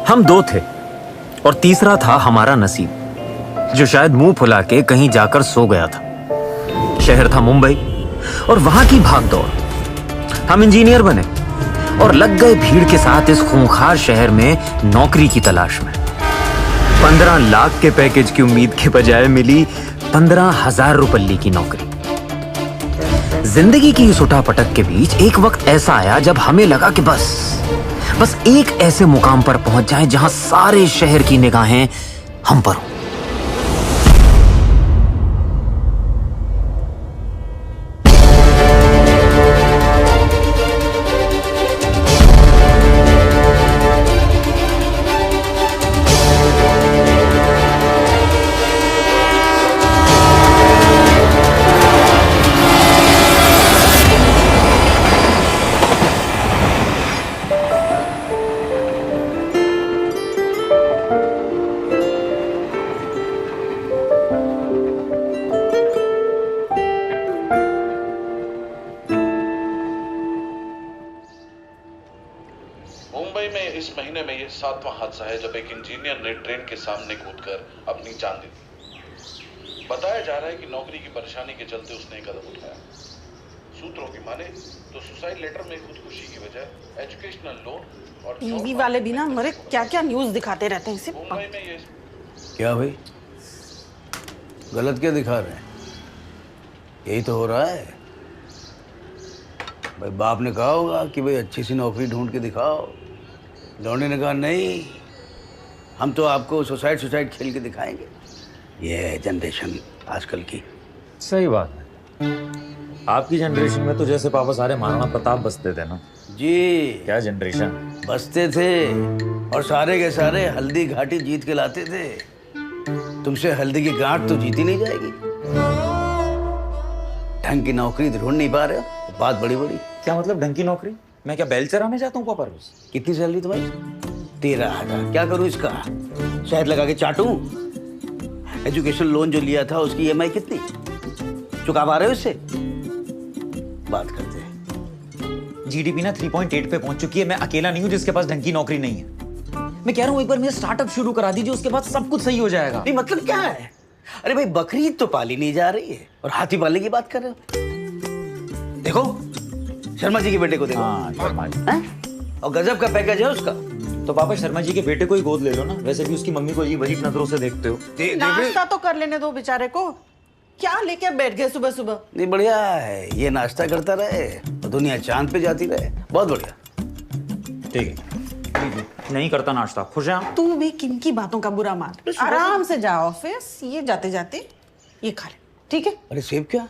हम दो थे और तीसरा था हमारा नसीब, जो शायद मुंह फुला के कहीं जाकर सो गया था। शहर था मुंबई और वहां की भागदौड़। हम इंजीनियर बने और लग गए भीड़ के साथ इस खूंखार शहर में नौकरी की तलाश में। 15 लाख के पैकेज की उम्मीद के बजाय मिली 15,000 रुपये की नौकरी। जिंदगी की इस उठापटक के बीच एक वक्त ऐसा आया जब हमें लगा कि बस एक ऐसे मुकाम पर पहुंच जाएं जहां सारे शहर की निगाहें हम पर हों। मुंबई में इस महीने में यह 7वां हादसा है जब एक इंजीनियर ने ट्रेन के सामने कूदकर अपनी जान दे दी। बताया जा रहा है कि नौकरी की परेशानी के चलते उसने एक कदम उठाया। सूत्रों की माने तो सुसाइड लेटर में खुदकुशी की वजह एजुकेशनल लोन और टीवी वाले भी ना मरे क्या-क्या न्यूज़ दिखाते रहते हैं। सिर्फ मुंबई में ये क्या भाई, गलत क्या दिखा रहे हैं? यही तो हो रहा है भाई। बाप ने कहा होगा कि भाई अच्छी सी नौकरी ढूंढ के दिखाओ। लौंडे ने कहा नहीं, हम तो आपको सुसाइड खेल के दिखाएंगे। ये है जनरेशन आजकल की। सही बात है। आपकी जनरेशन में तो जैसे पापा सारे महाराणा प्रताप बसते थे ना जी। क्या जनरेशन बसते थे और सारे के सारे हल्दी घाटी जीत के लाते थे। तुमसे हल्दी की गांठ तो जीती नहीं जाएगी। ढंग की नौकरी ढूंढ नहीं पा रहे हो, बात बड़ी बड़ी। क्या मतलब ढंग की नौकरी? मैं क्या बैल चराने जाता हूँ पापा रोज? कितनी सैलरी तुम्हारी? 13,000। क्या करूँ इसका? शहद लगा के चाटूं? एजुकेशन लोन जो लिया था उसकी EMI कितनी चुका पा रहे हो इससे? बात करते हैं। जीडीपी ना 3.8 पे पहुंच चुकी है। मैं अकेला नहीं हूँ जिसके पास ढंग की नौकरी नहीं है। मैं कह रहा हूँ एक बार मेरा स्टार्टअप शुरू करा दीजिए, उसके बाद सब कुछ सही हो जाएगा। नहीं मतलब क्या है? अरे भाई, बकरी तो पाली नहीं जा रही है और हाथी पालने की बात कर रहे हो। देखो शर्मा जी के बेटे को देखो। हाँ, शर्मा जी। और गजब का पैकेज है उसका। तो पापा शर्मा जी के बेटे को ही गोद ले लो ना। वैसे भी उसकी मम्मी को ये अजीब नजरों से देखते हो। नाश्ता तो कर लेने दो बेचारे को। क्या लेके बैठ गए सुबह सुबह? नहीं, बढ़िया है। ये नाश्ता करता रहे और दुनिया चांद पे जाती रहे। बहुत बढ़िया। ठीक है, नहीं करता नाश्ता। खुश है? तू भी किन की बातों का बुरा मान। आराम से जाओ ऑफिस। ये जाते जाते ये खा ले, ठीक है? अरे सेब क्या?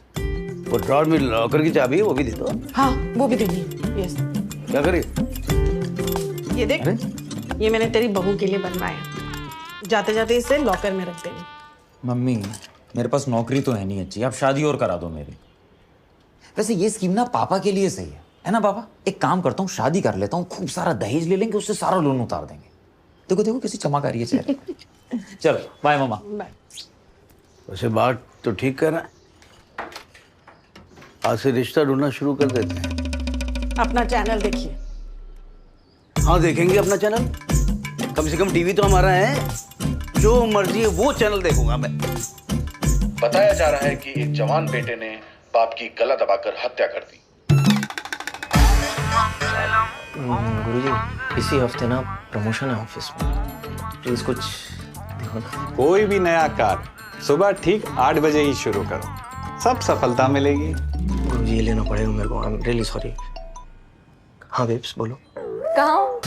वो ड्रॉर में लॉकर की चाबी है, वो भी दे दो। हाँ, वो भी देनी। यस। क्या करे? ये देख, ये मैंने तेरी बहू के लिए बनवाया। जाते जाते इसे लॉकर में रख देनी। मम्मी, मेरे पास नौकरी तो है नहीं अच्छी, आप शादी और करा दो मेरी। वैसे ये स्कीम ना पापा के लिए सही है ना पापा? एक काम करता हूँ, शादी कर लेता हूँ, खूब सारा दहेज ले लेंगे, उससे सारा लोन उतार देंगे। देखो देखो कैसी चमक आ रही है चेहरे। चलो बाय मामा। बाय। वैसे बात तो ठीक कर रहा है। आज से रिश्ता ढूंढना शुरू कर देते हैं। अपना चैनल देखिए। हाँ देखेंगे अपना चैनल। कम से कम टीवी तो हमारा है। जो मर्जी है वो चैनल देखूंगा मैं। बताया जा रहा है कि एक जवान बेटे ने बाप की गला दबाकर हत्या कर दी। गुरुजी, इसी हफ्ते ना प्रमोशन है ऑफिस में, प्लीज कुछ देखो ना। कोई भी नया कार्य सुबह ठीक 8 बजे ही शुरू करो, सब सफलता मिलेगी। गुरुजी, ये लेना पड़ेगा मेरे को। I am really sorry. हाँ बेब्स बोलो। कहाँ हो?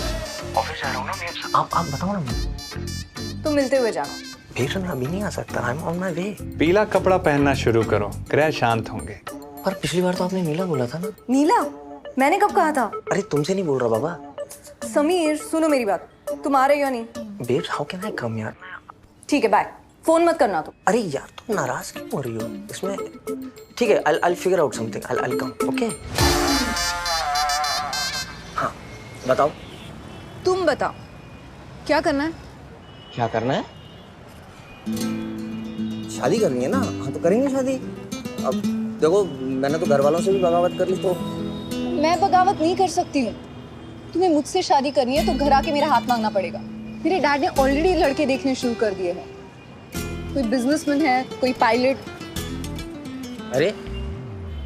ऑफिस जा रहा हूँ ना बेब्स। आप बताओ ना। तुम मिलते हुए जाना। बेब्स मैं अभी नहीं आ सकता। I am on my way. पीला कपड़ा पहनना शुरू करो, क्रय शांत होंगे। पर पिछली बार तो आपने नीला बोला था ना। नीला? मैंने कब कहा था? अरे तुमसे नहीं बोल रहा बाबा। समीर सुनो मेरी बात, तुम आ रहे हो या नहीं? बेब्स हाउ कैन आई कम यार? ठीक है बाय, फोन मत करना तुम। अरे यार तुम नाराज क्यों हो रही हो इसमें? ठीक है, I'll figure out something. I'll come. Okay? हाँ बताओ। तुम बताओ क्या करना है? क्या करना है? शादी करनी है ना? हाँ तो करेंगे शादी। अब देखो मैंने तो घर वालों से भी बगावत कर ली तो। मैं बगावत नहीं कर सकती हूँ। तुम्हें मुझसे शादी करनी है तो घर आके मेरा हाथ मांगना पड़ेगा। मेरे डैड ने ऑलरेडी लड़के देखने शुरू कर दिए हैं। कोई बिजनेसमैन है, कोई पायलट। अरे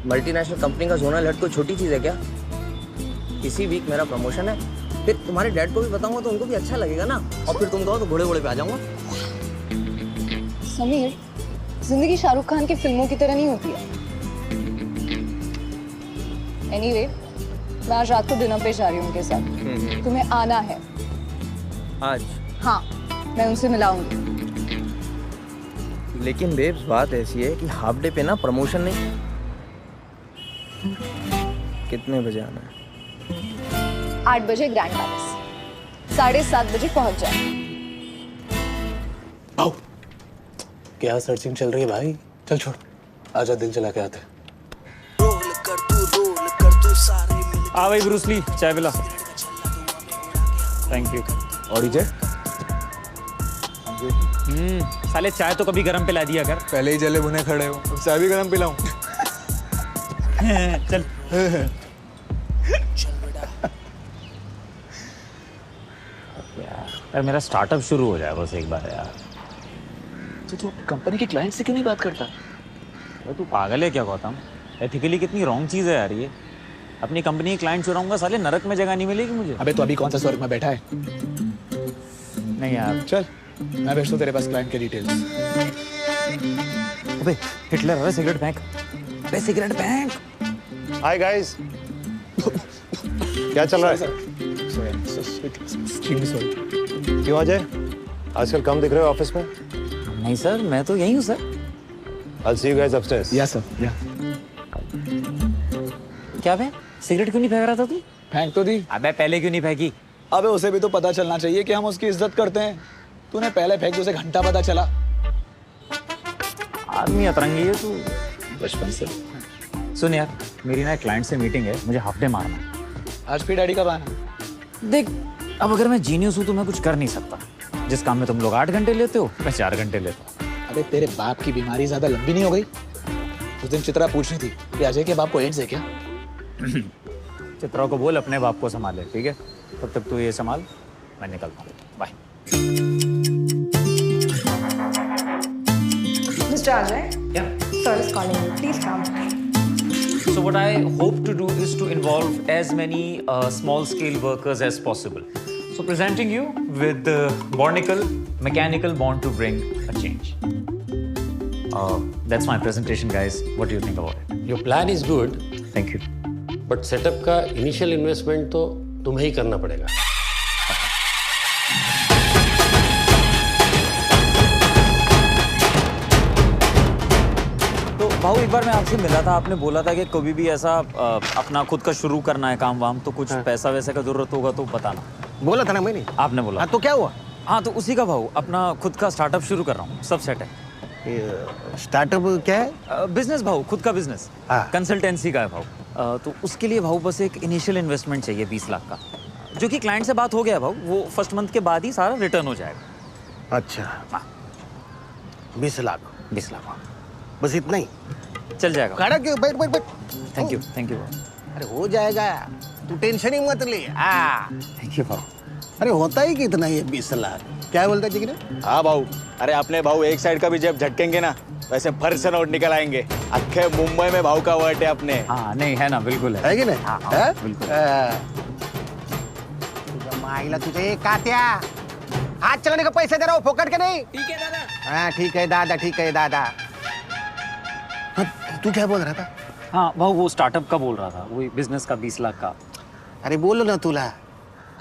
मल्टीनेशनल कंपनी का जोनल हेड कोई छोटी चीज़ है क्या? इसी वीक मेरा प्रमोशन है, फिर तुम्हारे डैड को भी बताऊंगा तो उनको भी अच्छा लगेगा ना, और फिर तुम कहो तो घोड़े घोड़े पे आ जाऊंगा। समीर, जिंदगी शाहरुख खान की फिल्मों की तरह नहीं होती है। एनीवे, मैं आज रात को डिनर पे जा रही हूँ उनके साथ। तुम्हें आना है। आज? हाँ, मैं उनसे मिलाऊंगी। लेकिन बेब्स बात ऐसी है कि हाफ डे पे ना प्रमोशन नहीं। कितने बजे आना है? 8 बजे ग्रैंड पैलेस, 7:30 बजे पहुंच जाए। आओ, क्या सर्चिंग चल रही है भाई? चल छोड़, आजा दिल जला के आते। आ भाई ब्रूसली, चाय पिला। Thank you. और इजे? साले चाय तो कभी गरम पिला दिया कर। पहले ही जले भुने खड़े हो, अब चाय भी गरम पिलाऊं? चल। यार मेरा स्टार्टअप शुरू हो जाए बस एक बार यार। तो तू कंपनी के क्लाइंट से क्यों नहीं बात करता? अरे तू पागल है क्या गौतम? एथिकली कितनी रॉन्ग चीज़ है यार ये। अपनी कंपनी के क्लाइंट चुराऊंगा, साले नरक में जगह नहीं मिलेगी मुझे। अबे तो अभी कौन सा स्वर्ग में बैठा है? नहीं यार। चल, मैं भेजता हूं तेरे पास क्लाइंट के डिटेल्स। अबे हिटलर, अबे सिगरेट फेंक। अबे सिगरेट फेंक। हाय गाइस, क्या चल रहा है? क्यों अजय, आजकल कम दिख रहे हो ऑफिस में? नहीं सर, मैं तो यही हूँ sir. I'll see you guys upstairs. Yes sir, या। क्या बे, सिगरेट क्यों नहीं फेंक रहा था तू? फेंक तो दी। अबे पहले क्यों नहीं फेंकी? अबे उसे भी तो पता चलना चाहिए कि हम उसकी इज्जत करते हैं। तूने पहले फेंक, उसे घंटा पता चला। आदमी अतरंगी है तू बचपन से। सुन यार, मेरी ना क्लाइंट से मीटिंग है, मुझे हाफ डे मारना है। आज फिर डैडी कब आना? देख, अब अगर मैं जीनियस हूँ तो मैं कुछ कर नहीं सकता। जिस काम में तुम लोग 8 घंटे लेते हो, मैं 4 घंटे लेता हूँ। अबे तेरे बाप की बीमारी ज्यादा लंबी नहीं हो गई? उस दिन चित्रा पूछ रही थी कि अजय के बाप को एड्स है क्या? चित्रा को बोल अपने बाप को संभाले, ठीक है? तब तक तू ये संभाल, मैं निकलता हूँ। Bye. Mister Ajay, sir is calling you, please come. So what I hope to do is to involve as many small-scale workers as possible. So presenting you with the Bornicle mechanical bond to bring a change. That's my presentation, guys. What do you think about it? Your plan is good, Thank you. but setup का initial investment तो तुम्हें ही करना पड़ेगा। तो भाऊ, एक बार मैं आपसे मिला था, आपने बोला था कि कभी भी ऐसा अपना खुद का शुरू करना है काम वाम, तो कुछ पैसा वैसे का जरूरत होगा तो बताना। बोला था ना मैंने। आपने बोला। हाँ तो क्या हुआ? हाँ तो उसी का भाऊ, अपना खुद का स्टार्टअप शुरू कर रहा हूँ, सब सेट है। स्टार्टअप क्या है? बिजनेस भाऊ, खुद का बिजनेस, हाँ। कंसल्टेंसी का है भाऊ। तो उसके लिए भाऊ बस एक इनिशियल इन्वेस्टमेंट चाहिए 20 लाख का, जो कि क्लाइंट से बात हो गया है भाऊ। वो फर्स्ट मंथ के बाद ही सारा रिटर्न हो जाएगा। अच्छा, हाँ। 20 लाख? 20 लाख हाँ। बस इतना ही? चल जाएगा। खड़ा क्यों? बैठ बैठ बैठ। थैंक यू भाऊ। अरे हो जाएगा, तू टेंशन ही मत ले। थैंक यू भाऊ। अरे होता ही कितना ये 20 लाख? क्या बोलता है जिगरे? हाँ भाऊ, अरे अपने भाऊ एक साइड का भी जब झटकेंगे ना, वैसे भर से नोट निकल आएंगे। अक्खे मुंबई में भाऊ का वर्ट है अपने। हाँ नहीं है ना, बिल्कुल है कि नहीं? हाँ, है? बिल्कुल। तुझ्या माईला तुझे कात्या, हाथ चलाने का पैसे दे रहा हूँ, फोकट के नहीं। ठीक है दादा। हाँ ठीक है दादा, ठीक है दादा। हाँ, तू क्या बोल रहा था? हाँ भाऊ, वो स्टार्टअप का बोल रहा था, वही बिजनेस का 20 लाख का। अरे बोलो ना तुला,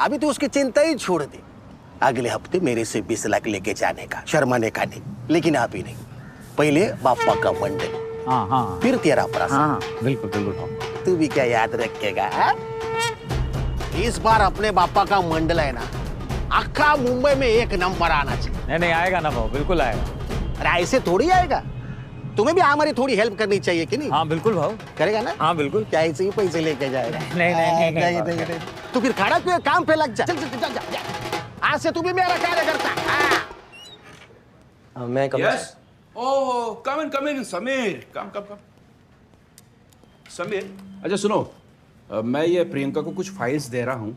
अभी तो उसकी चिंता ही छोड़ दे। अगले हफ्ते मेरे से 20 लाख लेके जाने का, शर्माने का नहीं। लेकिन अभी नहीं, पहले बापा का मंडल, हाँ हाँ, फिर तेरा प्राशन। हाँ बिल्कुल बिल्कुल भाऊ। तू भी क्या याद रखेगा? इस बार अपने बापा का मंडल है ना, अक्खा मुंबई में 1 नंबर आना चाहिए। नहीं आएगा ना भाऊ, बिल्कुल आएगा। अरे ऐसे थोड़ी आएगा, तुम्हें भी हमारी थोड़ी हेल्प करनी चाहिए कि नहीं? हाँ बिल्कुल भाऊ। करेगा ना? हाँ बिल्कुल। क्या ऐसे ही पैसे लेके जाएगा? नहीं। तू फिर खड़ा क्यों? काम पे लग जा। चल चल चल जा। आज से तू भी मेरा कार्यकर्ता। मैं कम। Yes? Oh, come in, Sameer. come. Sameer, अच्छा सुनो, मैं ये प्रियंका को कुछ फाइल्स दे रहा हूँ,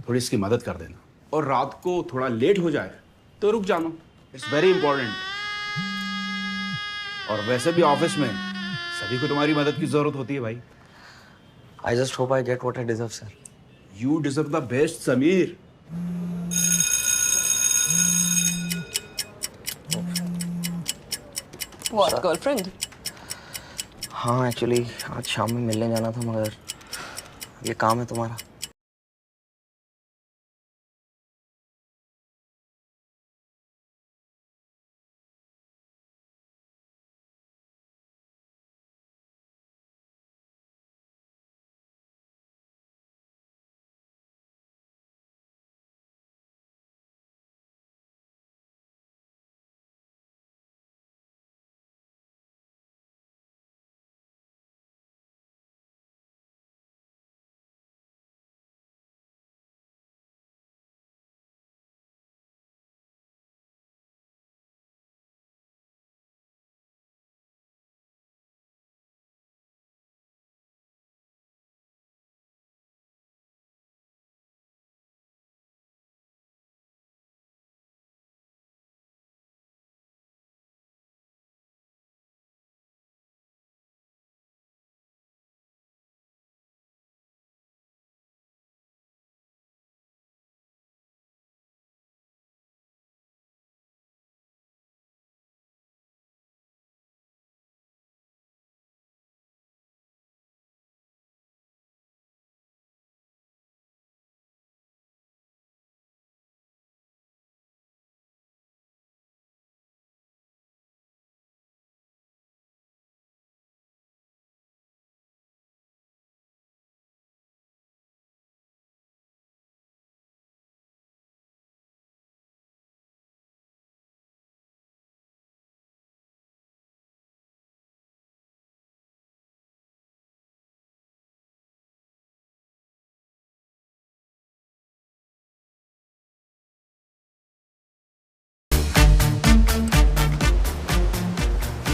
थोड़ी इसकी मदद कर देना। और रात को थोड़ा लेट हो जाए तो रुक जाना, इट्स वेरी इंपॉर्टेंट। और वैसे भी ऑफिस में सभी को तुम्हारी मदद की जरूरत होती है भाई। I just hope I get what I deserve, sir. You deserve the best, Sameer. What, girlfriend? हाँ एक्चुअली आज शाम में मिलने जाना था, मगर ये काम है तुम्हारा।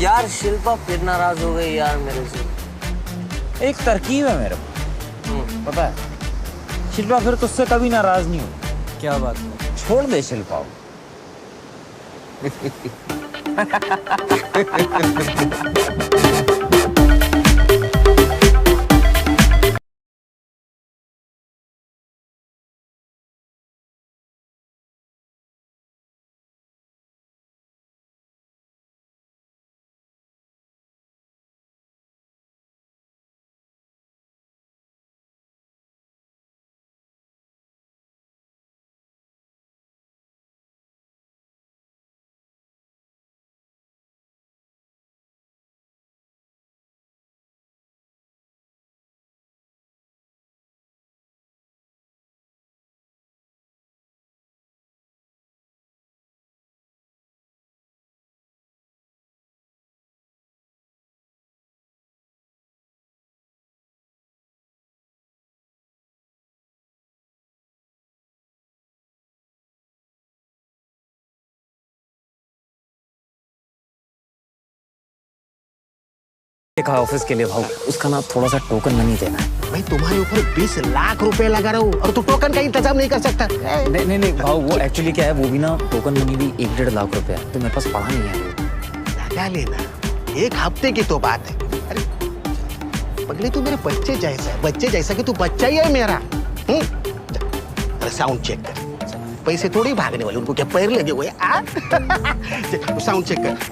यार शिल्पा फिर नाराज हो गई यार मेरे से। एक तरकीब है मेरे को, पता है? शिल्पा फिर तुझसे कभी नाराज नहीं हो। क्या बात है? छोड़ दे शिल्पा को। देखा ऑफिस के लिए भाव, उसका ना थोड़ा सा टोकन मनी देना है। भाई तुम्हारे ऊपर 20 लाख रुपए लगा रहा हूँ और तू टोकन का इंतजाम नहीं कर सकता? नहीं भाव, वो एक्चुअली क्या है, वो भी ना टोकन मनी भी 1-1.5 लाख रुपए है, तो मेरे पास पड़ा नहीं है। लगा लेना, 1 हफ्ते की तो बात है। अरे पगले तू मेरे बच्चे जैसा है, बच्चे जैसा कि तू बच्चा ही है मेरा। अरे साउंड चेक कर, पैसे थोड़ी भागने वाले, उनको क्या पैर लगे हुए? साउंड चेक कर।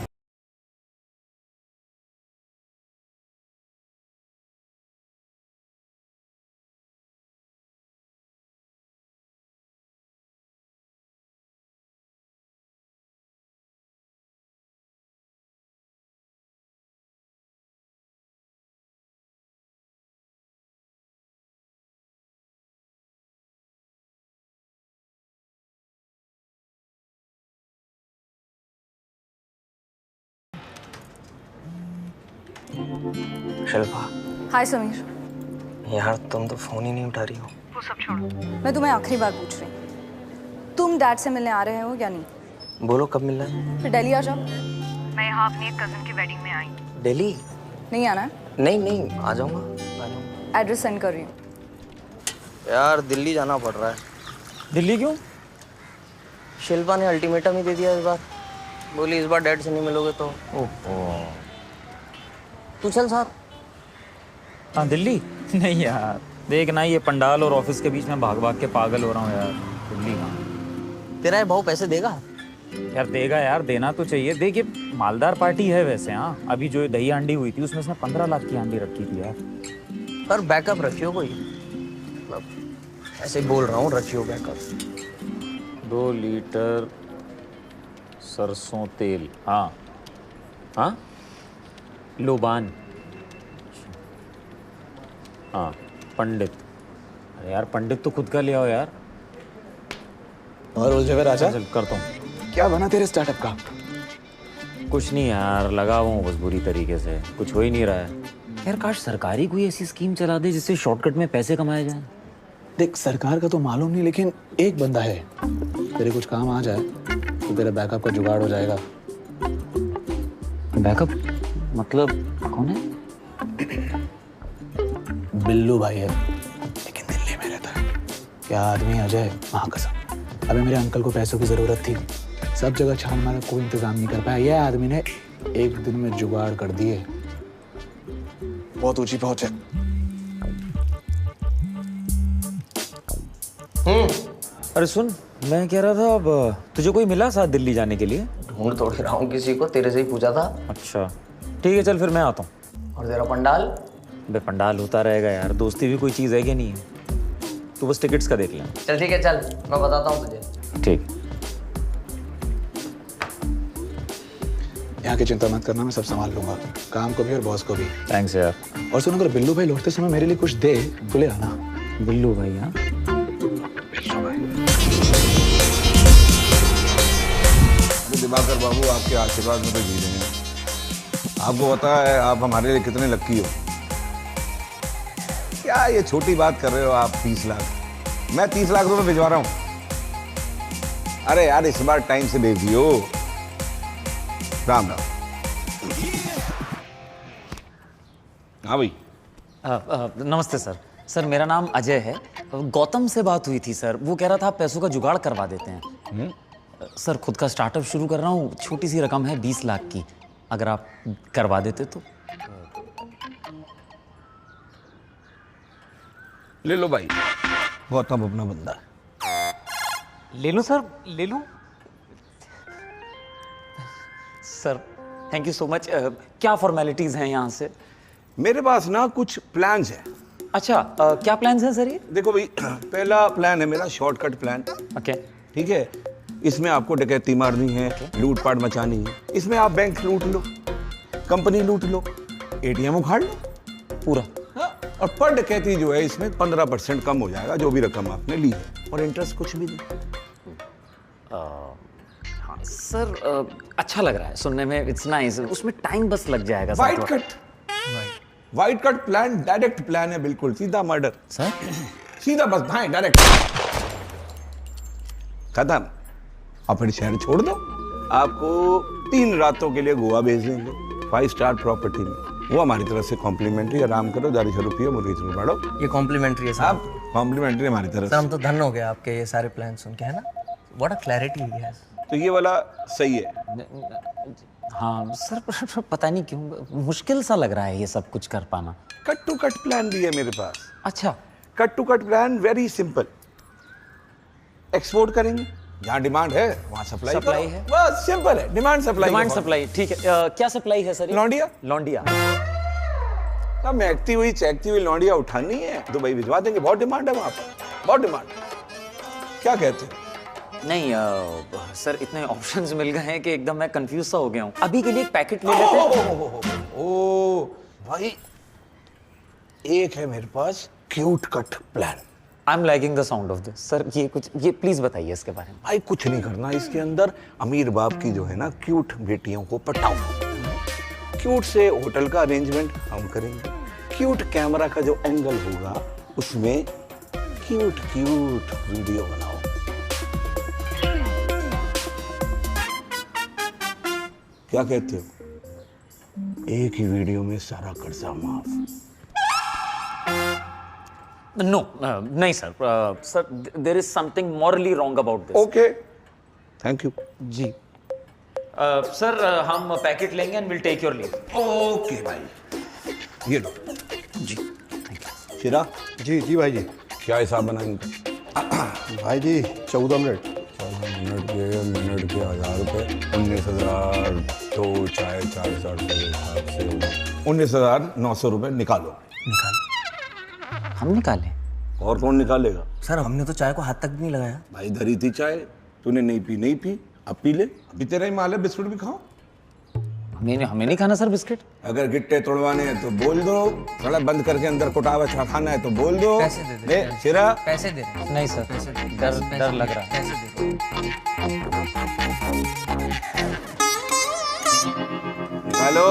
शिल्पा। हाय समीर। यार तुम तो फोन ही नहीं उठा रही हो। वो सब छोड़ो, मैं तुम्हें आखिरी बार पूछ रही हूँ, तुम डैड से मिलने आ रहे हो या नहीं? बोलो कब मिलना है? फिर दिल्ली आ जाओ। मैं यहाँ अपनी एक कजन की वेडिंग में आई। दिल्ली? नहीं आना है? नहीं आ जाऊंगा। एड्रेस सेंड कर रही हूँ। यार दिल्ली जाना पड़ रहा है। दिल्ली क्यों? शिल्पा ने अल्टीमेटम ही दे दिया इस बार। बोली इस बार डैड से नहीं मिलोगे तो। ओहो। तू चल साथ। हाँ दिल्ली? नहीं यार, देखना ये पंडाल और ऑफिस के बीच में भाग भाग के पागल हो रहा हूँ यार। दिल्ली कहाँ? तेरा ये भाव पैसे देगा? यार देगा यार, देना तो चाहिए। देखिए मालदार पार्टी है वैसे। हाँ अभी जो दही हांडी हुई थी उसमें उसने 15 लाख की हांडी रखी थी यार। पर बैकअप रखियो कोई, ऐसे ही बोल रहा हूँ, रखियो बैकअप। 2 लीटर सरसों तेल। हाँ हाँ लोबान। हाँ पंडित। अरे यार पंडित तो खुद का ले आओ यार। और उस जगह राजा चल करता हूँ। क्या बना तेरे स्टार्टअप का? कुछ नहीं यार, लगा हुआ हूँ बस बुरी तरीके से, कुछ हो ही नहीं रहा है यार। काश सरकारी कोई ऐसी स्कीम चला दे जिससे शॉर्टकट में पैसे कमाए जाए। देख सरकार का तो मालूम नहीं, लेकिन एक बंदा है, तेरे कुछ काम आ जाए तो तेरा बैकअप का जुगाड़ हो जाएगा। बैकअप मतलब कौन है? बिल्लू भाई है, लेकिन दिल्ली में रहता है। क्या आदमी अजय, महाकसम। अबे मेरे अंकल को पैसों की जरूरत थी, सब जगह छान मारा, कोई इंतजाम नहीं कर पाया। यह आदमी ने एक दिन में जुगाड़ कर दिए। बहुत ऊंची पहुंच है। अरे सुन, मैं कह रहा था अब तुझे कोई मिला साथ दिल्ली जाने के लिए? ढूंढ थोड़ी रहा हूँ किसी को, तेरे से ही पूछा था। अच्छा ठीक है, चल फिर मैं आता हूँ। और तेरा पंडाल? बे पंडाल होता रहेगा यार, दोस्ती भी कोई चीज़ है कि नहीं है। तू बस टिकट्स का देख ले। चल ठीक है, चल मैं बताता हूँ तुझे। ठीक। यहाँ की चिंता मत करना, मैं सब संभाल लूंगा, काम को भी और बॉस को भी। थैंक्स यार। और सुन, अगर बिल्लू भाई लौटते समय मेरे लिए कुछ दे तो ले आना। बिल्लू भाई? हाँ दिवाकर बाबू, आपके आशीर्वाद में तो जी रहे हैं। आपको पता है आप हमारे लिए कितने लक्की हो। क्या ये छोटी बात कर रहे हो आप? 30 लाख, मैं 30 लाख रुपए भिजवा रहा हूं। अरे यार इस बार टाइम से भेज दियो। राम राम। हाँ भाई। नमस्ते सर। सर मेरा नाम अजय है। गौतम से बात हुई थी सर, वो कह रहा था आप पैसों का जुगाड़ करवा देते हैं। सर खुद का स्टार्टअप शुरू कर रहा हूँ, छोटी सी रकम है 20 लाख की, अगर आप करवा देते तो। ले लो भाई, गौतम अपना बंदा। ले लो सर, ले लो। Sir thank you so much. क्या फॉर्मेलिटीज हैं यहाँ से? मेरे पास ना कुछ प्लान्स हैं। अच्छा क्या प्लान्स हैं सर ये? देखो भाई, पहला प्लान है मेरा शॉर्टकट प्लान। ओके ठीक है, इसमें आपको डकैती मारनी है, लूटपाट मचानी है। इसमें आप बैंक लूट लो, कंपनी लूट लो, एटीएम उखाड़ लो पूरा। हाँ, और पर डकैती जो है इसमें 15% कम हो जाएगा, जो भी रकम आपने ली है, और इंटरेस्ट कुछ भी नहीं। हाँ सर अच्छा लग रहा है सुनने में, इट्स नाइस। उसमें टाइम बस लग जाएगा। White cut plan, direct plan है, बिल्कुल सीधा मर्डर सर। सीधा बस भाई, डायरेक्ट खत्म। आप फिर शहर छोड़ दो, आपको 3 रातों के लिए गोवा भेज देंगे 5 स्टार प्रॉपर्टी में। वो हमारी तरफ से कॉम्प्लीमेंट्री। आराम करो, दारू शरू पियो, मुर्गी शरू बाड़ो। ये कॉम्प्लीमेंट्री है साहब, कॉम्प्लीमेंट्री हमारी तरफ से। हम तो धन्य हो गए आपके ये सारे प्लान सुन के, है ना? What a clarity he has. तो ये वाला सही है। हाँ सर पता नहीं क्यों मुश्किल सा लग रहा है ये सब कुछ कर पाना। कट टू कट प्लान भी है मेरे पास। अच्छा cut to cut plan, very simple. Export करेंगे, जहाँ डिमांड है वहाँ सप्लाई है। बस सिंपल है, डिमांड सप्लाई। ठीक है। क्या सप्लाई है सर? लौंडिया। लौंडिया अब महकती हुई चहकती हुई लौंडिया उठानी है तो भाई भिजवा देंगे, बहुत डिमांड है वहाँ पर, बहुत डिमांड। क्या कहते हैं? नहीं सर इतने ऑप्शंस मिल गए हैं कि एकदम मैं कंफ्यूज सा हो गया हूँ। अभी के लिए एक पैकेट ले लेते हैं। ओ भाई, एक है मेरे पास cute cut plan. I am liking the sound of this sir. ये प्लीज बताइए इसके बारे में। भाई कुछ नहीं करना, इसके अंदर अमीर बाप की जो है ना क्यूट बेटियों को पटाओ। क्यूट से होटल का अरेंजमेंट हम करेंगे, क्यूट कैमरा का जो एंगल होगा उसमें क्यूट क्यूट वीडियो बनाओ। क्या कहते हो? एक ही वीडियो में सारा कर्जा माफ। नो नहीं sir. Sir there is something morally wrong about this. Okay, thank you. जी सर हम पैकेट लेंगे and will take your leave. Okay भाई, ये लो। जी शिरा। जी जी भाई जी। क्या हिसाब बनाएंगे? भाई जी 14 मिनट। 14 मिनट के 1000 रुपये, 19,000 तो चाय 4,000 के हिसाब से 19,900 रुपये निकालो। हम निकालें? और कौन निकालेगा? सर हमने तो चाय को हाथ तक भी नहीं लगाया। भाई धरी थी चाय, तूने नहीं पी, अब पी ले। अभी तेरा ही माल है, बिस्कुट भी खाओ। हमें नहीं खाना सर बिस्किट। अगर गिट्टे तोड़वाने हैं तो बोल दो, सड़क बंद करके अंदर कोटावा छा खाना है तो बोल दो। पैसे दे दे। शिरा पैसे दे रहे। नहीं सर, डर लग रहा है। पैसे दे निकालो।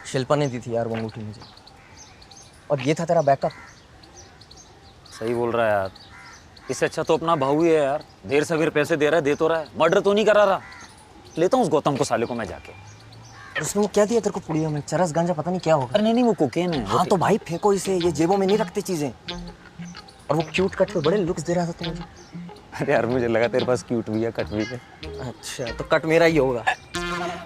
शिल्पा ने दी थी यार वो अंगूठी मुझे, और ये था तेरा बैकअप। सही बोल रहा है यार, इससे अच्छा तो अपना भाऊ ही है यार। देर सवेर पैसे दे रहा है, दे तो रहा है, मर्डर तो नहीं करा रहा। लेता हूँ उस गौतम को साले को मैं जाके। और उसने वो क्या दिया तेरे को पुड़िया में? चरस गांजा पता नहीं क्या होगा। अरे नहीं वो कोकेन है। हाँ तो भाई फेंको इसे, ये जेबों में नहीं रखते चीजें। और वो क्यूट कट पे बड़े लुक्स दे रहा था तू मुझे। अरे यार मुझे लगा तेरे पास क्यूट भी है, कट भी है। अच्छा तो कट मेरा ही होगा।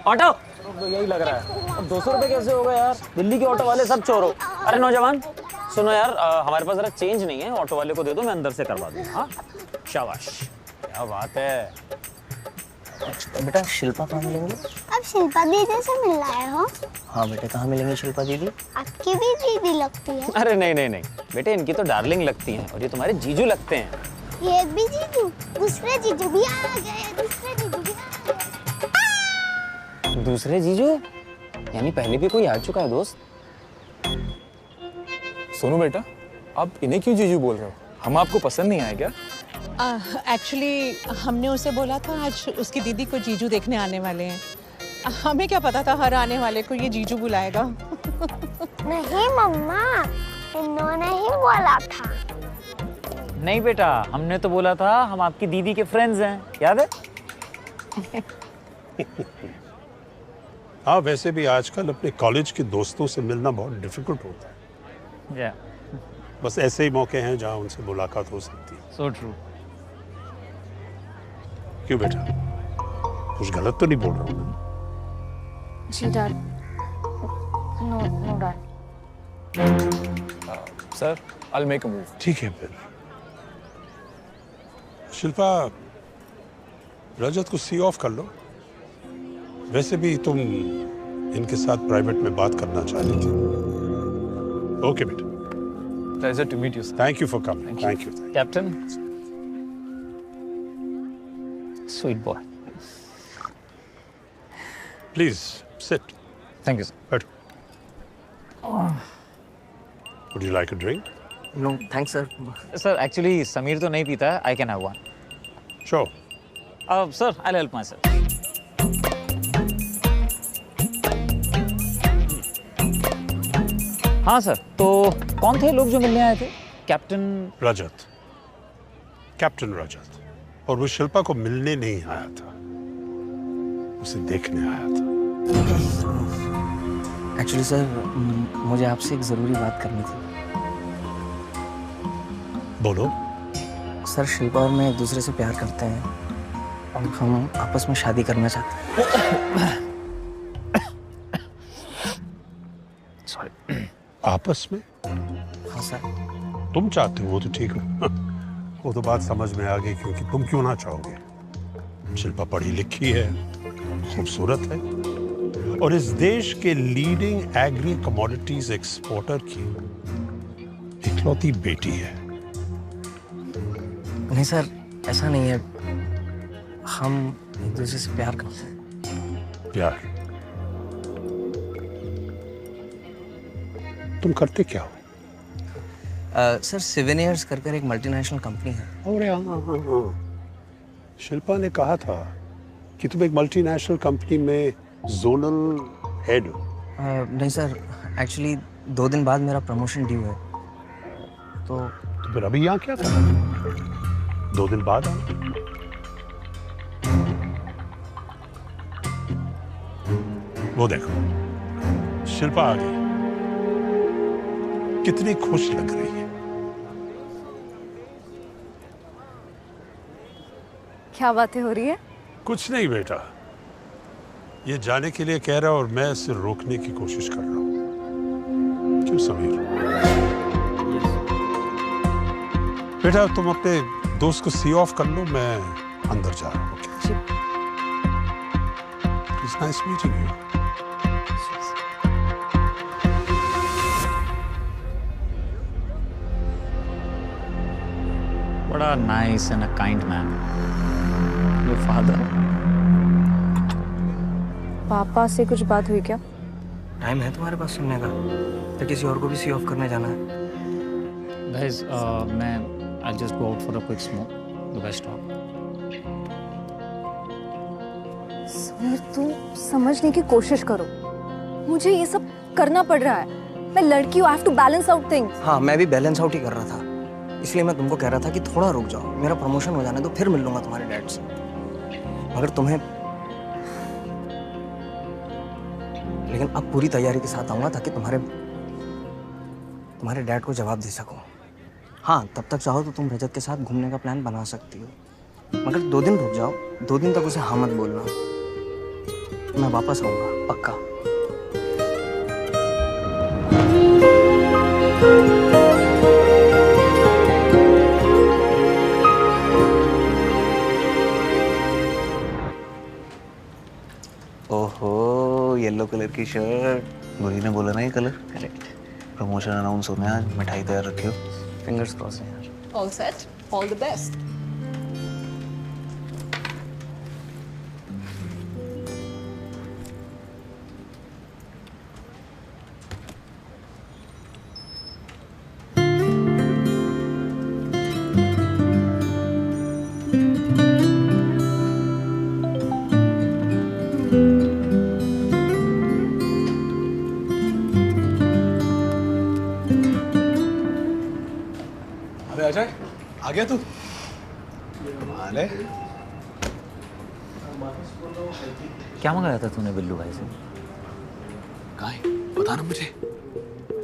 ऑटो तो यही लग रहा है। अब 200 रुपए कैसे होगा यार? दिल्ली के ऑटो वाले सब चोर हो। अरे नौजवान सुनो यार, हमारे पास जरा चेंज नहीं है, ऑटो वाले को दे दो, मैं अंदर से करवा दूँ। हाँ शाबाश, क्या बात है। बेटा शिल्पा कहाँ मिलेंगे? अब शिल्पा दीदी से मिल आए हो? हाँ बेटे कहाँ मिलेंगे शिल्पा दीदी? आपकी भी दीदी लगती है। अरे नहीं बेटे, इनकी तो डार्लिंग लगती हैं और ये तुम्हारे जीजू लगते हैं। ये भी जीजू, दूसरे जीजू भी आ गए, दूसरे जीजू भी आ गए। दूसरे जीजू यानी पहले भी कोई आ चुका है दोस्त? सुनो बेटा, आप इन्हें क्यों जीजू बोल रहे हो? हम आपको पसंद नहीं आए क्या? एक्चुअली हमने उसे बोला था आज उसकी दीदी को जीजू देखने आने वाले हैं। हमें क्या पता था हर आने वाले को ये जीजू बुलाएगा। नहीं मम्मा, इन्होंने ही बोला था। नहीं बेटा, हमने तो बोला था हम आपकी दीदी के फ्रेंड्स हैं, याद है? हाँ वैसे भी आजकल अपने कॉलेज के दोस्तों से मिलना बहुत डिफिकल्ट होता है। बस ऐसे ही मौके हैं जहाँ उनसे मुलाकात हो सकती है। So true. क्यों बेटा, कुछ गलत तो नहीं बोल रहा हूँ? जी dad. No dad. Sir I'll make a move. ठीक है फिर। शिल्पा, रजत को सी ऑफ कर लो। वैसे भी तुम इनके साथ प्राइवेट में बात करना चाह रही थी। ओके बेटा। Pleasure to meet you, sir. Thank you for coming. Thank you. Captain. Sweet boy. Please sit. Thank you, sir. बैठो। Would you like a drink? No, thanks sir. Sir, actually Sameer तो नहीं पीता है. I can have one. Sure. Sir, I'll help myself. हाँ sir, तो कौन थे लोग जो मिलने आए थे? कैप्टन रजत, कैप्टन रजत। और वो शिल्पा को मिलने नहीं आया था, उसे देखने आया था। एक्चुअली सर मुझे आपसे एक जरूरी बात करनी थी। बोलो। सर शिल्पा और मैं एक दूसरे से प्यार करते हैं और हम आपस में शादी करना चाहते हैं। सॉरी। आपस में? हाँ सर। तुम चाहते हो वो तो ठीक हो। वो तो बात समझ में आ गई, क्योंकि तुम क्यों ना चाहोगे। शिल्पा पढ़ी लिखी है, खूबसूरत है और इस देश के लीडिंग एग्री कमोडिटीज एक्सपोर्टर की इकलौती बेटी है। नहीं सर, ऐसा नहीं है, हम एक दूसरे से प्यार करते हैं। प्यार? तुम करते क्या हो? सर सिवेनियर्स कर एक मल्टीनेशनल कंपनी है। अरे हाँ। शिल्पा ने कहा था कि तुम एक मल्टीनेशनल कंपनी में जोनल हेड हो। नहीं सर, एक्चुअली 2 दिन बाद मेरा प्रमोशन ड्यू है, तो फिर अभी यहाँ क्या कर रहे हो? 2 दिन बाद आओ। वो देखो, शिल्पा आ गई, कितनी खुश लग रही है। क्या बातें हो रही है? कुछ नहीं बेटा, ये जाने के लिए कह रहा और मैं इसे रोकने की कोशिश कर रहा हूं। क्यों समीर? बेटा तुम अपने दोस्त को सी ऑफ कर लो, मैं अंदर जा रहा हूं। It's nice meeting you. What a nice and a kind man. Your father. पापा से कुछ बात हुई क्या? टाइम है तुम्हारे पास सुनने का? या किसी और को भी सी ऑफ करने जाना है? Guys, I'll just go out for a quick smoke. The best talk. Sameer, तुम समझने की कोशिश करो। मुझे ये सब करना पड़ रहा है। मैं लड़की हूँ, I have to balance out things. हाँ, मैं भी बैलेंस आउट ही कर रहा था। इसलिए मैं तुमको कह रहा था कि थोड़ा रुक जाओ, मेरा प्रमोशन हो जाने दो, फिर मिल लूंगा तुम्हारे डैड से। मगर तुम्हें, लेकिन अब पूरी तैयारी के साथ आऊंगा ताकि तुम्हारे डैड को जवाब दे सकूं। हाँ, तब तक चाहो तो तुम रजत के साथ घूमने का प्लान बना सकती हो, मगर 2 दिन रुक जाओ। 2 दिन तक उसे हाँ मत बोलना। मैं वापस आऊंगा, पक्का। ओहो, येलो कलर की शर्ट। गुरी ने बोला ना ये कलर? करेक्ट। प्रमोशन अनाउंस होने आज, मिठाई तैयार रखियो। फिंगर्स क्रॉस है यार। All set. All the best. अबे अजय, आ गया तू? कमाल है। क्या मंगाया था तूने बिल्लू भाई से? कहाँ है? बता ना मुझे।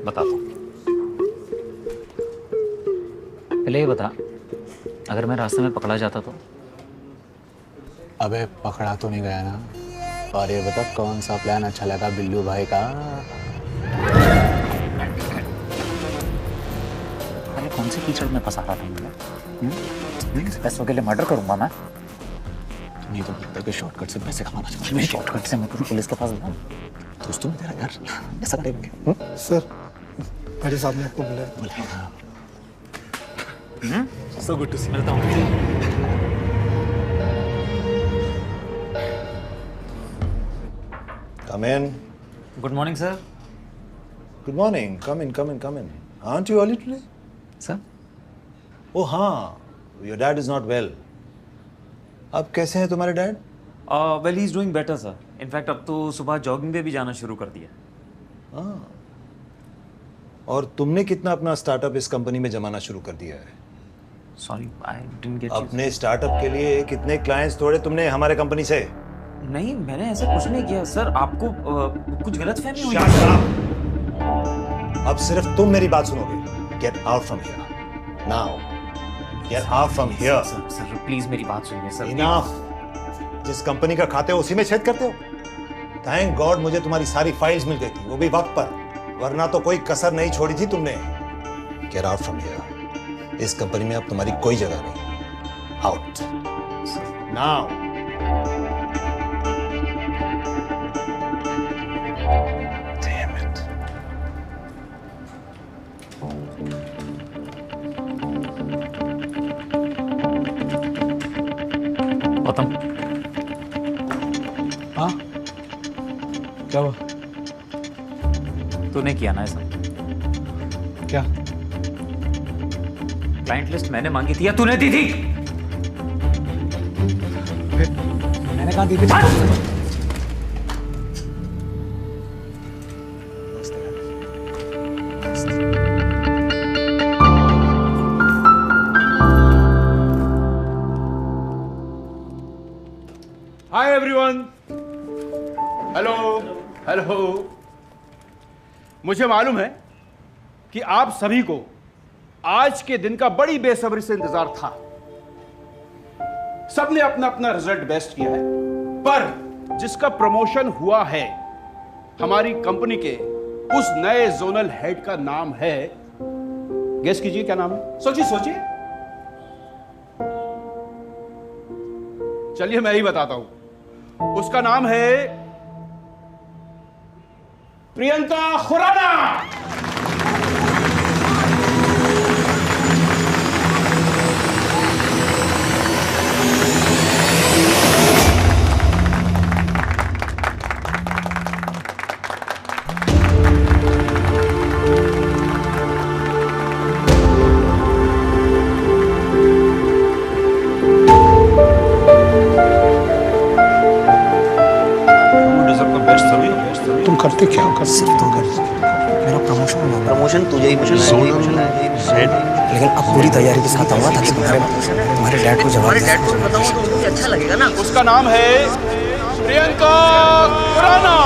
बता दो। पहले ये बता, अगर मैं रास्ते में पकड़ा जाता तो? अबे पकड़ा तो नहीं गया ना। और ये बता कौन सा प्लान अच्छा लगा बिल्लू भाई का? अरे कौन से कीचड़ में फंसा रहा था मुझे? पैसों के लिए मर्डर करूंगा मैं। नहीं तो लगता कि शॉर्टकट से पैसे कमाना चाहता मैं शॉर्टकट से मैं पुलिस के पास जाऊँ? दोस्तों में तेरा यार ऐसा करेंगे। सर, मेरे सामने आपको बुलाया। सो गुड टू सी। मिलता हूँ। Come in. Good morning, sir. Good morning. Come in, come in, come in. Aren't you early today? Sir? Oh, हाँ. Your dad is not well. अब कैसे हैं तुम्हारे dad? Well, he's doing better, sir. In fact, अब तो सुबह jogging पे भी जाना शुरू कर दिया। हाँ। और तुमने कितना अपना स्टार्टअप इस कंपनी में जमाना शुरू कर दिया है? Sorry, I didn't get you. अपने स्टार्टअप के लिए कितने क्लाइंट्स तोड़े तुमने हमारे कंपनी से? नहीं, मैंने ऐसा कुछ नहीं किया सर। आपको कुछ गलतफहमी हुई। Shut up! अब सिर्फ तुम मेरी बात सुनोगे। Get out from here. Now. Get out from here. Sir please मेरी बात सुनिए सर। Enough. जिस कंपनी का खाते हो उसी में छेद करते हो। थैंक गॉड मुझे तुम्हारी सारी फाइल्स मिल गई थी, वो भी वक्त पर, वरना तो कोई कसर नहीं छोड़ी थी तुमने। Get out from here. इस कंपनी में अब तुम्हारी कोई जगह नहीं। Out. Now. Damn it. Gautam. हाँ? क्या हुआ? तूने किया ना ऐसा? क्या? क्लाइंट लिस्ट मैंने मांगी थी या तूने दी थी? मैंने कहा दी थी। Hi everyone. Hello. हेलो, मुझे मालूम है कि आप सभी को आज के दिन का बड़ी बेसब्री से इंतजार था। सबने अपना अपना रिजल्ट बेस्ट किया है, पर जिसका प्रमोशन हुआ है हमारी कंपनी के उस नए जोनल हेड का नाम है, गेस कीजिए क्या नाम है? सोचिए सोचिए। चलिए मैं ही बताता हूं, उसका नाम है प्रियंका खुराना। तुम करते क्या हो? सिर्फ तुम कर, मेरा प्रमोशन हुआ। प्रमोशन तुझे ही मिलना है, लेकिन अब पूरी तैयारी के साथ आऊंगा ताकि तुम्हारे डैड को जवाब बताऊंगा तो उनको भी अच्छा लगेगा ना। उसका नाम है प्रियंका खुराना।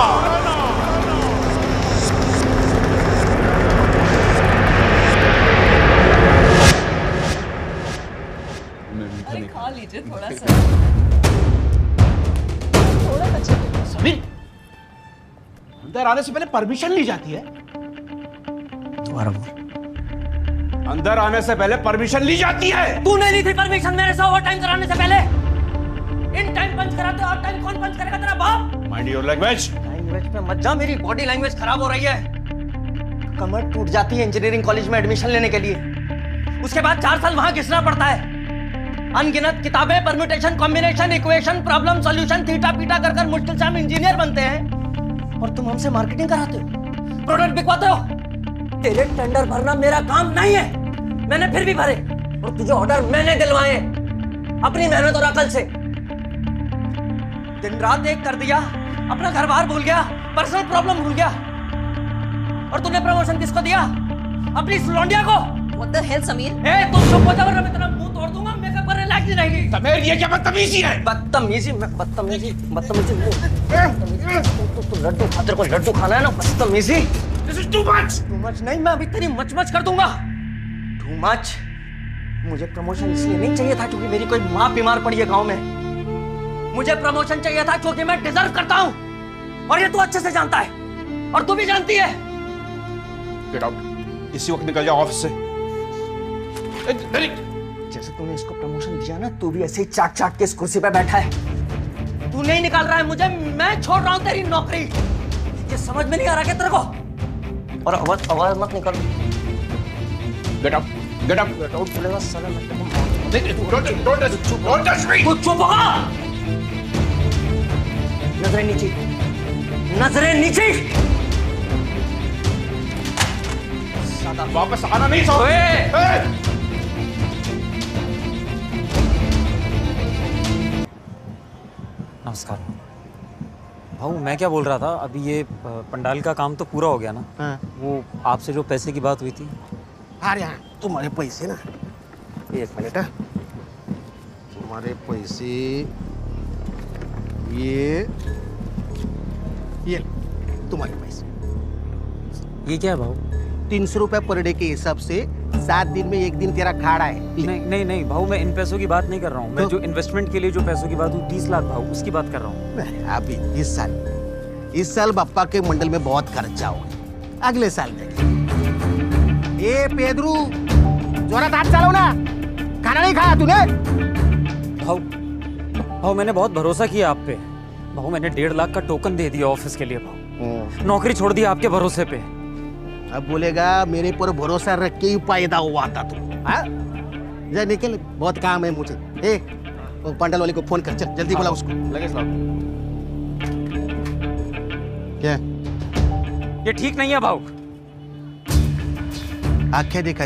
खा लीजिए थोड़ा सा। थोड़ा सा समीर, अंदर आने से पहले परमिशन ली जाती है? दोबारा बोल। अंदर आने से पहले परमिशन ली जाती है। तूने ली थी परमिशन मेरे से ओवर टाइम कराने से पहले? इन टाइम पंच कराते और टाइम कौन पंच करेगा? तेरा बाप। Mind your language. लैंग्वेज पे मत जा, मेरी बॉडी लैंग्वेज खराब हो रही है। कमर टूट जाती है इंजीनियरिंग कॉलेज में एडमिशन लेने के लिए, उसके बाद 4 साल वहां घिसना पड़ता है। अनगिनत किताबें, permutation, combination, equation, problem solution, theta पीटा कर कर मुश्किल से हम इंजीनियर बनते हैं और तुम हमसे मार्केटिंग कराते हो, प्रोडक्ट बिकवाते हो। तेरे टेंडर भरना मेरा काम नहीं है, मैंने फिर भी भरे और तुझे ऑर्डर मैंने दिलवाए अपनी मेहनत और अकल से। दिन रात एक कर दिया, अपना घर बार भूल गया, पर्सनल प्रॉब्लम भूल गया। और तूने प्रमोशन किसको दिया? अपनी सुलौंडिया को। What the hell, Sameer? तुम चुप हो जाओ वरना मैं तेरा मुंह तोड़ दूंगा। मेकअप करने लायक नहीं रहेगी। समीर, ये क्या बदतमीजी है? बदतमीजी? बदतमीजी तू लड्डू खाते को लड्डू खाना है ना, बदतमीजी। This is too much. Too much नहीं, मैं अभी तेरी मच कर दूंगा। Too much। मुझे प्रमोशन इसलिए नहीं चाहिए था क्योंकि मेरी कोई माँ बीमार पड़ी है गांव में। मुझे प्रमोशन चाहिए था क्योंकि मैं डिजर्व करता हूँ और ये तू अच्छे से जानता है और तू भी जानती है। Get out. इसी वक्त निकल जाओ ऑफिस से। जैसे तूने इसको प्रमोशन दिया ना, तू भी ऐसे ही चाट चाट के इस कुर्सी पे बैठा है। तू नहीं निकाल रहा है मुझे, मैं छोड़ रहा हूं तेरी नौकरी। ये समझ में नहीं आ रहा क्या तेरे को? और आवाज मत निकाल। Get up. Get up. Get out. चलेगा साला, मैं तेरे को Don't touch me. तू चुप होगा। नजरें नीचे, नजरें नीचे। वापस आना नहीं चाहोगे? नमस्कार भाऊ, मैं क्या बोल रहा था, अभी ये पंडाल का काम तो पूरा हो गया ना? हाँ। वो आपसे जो पैसे की बात हुई थी। अरे हाँ, तुम्हारे पैसे ना, एक मिनट है, तुम्हारे पैसे ये तुम्हारे पैसे। ये क्या है भाऊ? 300 रुपए पर डे के हिसाब से 7 दिन में 1 दिन तेरा खाड़ा है। नहीं भाऊ, मैं इन पैसों की बात नहीं कर रहा हूँ। मैं जो इन्वेस्टमेंट के लिए जो पैसों की बात हुई 30 लाख भाऊ, उसकी बात कर रहा हूँ। अभी इस साल बाप्पा के मंडल में बहुत खर्चा होगा, अगले साल देख। ए पेदरू, जोरात हाथ चलाओ ना, खाना नहीं खाया तूने? भाऊ मैंने बहुत भरोसा किया आप पे भाऊ, मैंने 1.5 लाख का टोकन दे दिया ऑफिस के लिए भाऊ, नौकरी छोड़ दी आपके भरोसे पे। अब बोलेगा मेरे पर भरोसा रख के ही पैदा हुआ था तू। जा निकल, बहुत काम है मुझे। वो पंडाल वाले को फोन कर, चल जल्दी बोला उसको। लगे साहब। क्या ये ठीक नहीं है भाऊ। आंखें देखा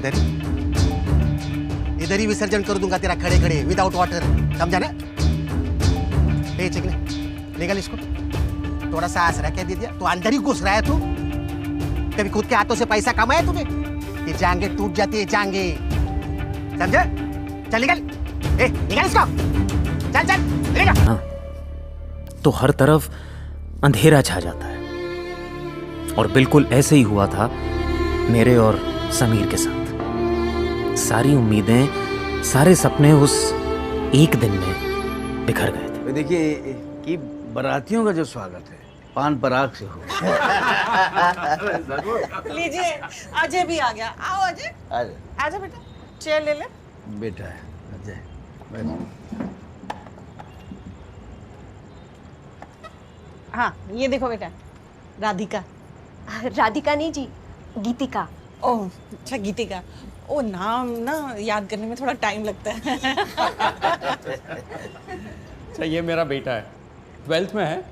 इधर ही विसर्जन कर दूंगा तेरा, खड़े खड़े विदाउट वाटर, समझा ना? निकल इसको, थोड़ा सा आसरा क्या दे दिया तो अंदर ही घुस रहा है तू। कभी खुद के हाथों से पैसा कमाया तूने? ये जांगे टूट जाती है, जांगे, समझे? चल निकल, निकल इसको, चल चल निकल। तो हर तरफ अंधेरा छा जाता है और बिल्कुल ऐसे ही हुआ था मेरे और समीर के साथ। सारी उम्मीदें, सारे सपने उस एक दिन में बिखर गए थे। देखिए कि बारातियों का जो स्वागत है पान पराग से हो। लीजिए, अजय भी आ गया। आओ अजय, आजा बेटा, चेयर ले ले। बेटा है अजय, बैठ। हाँ, ये देखो बेटा, राधिका। राधिका नहीं जी, गीतिका। ओह अच्छा, गीतिका। ओ नाम ना याद करने में थोड़ा टाइम लगता है। अच्छा, ये मेरा बेटा है, 12th में है,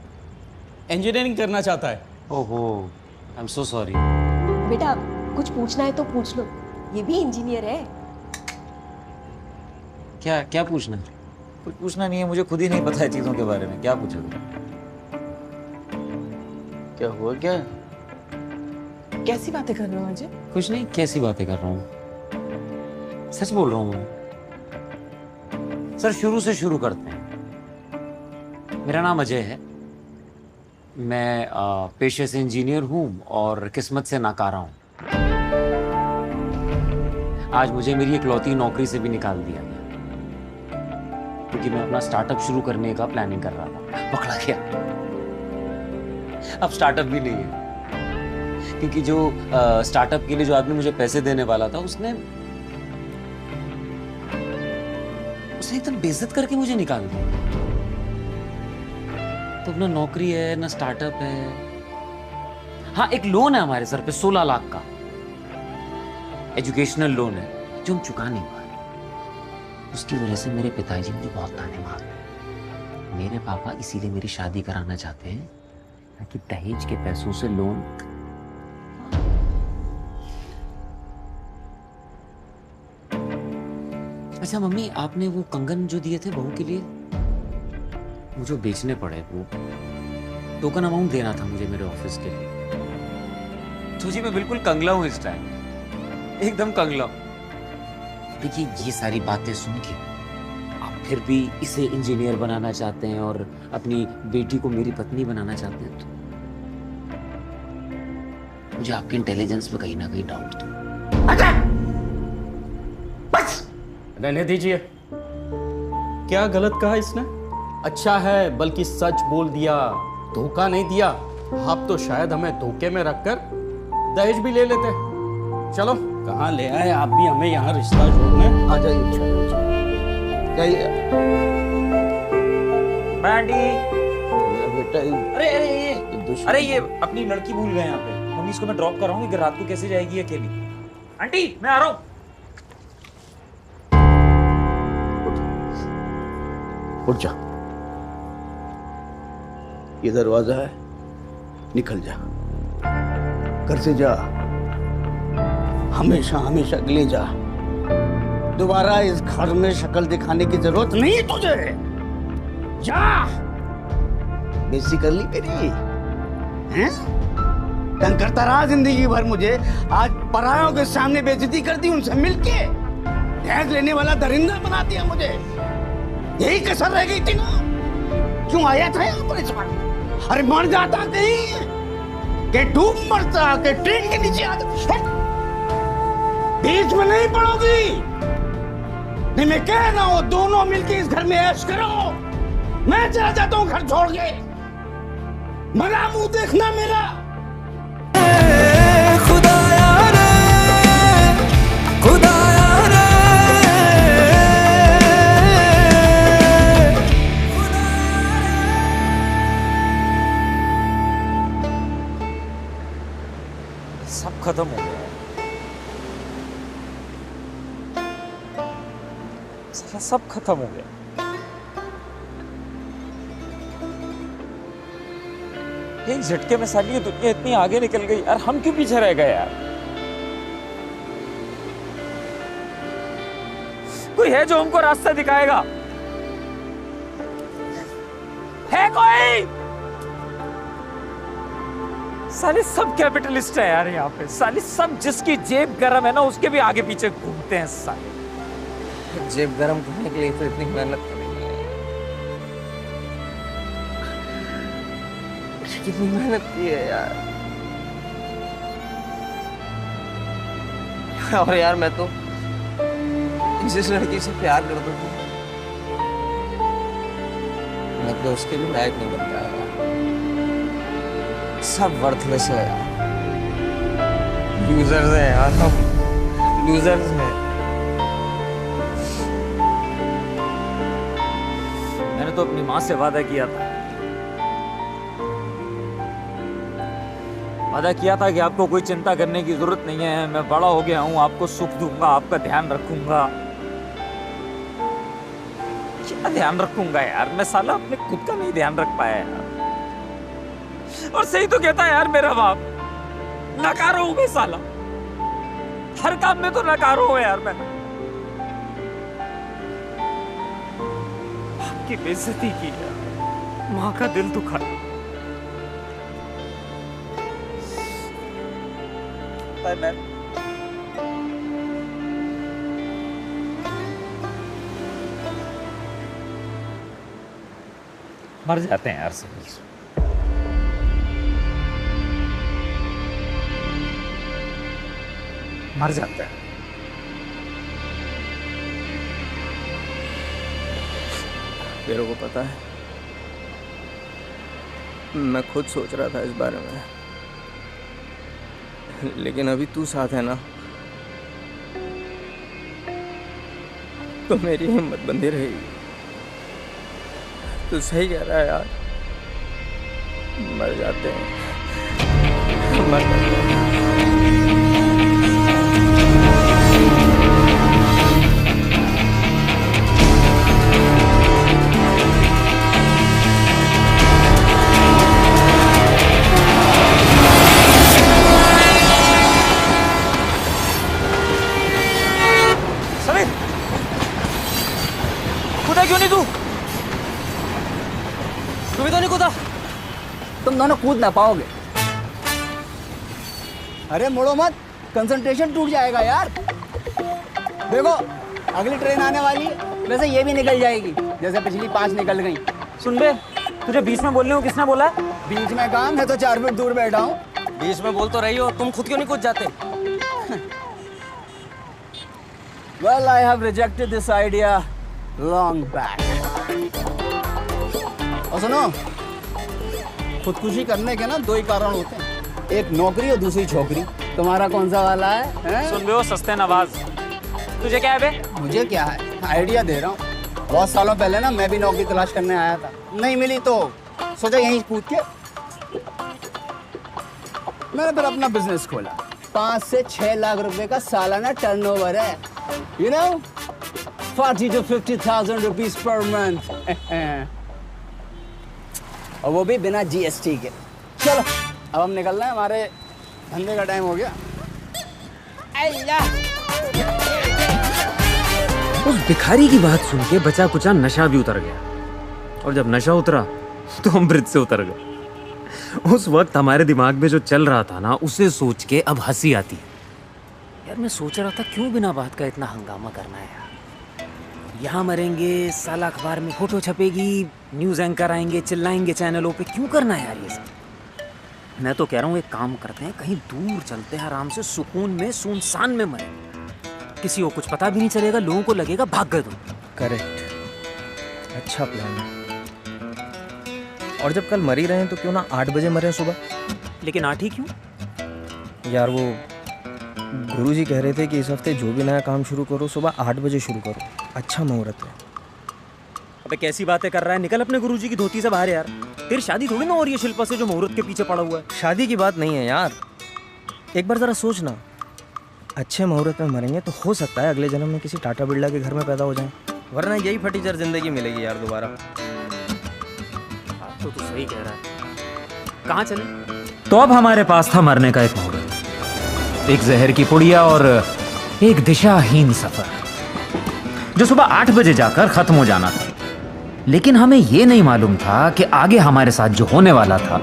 इंजीनियरिंग करना चाहता है। ओहो, आई एम सो सॉरी। बेटा कुछ पूछना है तो पूछ लो, ये भी इंजीनियर है। क्या क्या पूछना है? कुछ पूछना नहीं है, मुझे खुद ही नहीं पता है चीजों के बारे में। क्या पूछोगे? क्या हुआ क्या? कैसी बातें कर रहे हो अजय? कुछ नहीं, कैसी बातें कर रहा हूँ, सच बोल रहा हूँ मैं। सर शुरू से शुरू करते हैं। मेरा नाम अजय है, मैं पेशे से इंजीनियर हूँ और किस्मत से नाकारा हूँ। आज मुझे मेरी इकलौती नौकरी से भी निकाल दिया गया क्योंकि मैं अपना स्टार्टअप शुरू करने का प्लानिंग कर रहा था। पकड़ा गया। अब स्टार्टअप भी नहीं है क्योंकि जो स्टार्टअप के लिए जो आदमी मुझे पैसे देने वाला था उसने एकदम बेइज्जत करके मुझे निकाल दिया। तो ना नौकरी है ना स्टार्टअप है। हाँ, एक लोन है हमारे सर पे 16 लाख का, एजुकेशनल लोन है जो हम चुका नहीं पा रहे। उसकी वजह से मेरे पिताजी मुझे बहुत ताने मार रहे हैं। मेरे पापा इसीलिए मेरी शादी कराना चाहते हैं ताकि दहेज के पैसों से लोन। अच्छा मम्मी, आपने वो कंगन जो दिए थे बहू के लिए, मुझे बेचने पड़े। वो टोकन अमाउंट देना था मुझे मेरे ऑफिस के लिए। तो जी मैं बिल्कुल कंगला हूँ इस टाइम, एकदम कंगला। देखिए ये सारी बातें सुन के आप फिर भी इसे इंजीनियर बनाना चाहते हैं और अपनी बेटी को मेरी पत्नी बनाना चाहते हैं, तो मुझे आपके इंटेलिजेंस पे कहीं ना कहीं डाउट था। रहने दीजिए। क्या गलत कहा इसने? अच्छा है बल्कि सच बोल दिया, धोखा नहीं दिया। आप तो शायद हमें धोखे में रखकर दहेज भी ले लेते। चलो, कहाँ ले आए आप भी हमें यहाँ रिश्ता जोड़ने। आ जाइए। बेटा अरे ये अपनी लड़की भूल गए यहाँ पे। मम्मी इसको मैं ड्रॉप कर रहा हूँ कि रात को कैसे जाएगी अकेली। आंटी मैं आ रहा हूँ। उठ जा, ये दरवाजा है, निकल जा, घर से जा, हमेशा हमेशा के लिए जा। दोबारा इस घर में शक्ल दिखाने की जरूरत नहीं है तुझे। जा, बेइज्जती कर ली मेरी, हैं? तंग करता रहा जिंदगी भर मुझे, आज परायों के सामने बेइज्जती कर दी, उनसे मिलके दहेज लेने वाला दरिंदा बना दिया मुझे। यही कसर रह गई थी ना? क्यों आया था यहाँ पर इस बार? अरे मर जाता कहीं, के डूब मरता, के ट्रेन के नीचे आ जाता। बीच में नहीं पड़ोगी। नहीं मैं कह रहा हूँ दोनों मिलके इस घर में ऐश करो। मैं चला जाता हूँ घर छोड़ के। मरा मुंह देखना मेरा। सब खत्म हो गया, सब खत्म हो गया। एक झटके में साली ये दुनिया इतनी आगे निकल गई यार, हम क्यों पीछे रह गए यार? कोई है जो हमको रास्ता दिखाएगा? है कोई? साले सब कैपिटलिस्ट है यार यहाँ पे। साले सब, जिसकी जेब गरम है ना उसके भी आगे पीछे घूमते हैं साले। जेब गरम करने के लिए तो इतनी मेहनत कितनी मेहनत की है यार। और यार मैं तो जिस लड़की से प्यार करता हूँ मैं तो उसके लिए लायक नहीं बन पाया यार। सब वर्थलेस है यार, लूजर्स है यार, हम लूजर्स हैं। मैंने तो अपनी माँ से वादा किया था कि आपको कोई चिंता करने की जरूरत नहीं है, मैं बड़ा हो गया हूँ, आपको सुख दूंगा, आपका ध्यान रखूंगा। क्या ध्यान रखूंगा यार, मैं साला अपने खुद का नहीं ध्यान रख पाया यार। और सही तो कहता है यार मेरा बाप, नकारा हूं मैं साला, हर काम में तो नकारा हूं यार मैं। आपकी बेइज्जती की यार, माँ का दिल दुखा। मैं मर जाते हैं यार सभी, मर जाते हैं। तेरे को पता है मैं खुद सोच रहा था इस बारे में, लेकिन अभी तू साथ है ना तो मेरी हिम्मत बंधी रहेगी। तू सही कह रहा है यार, मर जाते हैं, मर जाते हैं। क्यों नहीं तू भी तो नहीं कूदा, तुम दोनों कूद ना पाओगे। अरे मुड़ो मत, कंसंट्रेशन टूट जाएगा यार। देखो अगली ट्रेन आने वाली है, वैसे ये भी निकल जाएगी जैसे पिछली 5 निकल गई। सुन बे, तुझे बीच में बोलने को किसने बोला है? बीच में काम है तो 4 फीट दूर बैठा हूँ। बीच में बोल तो रही हो, तुम खुद क्यों नहीं कूद जाते? Well, I have rejected this idea long back. और सुनो, खुदकुशी करने के ना 2 ही कारण होते हैं, एक नौकरी और दूसरी छोकरी। तुम्हारा कौन सा वाला है? सुन बे, वो सस्ते नवाज, तुझे क्या है बे? मुझे क्या है, आइडिया दे रहा हूँ। बहुत सालों पहले ना मैं भी नौकरी तलाश करने आया था, नहीं मिली तो सोचा यहीं कूद के मैंने फिर अपना बिजनेस खोला। 5 से 6 लाख रुपए का सालाना टर्नओवर है, you know, 40 to 50,000 rupees per month. और वो भी बिना GST के। चलो अब हम निकल रहे हैं, हमारे धंधे का टाइम हो गया। उस भिखारी की बात सुन के बचा कुचा नशा भी उतर गया, और जब नशा उतरा तो हम ब्रिज से उतर गए। उस वक्त हमारे दिमाग में जो चल रहा था ना, उसे सोच के अब हंसी आती है। यार मैं सोच रहा था क्यों बिना बात का इतना हंगामा करना है यार। यहाँ मरेंगे, साला अखबार में फोटो छपेगी, न्यूज़ एंकर आएंगे, चिल्लाएंगे चैनलों पे, क्यों करना है यार ये सब। मैं तो कह रहा हूँ एक काम करते हैं, कहीं दूर चलते हैं, आराम से सुकून में सुनसान में मरे, किसी को कुछ पता भी नहीं चलेगा, लोगों को लगेगा भाग गए तुम। करेक्ट, अच्छा प्लान है। और जब कल मर ही रहे हैं तो क्यों ना 8 बजे मरे सुबह। लेकिन 8 ही क्यों यार? वो गुरुजी कह रहे थे कि इस हफ्ते जो भी नया काम शुरू करो सुबह 8 बजे शुरू करो, अच्छा मुहूर्त है। अबे कैसी बातें कर रहा है, निकल अपने गुरुजी की धोती से बाहर यार। तेरी शादी थोड़ी ना हो रही है शिल्पा से जो मुहूर्त के पीछे पड़ा हुआ है। शादी की बात नहीं है यार, एक बार जरा सोचना, अच्छे मुहूर्त में मरेंगे तो हो सकता है अगले जन्म में किसी टाटा बिरला के घर में पैदा हो जाए, वरना यही फटीचर जिंदगी मिलेगी यार दोबारा। तो तू सही कह रहा है। कहाँ चले? तो अब हमारे पास था मरने का एक मुहूर्त, एक जहर की पुड़िया और एक दिशाहीन सफर, जो सुबह 8 बजे जाकर खत्म हो जाना था। लेकिन हमें यह नहीं मालूम था कि आगे हमारे साथ जो होने वाला था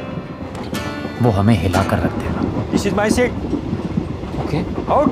वो हमें हिला कर रख देगा। This is my seat. Okay. Out.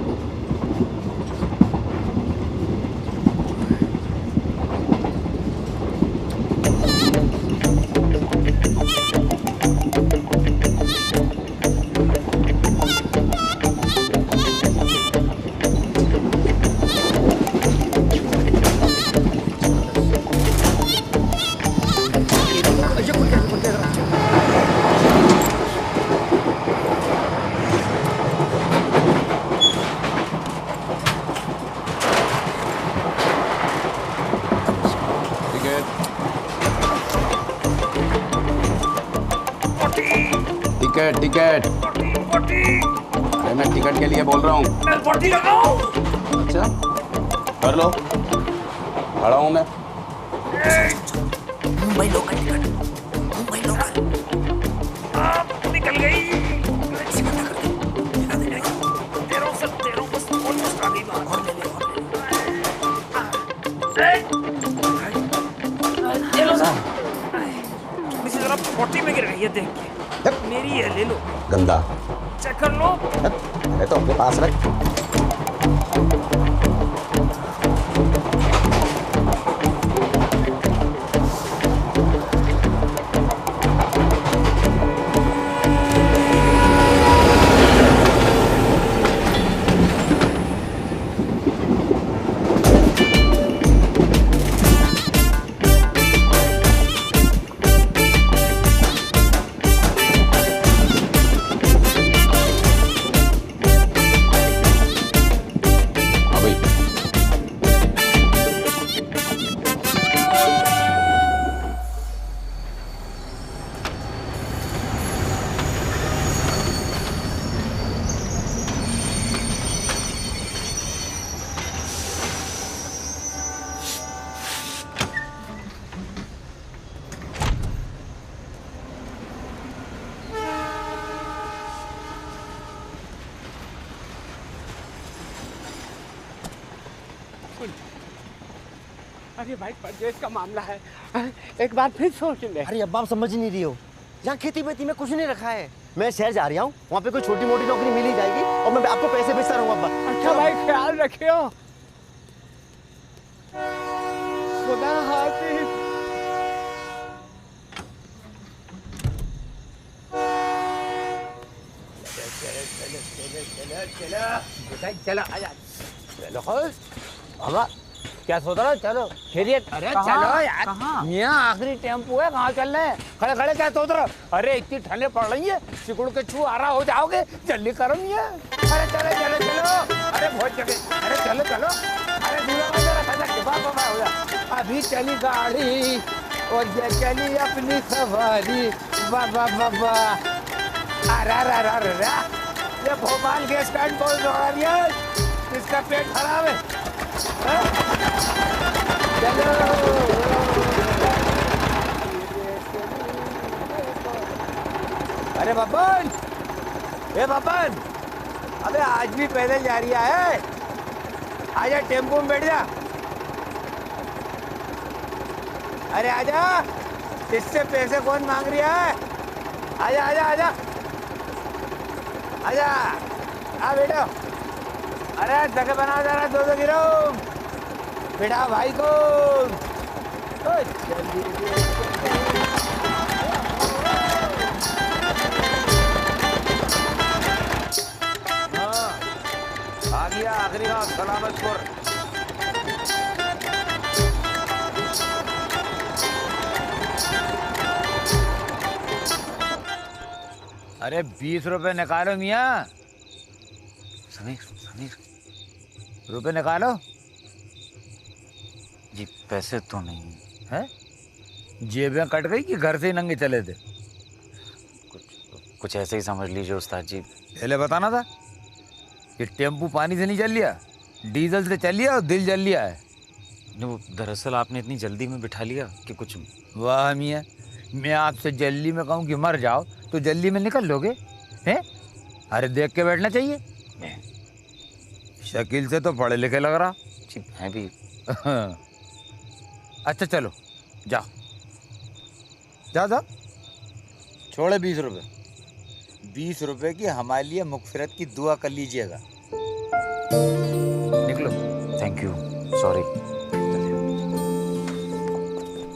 Ticket ticket. अरे मैं टिकट के लिए बोल रहा हूँ। अच्छा कर लो, खड़ा हूँ मैं। Mumbai local ticket, Mumbai local. निकल गई। जरा 40 में गिर गई है, देख के मेरी है, ले लो। गंदा चेक कर लो। है तो अपने पास रख। अरे भाई परदेश का मामला है, एक बार फिर सोच ले। अरे अब्बा आप समझ नहीं रही हो, यहाँ खेती बेती में कुछ नहीं रखा है। मैं शहर जा रहा हूँ, वहाँ पे कोई छोटी मोटी नौकरी मिल ही जाएगी और मैं आपको पैसे भेजता रहूँगा अब्बा। अच्छा भाई ख्याल रखियो। खुदा हाफिज। चलो आजा, चलो खुश। क्या सोच रहा हो? चलो खैरियत। अरे चलो यार, यहाँ आखिरी टेम्पो है, कहाँ चल रहे हैं? खड़े खड़े क्या सोच रहे हो? अरे इतनी ठंडे पड़ रही है, सिकुड़ के छू आरा हो जाओगे, जल्दी करो ये। अरे चलो चलो चलो, अरे बहुत जगह, अरे चलो चलो, अरे हो जा। अभी चली गाड़ी और ये चली अपनी सवारी, बाबा बाबा। अरे ये भोपाल के स्टैंड बहुत दौड़ा दिया, इसका पेट खराब है। अरे बब्बन, ए बब्बन, अबे आज भी पैदल जा रही है? आजा टेम्पो में बैठ जा। अरे आजा, इससे पैसे कौन मांग रही है? आजा आजा आजा आजा, आ बेटो। अरे जगह बनाओ जरा, दो गिरो बेटा भाई को। हाँ आ गया आखिरी गाँव सलामतपुर। अरे 20 रुपए निकालो मियाँ। समीर रुपए निकालो। जी पैसे तो नहीं हैं? जेबें कट गई कि घर से ही नंगे चले थे? कुछ ऐसे ही समझ लीजिए उस्ताद जी। पहले बताना था कि टेम्पू पानी से नहीं चल लिया, डीजल से चल लिया और दिल जल लिया है। वो दरअसल आपने इतनी जल्दी में बिठा लिया कि कुछ। वाह मियाँ, मैं आपसे जल्दी में कहूँ कि मर जाओ तो जल्दी में निकल लोगे हैं? अरे देख के बैठना चाहिए। शकील से तो पढ़े लिखे लग रहा। जी मैं भी। अच्छा चलो जाओ जाओ जाओ, छोड़े 20 रुपए। 20 रुपए की हमारे लिए मुगफिरत की दुआ कर लीजिएगा। निकलो। Thank you, sorry.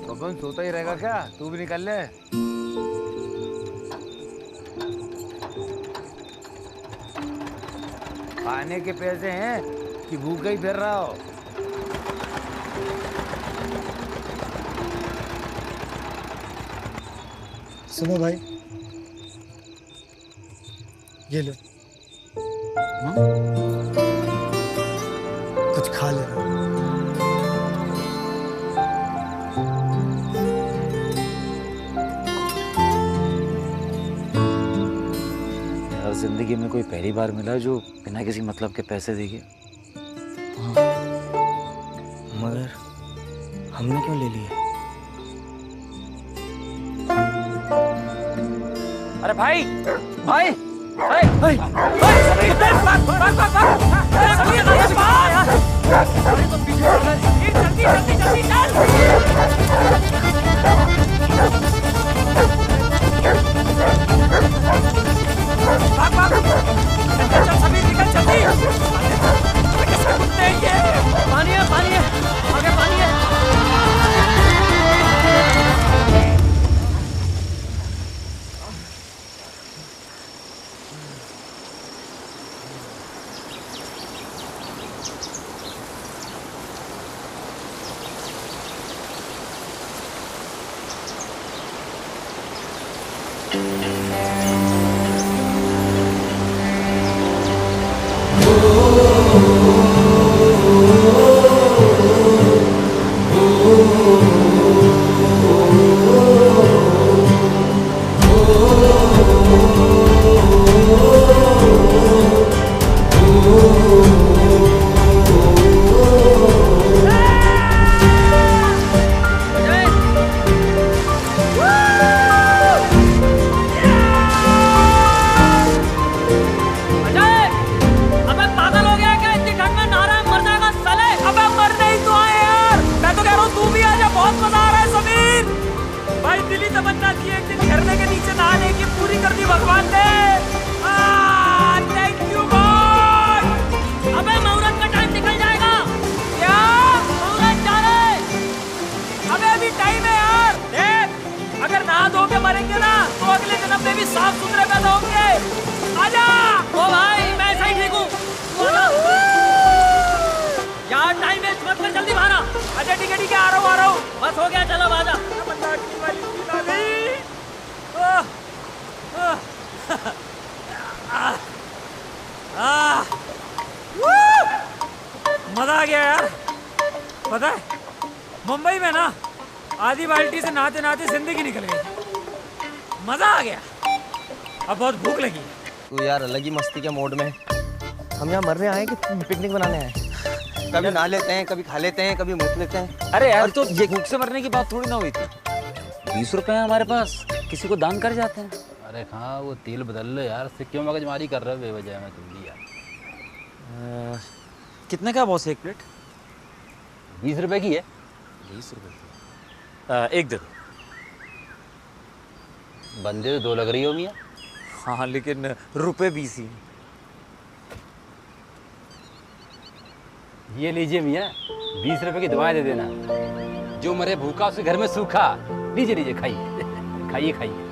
बबन सोता ही रहेगा क्या? तू भी निकल ले। खाने के पैसे हैं कि भूखा ही फिर रहा हो? सुनो भाई, ये लो, कुछ खा लेना। जिंदगी में कोई पहली बार मिला जो बिना किसी मतलब के पैसे दे गया। मगर हमने क्यों ले लिए? अरे भाई भाई भाई भाई भाई भाग भाग भाग भाग अरे समीर अरे भाग अरे तो पीछे जल्दी जल्दी जल्दी चल भाग भाग चल समीर निकल जल्दी कैसे कुत्ते हैं ये? पानी है आगे पानी है। मजा आ गया यार। पता है मुंबई में ना आधी बाल्टी से नहाते नहाते जिंदगी निकल गई। मजा आ गया। अब बहुत भूख लगी। तू यार अलग ही मस्ती के मोड में। हम यहाँ मरने आए कि पिकनिक बनाने आए? कभी नहा लेते हैं, कभी खा लेते हैं, कभी मुँह लेते हैं। अरे यार तो ये भूख से मरने की बात थोड़ी ना हुई थी। 20 रुपए है हमारे पास, किसी को दान कर जाते हैं। अरे हाँ वो तेल बदल लो यार, इससे क्यों मगजमारी कर रहे हो बेवजह में तुम भी यार। कितने का बॉस एक प्लेट? 20 रुपए की है। 20 रुपए एक दे दो। बंदे तो 2 लग रही हो मियाँ। हाँ लेकिन रुपए 20 ही। ये लीजिए मियाँ, 20 रुपए की दवाएं दे देना। जो मरे भूखा उसके घर में सूखा। लीजिए लीजिए खाइए खाइए खाइए।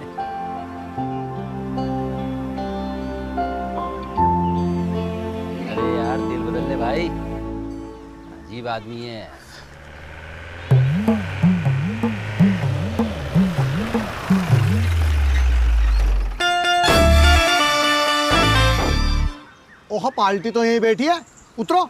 अरे यार दिल बदल ले भाई, अजीब आदमी है। ओह पार्टी तो यहीं बैठी है, उतरो।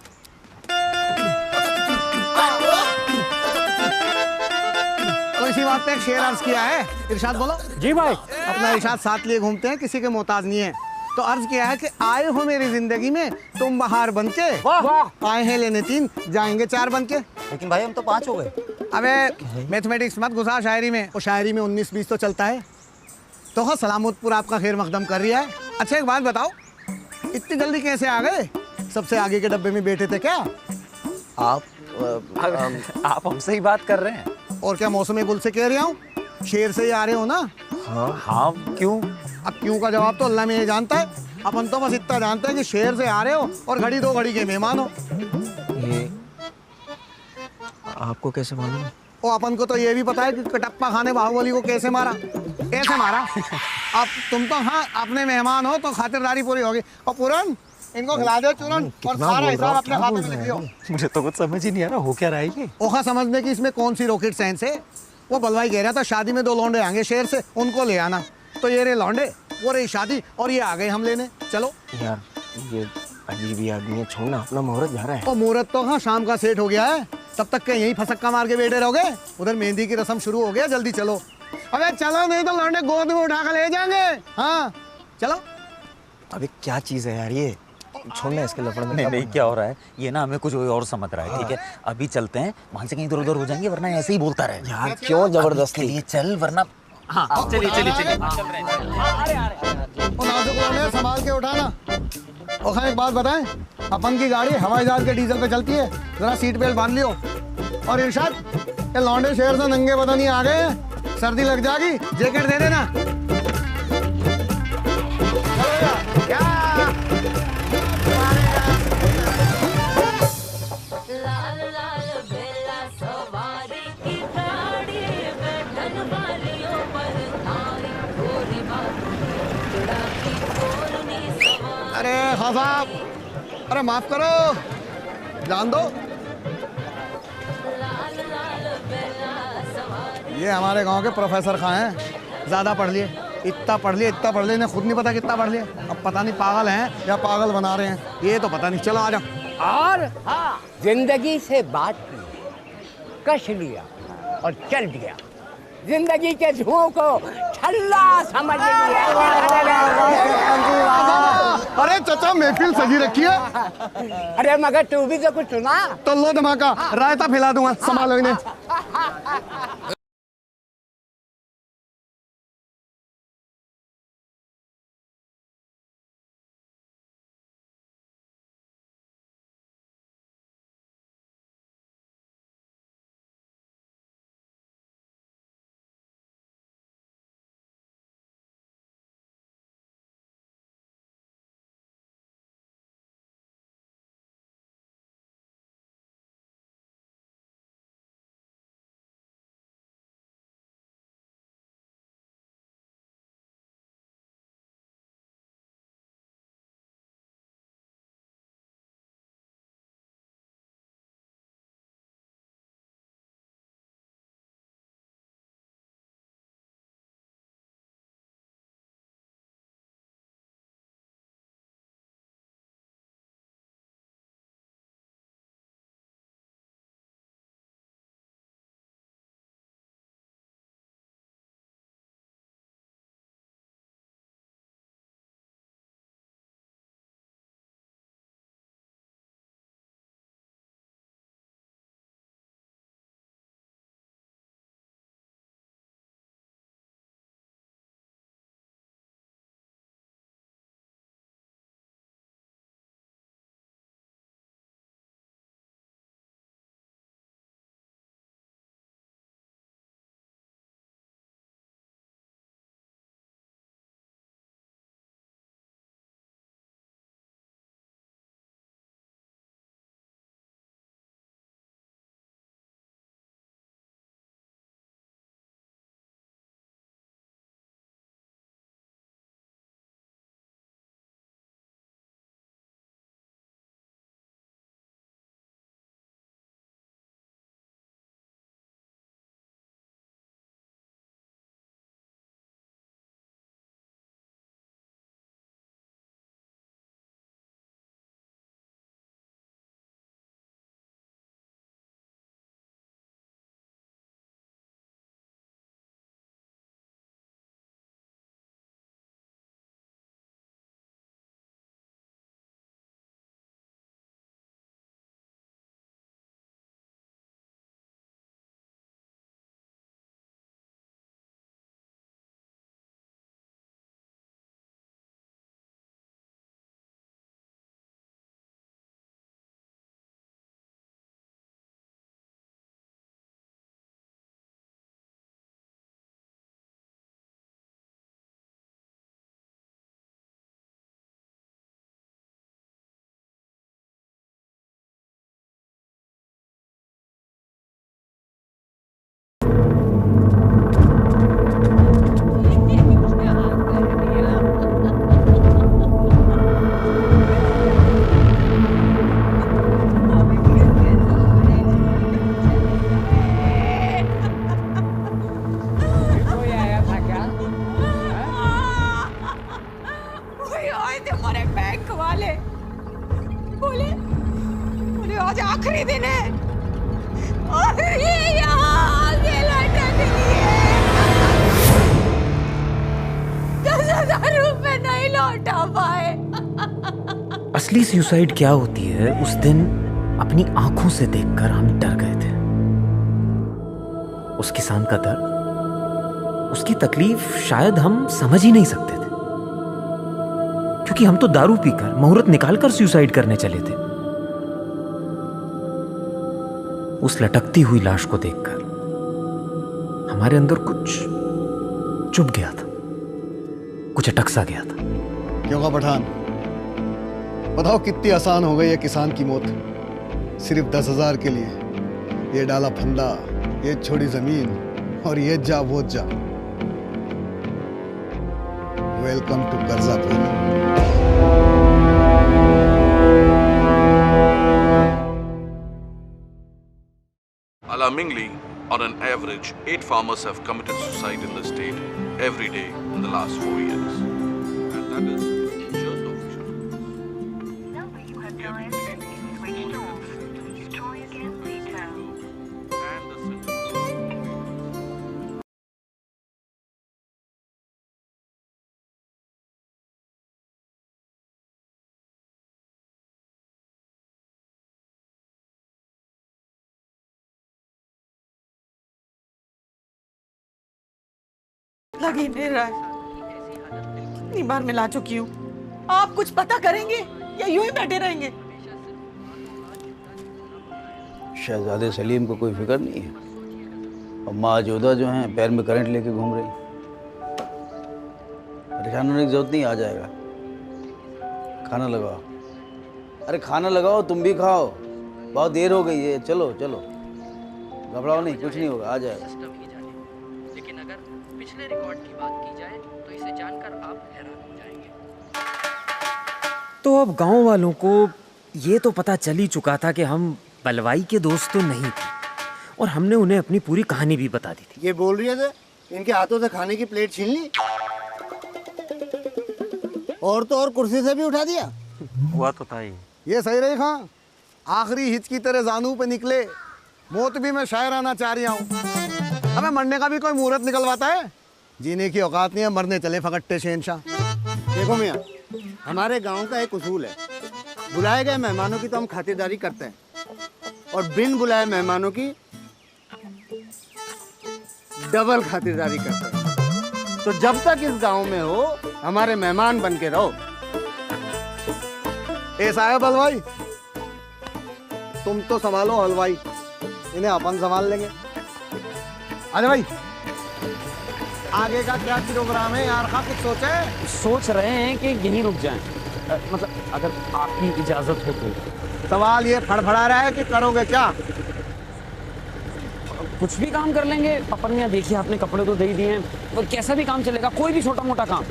तो इसी बात पे एक शेर अर्ज किया है। इरशाद बोलो। जी भाई। अपना इरशाद साथ लिए घूमते हैं, किसी के मोहताज नहीं है। तो अर्ज किया है कि आए हो मेरी जिंदगी में तुम बहार बनके, आए हैं लेने 3 जाएंगे 4 बनके। लेकिन भाई हम तो 5 हो गए। अबे मैथमेटिक्स मत घुसा शायरी में। और शायरी में 19-20 तो चलता है। तो हाँ सलामतपुर आपका खैर मकदम कर रही है। अच्छा एक बात बताओ, इतनी जल्दी कैसे आ गए? सबसे आगे के डब्बे में बैठे थे क्या आप हमसे ही बात कर रहे हैं? और क्या मौसम गुल से कह रहा हूँ, शेर से ही आ रहे हो ना? हाँ क्यों? अब क्यों का जवाब तो अल्लाह में ये जानता है। अपन तो बस इतना जानते हैं कि शेर से आ रहे हो और घड़ी 2 घड़ी के मेहमान हो। ये आपको कैसे मालूम? ओ अपन को तो ये भी पता है कि कटप्पा खाने बाहुबली को कैसे मारा। कैसे मारा? अब तुम तो हाँ अपने मेहमान हो तो खातिरदारी पूरी होगी। और पूरन इनको खिला दो चूरन और सारा हिसाब अपने खाते में लिख लियो। मुझे तो कुछ समझ ही नहीं आ रहा, हो क्या रहा है ये? ओखा समझने की इसमें कौन सी रॉकेट साइंस है? वो बलवाई कह रहा था शादी में 2 लौंडे आएंगे शहर से, उनको ले आना। तो ये रे लौंडे, वो रही शादी, और ये आ गए हम लेने। चलो यार ये अजीब ही आदमी है, छोड़ना, अपना मुहूर्त जा रहा है। और मुहूर्त तो हाँ शाम का सेट हो गया है, तब तक के यहीं फसक्का मार के बैठे रहोगे? उधर मेहंदी की रस्म शुरू हो गया, जल्दी चलो। अबे चलो नहीं तो लौंडे गोद में उठा कर ले जाएंगे। हाँ चलो। अबे क्या चीज है यार ये, छोड़ना इसके लफड़े में। नहीं क्या हो रहा है ये ना, हमें कुछ और समझ रहा है। ठीक है अभी चलते हैं, वहां से कहीं इधर उधर हो जाएंगे, वरना ऐसे ही बोलता रहे यार। क्यों जबरदस्ती? ये चल वरना। हाँ चलिए चलिए चलिए। संभाल के उठाना। और हाँ एक बात बताएं, अपन की गाड़ी हवाई जहाज के डीजल पे चलती है, जरा सीट बेल्ट बांध लियो। और इरशाद, ये लौंडे शहर से नंगे बदनी आ गए हैं, सर्दी लग जाएगी, जैकेट दे देना। अरे हाँ साहब, अरे माफ करो, जान दो। ये हमारे गांव के प्रोफेसर खां हैं, ज्यादा पढ़ लिए, इतना पढ़ लिए, इन्हें खुद नहीं पता कितना पढ़ लिए। अब पता नहीं पागल हैं या पागल बना रहे हैं, ये तो पता नहीं। चलो आ जाओ। और हाँ, जिंदगी से बात की, कश लिया और चल दिया, जिंदगी के धुओं को ठल्ला समझ लिया। अरे चाचा महफिल सजी रखी है। अरे मगर तू भी तो कुछ सुना। तो लो धमाका, रायता फैला दूंगा, संभालो इन्हें। आज आखिरी दिन है और ये यहाँ आगे लटक लिए 10,000 रुपए नहीं लौटा पाए। असली सुसाइड क्या होती है उस दिन अपनी आंखों से देखकर हम डर गए थे। उस किसान का दर्द, उसकी तकलीफ शायद हम समझ ही नहीं सकते थे, क्योंकि हम तो दारू पीकर मुहूर्त निकालकर सुसाइड करने चले थे। उस लटकती हुई लाश को देखकर हमारे अंदर कुछ चुप गया था, कुछ अटक सा गया था। क्यों का पठान, बताओ कितनी आसान हो गई है किसान की मौत। सिर्फ 10,000 के लिए ये डाला फंदा, ये छोड़ी जमीन और ये जा वो जा। Welcome to Karjapur. Alarmingly, on an average, 8 farmers have committed suicide in the state every day in the last 4 years. And that is just official. Number you have dialed is switched off. Please try again later. And the लग ही नहीं रहा है। कितनी बार मिला चुकी हूँ। आप कुछ पता करेंगे या यूं ही बैठे रहेंगे? शहजादे सलीम को कोई फिक्र नहीं है और माँ जोधा जो हैं पैर में करंट लेके घूम रही। परेशान होने की जरूरत नहीं, आ जाएगा। खाना लगाओ। अरे खाना लगाओ, तुम भी खाओ, बहुत देर हो गई है। चलो चलो, घबराओ नहीं, कुछ नहीं होगा, आ जाएगा। लेकिन अगर पिछले रिकॉर्ड की बात की जाए तो इसे जानकर आप हैरान हो जाएंगे। तो अब गांव वालों को ये तो पता चल ही चुका था कि हम बलवाई के दोस्त तो नहीं थे, और हमने उन्हें अपनी पूरी कहानी भी बता दी थी। ये बोल रही है इनके हाथों से खाने की प्लेट छीन ली और तो और कुर्सी से भी उठा दिया। हुआ तो था ही। ये सही रही खां, आखिरी हिच की तरह जानू पे निकले। मौत भी मैं शायराना चाह रहा हूँ। अबे मरने का भी कोई मुहूर्त निकलवाता है? जीने की औकात नहीं है, मरने चले फकट्टे शहनशाह। देखो मियाँ, हमारे गांव का एक उसूल है, बुलाए गए मेहमानों की तो हम खातिरदारी करते हैं और बिन बुलाए मेहमानों की डबल खातिरदारी करते हैं। तो जब तक इस गांव में हो, हमारे मेहमान बन के रहो। ऐसा है बलवाई, तुम तो संभालो हलवाई, इन्हें अपन संभाल लेंगे। अरे भाई, आगे का क्या प्रोग्राम है यार? कुछ सोचे? सोच रहे हैं कि यहीं रुक जाएं, मतलब अगर आपकी इजाजत हो तो। सवाल ये फड़फड़ा रहा है कि करोगे क्या? कुछ भी काम कर लेंगे। अपन ने देखिए, आपने कपड़े तो दे ही दिए हैं, तो कैसा भी काम चलेगा, कोई भी छोटा मोटा काम।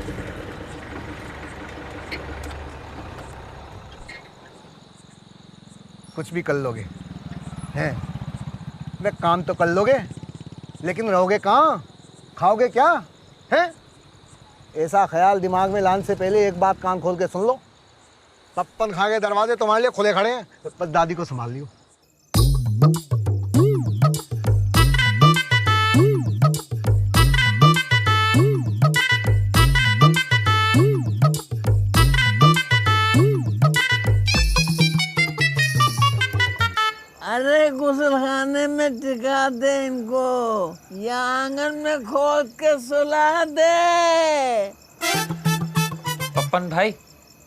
कुछ भी कर लोगे हैं? वे काम तो कर लोगे, लेकिन रहोगे कहाँ? खाओगे क्या है? ऐसा ख्याल दिमाग में लाने से पहले एक बात कान खोल के सुन लो। पप्पन खा के दरवाजे तुम्हारे लिए खुले खड़े हैं, बस दादी को संभाल लियो। अरे गुसलखाने में टिका दे इनको, या आंगन में खोद के सुला दे। पप्पन भाई,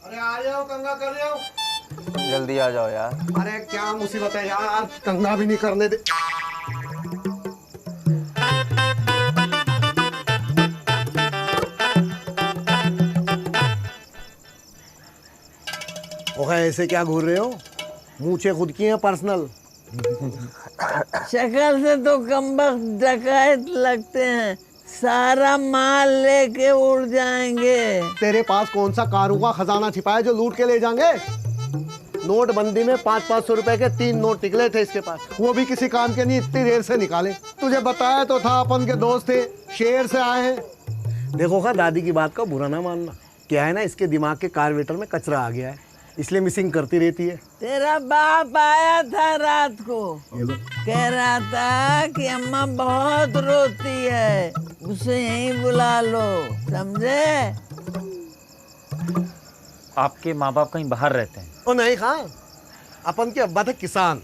अरे आ जाओ, कंगा कर रहे हो। जल्दी आ जाओ यार। अरे क्या मुसीबत है यार, कंगा भी नहीं करने दे। ओहे, ऐसे क्या घूर रहे हो? मूछे खुद की हैं पर्सनल। शक्ल से तो कमबख्त डकैत लगते हैं, सारा माल लेके उड़ जाएंगे। तेरे पास कौन सा कारों का खजाना छिपा है जो लूट के ले जाएंगे? नोटबंदी में 500-500 रुपए के 3 नोट निकले थे इसके पास, वो भी किसी काम के नहीं, इतनी देर से निकाले। तुझे बताया तो था अपन के दोस्त थे, शहर से आए हैं। देखो खा, दादी की बात का बुरा ना मानना। क्या है ना, इसके दिमाग के कार्बोरेटर में कचरा आ गया है, इसलिए मिसिंग करती रहती है। तेरा बाप आया था रात को, कह रहा था कि अम्मा बहुत रोती है, उसे यहीं बुला लो, समझे? आपके माँ बाप कहीं बाहर रहते हैं? ओ नहीं खां, अपन के अब्बा थे किसान,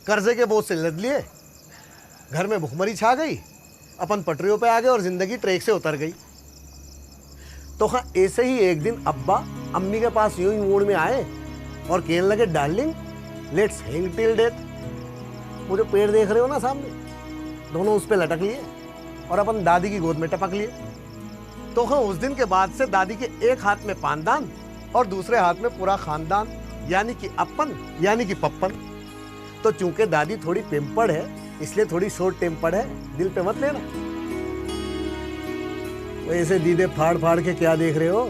कर्जे के बोझ से लद लिए, घर में भुखमरी छा गई, अपन पटरियों पे आ गए और जिंदगी ट्रैक से उतर गई। तो हाँ, ऐसे ही एक दिन अब्बा अम्मी के पास यूं ही मूड में आए और कहने लगे, darling let's hang till death. वो जो पेड़ देख रहे हो ना सामने, दोनों उस पे लटक लिए और अपन दादी की गोद में टपक लिए। तो हाँ, उस दिन के बाद से दादी के एक हाथ में पानदान और दूसरे हाथ में पूरा खानदान, यानी कि अपन यानी कि पप्पन। तो चूंकि दादी थोड़ी पिंपड़ है, इसलिए थोड़ी शॉर्ट टेम्पर्ड है, दिल पे मत लेना। तो ऐसे दीदे फाड़ फाड़ के क्या देख रहे हो?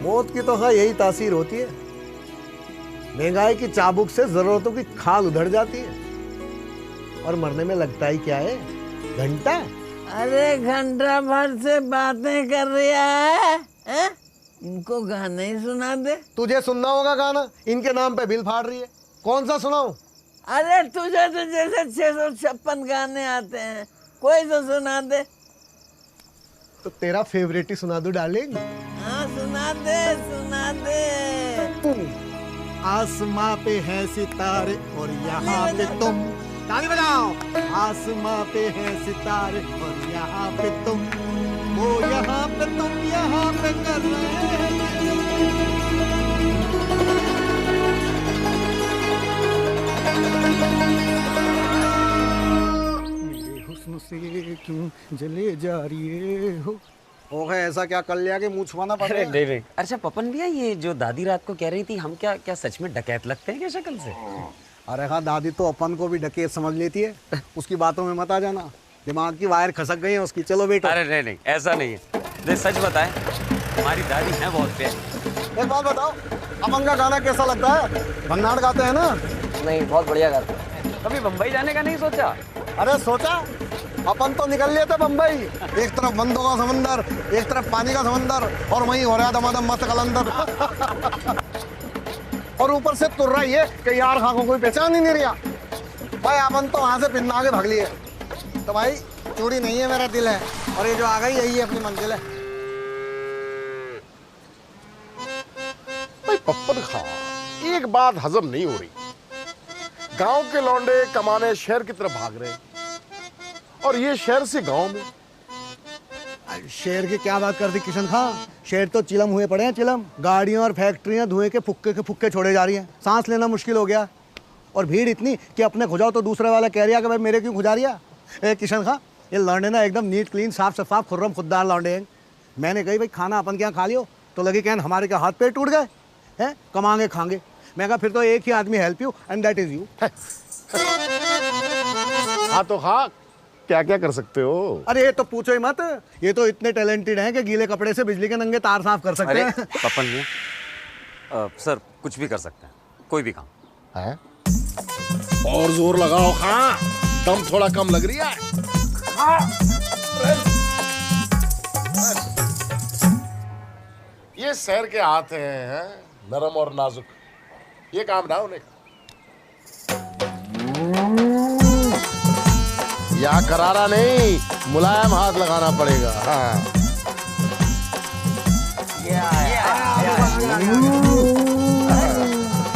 मौत की तो हाँ यही तासीर होती है, महंगाई की चाबुक से जरूरतों की खाल उधड़ जाती है और मरने में लगता ही क्या है, घंटा। अरे घंटा भर से बातें कर रहा है? इनको गाना ही सुना दे। तुझे सुनना होगा गाना, इनके नाम पे बिल फाड़ रही है, कौन सा सुनाऊं? अरे तुझे तो जैसे 656 गाने आते हैं, कोई तो सुना दे। तो तेरा फेवरेट ही सुना दूं डार्लिंग? हाँ सुना दे, सुना दे। आसमां पे है सितारे और यहाँ पे तुम, ताली बजाओ। आसमां पे है सितारे और यहाँ पे तुम, वो यहाँ पे तुम यहाँ पे कर रहे हैं। मेरे हुस्न से क्यों जले जा रही हो? हो गए ऐसा क्या कर लिया कि मुंह छुपाना पड़ रहा है? अच्छा पपन भैया, ये जो दादी रात को कह रही थी, हम क्या क्या सच में डकैत लगते हैं क्या शक्ल से? अरे हाँ, दादी तो अपन को भी डकैत समझ लेती है, उसकी बातों में मत आ जाना, दिमाग की वायर खसक गई है उसकी। चलो बेटा। अरे नहीं, ऐसा नहीं है। नहीं, सच बताएं, हमारी दादी है बहुत प्यारी। एक बात बताओ, अपन का गाना कैसा लगता है? भन्नाट गाते हैं ना? नहीं, बहुत बढ़िया गाते हैं। कभी बम्बई जाने का नहीं सोचा? अरे सोचा, अपन तो निकल लिए थे बम्बई, एक तरफ बंदों का समंदर, एक तरफ पानी का समंदर, और वहीं हो रहा दमादम मस्त कलंदर। और ऊपर से तुर रही है कि यार खां को कोई पहचान ही नहीं रहा। भाई अपन तो वहां से पिन्ना के भाग लिए। तो भाई चूड़ी नहीं है, मेरा दिल है, और ये जो आ गई यही है अपनी मंजिल है। भाई पप्पन खां, एक बात हजम नहीं हो रही, गांव के लौंडे कमाने शहर की तरफ भाग रहे हैं और ये शहर से गांव में। शहर की क्या बात करती किशन खां, शहर तो चिलम हुए पड़े हैं, चिलम। गाड़ियां और फैक्ट्रियां धुएं के फुक्के छोड़े जा रही हैं, सांस लेना मुश्किल हो गया। और भीड़ इतनी कि अपने खुजाओ तो दूसरे वाला कह रहा कि भाई मेरे क्यों खुजा रिया। किशन खां, ये लौंडे ना एकदम नीट क्लीन साफ शफाफ खुर्रम खुददार लौंडे हैं। मैंने कही भाई खाना अपन के यहाँ खा लियो, तो लगी कहन हमारे क्या हाथ पैर टूट गए हैं, कमांगे खाएंगे। मैं कहा फिर तो एक ही आदमी help you and that is you. हाँ तो हाँ, क्या क्या कर सकते हो? अरे ये तो पूछो ही मत, ये तो इतने टैलेंटेड हैं कि गीले कपड़े से बिजली के नंगे तार साफ कर सकते हैं। पपन भैया, सर कुछ भी कर सकते हैं, कोई भी काम है। और जोर लगाओ खां, दम थोड़ा कम लग रही है। ये शहर के हाथ हैं, नरम और नाजुक, ये काम ना होने का। या करारा नहीं, मुलायम हाथ लगाना पड़ेगा। हाँ।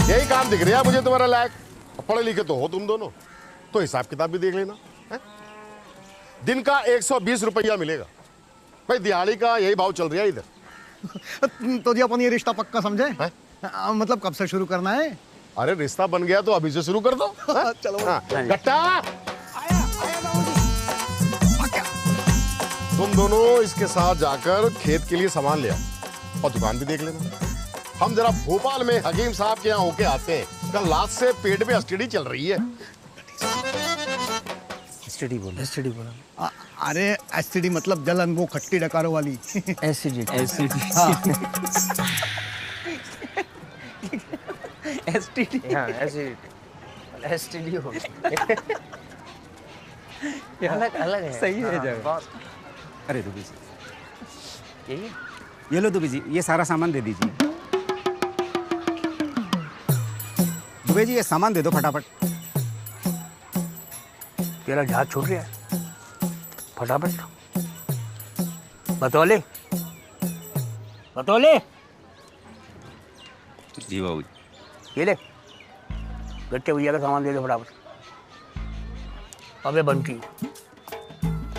यही काम दिख रहा है मुझे तुम्हारा लायक। पढ़े लिखे तो हो तुम दोनों, तो हिसाब किताब भी देख लेना है? दिन का 120 रुपया मिलेगा। भाई दिहाड़ी का यही भाव चल रहा है इधर। तो जी अपन ये रिश्ता पक्का समझे? मतलब कब से शुरू करना है? अरे रिश्ता बन गया तो अभी से शुरू कर दो। चलो। हाँ। गट्टा, तुम दोनों इसके साथ जाकर खेत के लिए सामान ले आओ और दुकान भी देख लेना। हम जरा भोपाल में हकीम साहब के यहाँ होके आते हैं, कल रात से पेट में एसटीडी चल रही है। एसटीडी बोला। अरे एसटीडी मतलब जलन, वो खट्टी डकारों वाली। एसिडिटी। एसटीडी। हाँ एसिडिटी, एसटीडी हो अलग अलग है। सही है जगह। अरे दुबी जी, यही ये लो दुबी जी, ये सारा सामान दे दीजिए। दुबे जी ये सामान दे दो फटाफट। तेरा जहाज छूट गया, फटाफट बतौले बतौले। जी बाबू। ये ले गट्टे भैया का सामान दे दे फटाफट। अबे बंटी,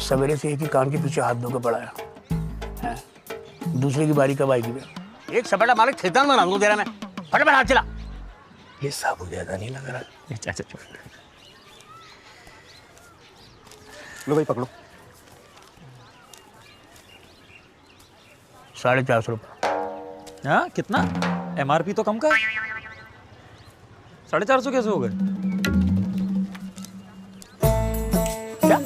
सवेरे से एक ही कान के पीछे हाथ धो के पड़ा है। दूसरे की बारी कब आएगी बे? एक सपाटा मालिक खेतान बना दूं तेरा मैं। फटाफट हाथ चला। ये साबु ज्यादा नहीं लग रहा। अच्छा लो भाई पकड़ो। 450 रुपये। हाँ कितना? MRP तो कम का है। 450 कैसे हो गए? क्या?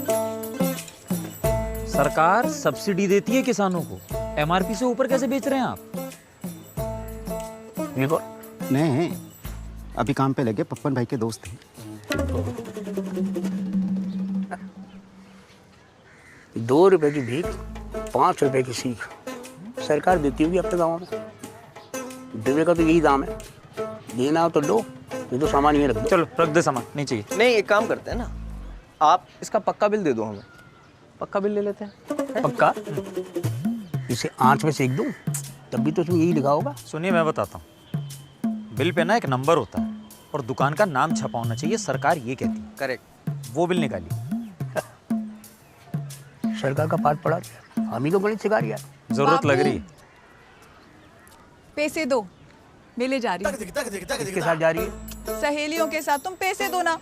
सरकार सब्सिडी देती है किसानों को, MRP से ऊपर कैसे बेच रहे हैं आप? ये कौन? नहीं, अभी काम पे लगे, पप्पन भाई के दोस्त हैं। 2 रुपए की भीख, 5 रुपए की सीख सरकार देती होगी अपने गाँव में। देवे का तो यही दाम है, देना हो तो लो, ये तो सामान ये रख दो। चलो रख दे सामान, नहीं चाहिए। नहीं एक काम करते हैं ना, आप इसका पक्का बिल दे दो हमें, पक्का बिल ले लेते हैं। पक्का? इसे आंच में सेक दूं तब भी तो उसमें यही लिखा होगा। सुनिए मैं बताता हूँ, बिल पे ना एक नंबर होता है और दुकान का नाम छपा होना चाहिए, सरकार ये कहती है। करेक्ट। वो बिल निकालिए। सरकार का पाठ पढ़ा दिया, हम ही तो गणित सिखा रही है। जरूरत लग रही है। पैसे दो, मिले जा रही है। किसके साथ जा रही है? सहेलियों के साथ। तुम पैसे दो ना।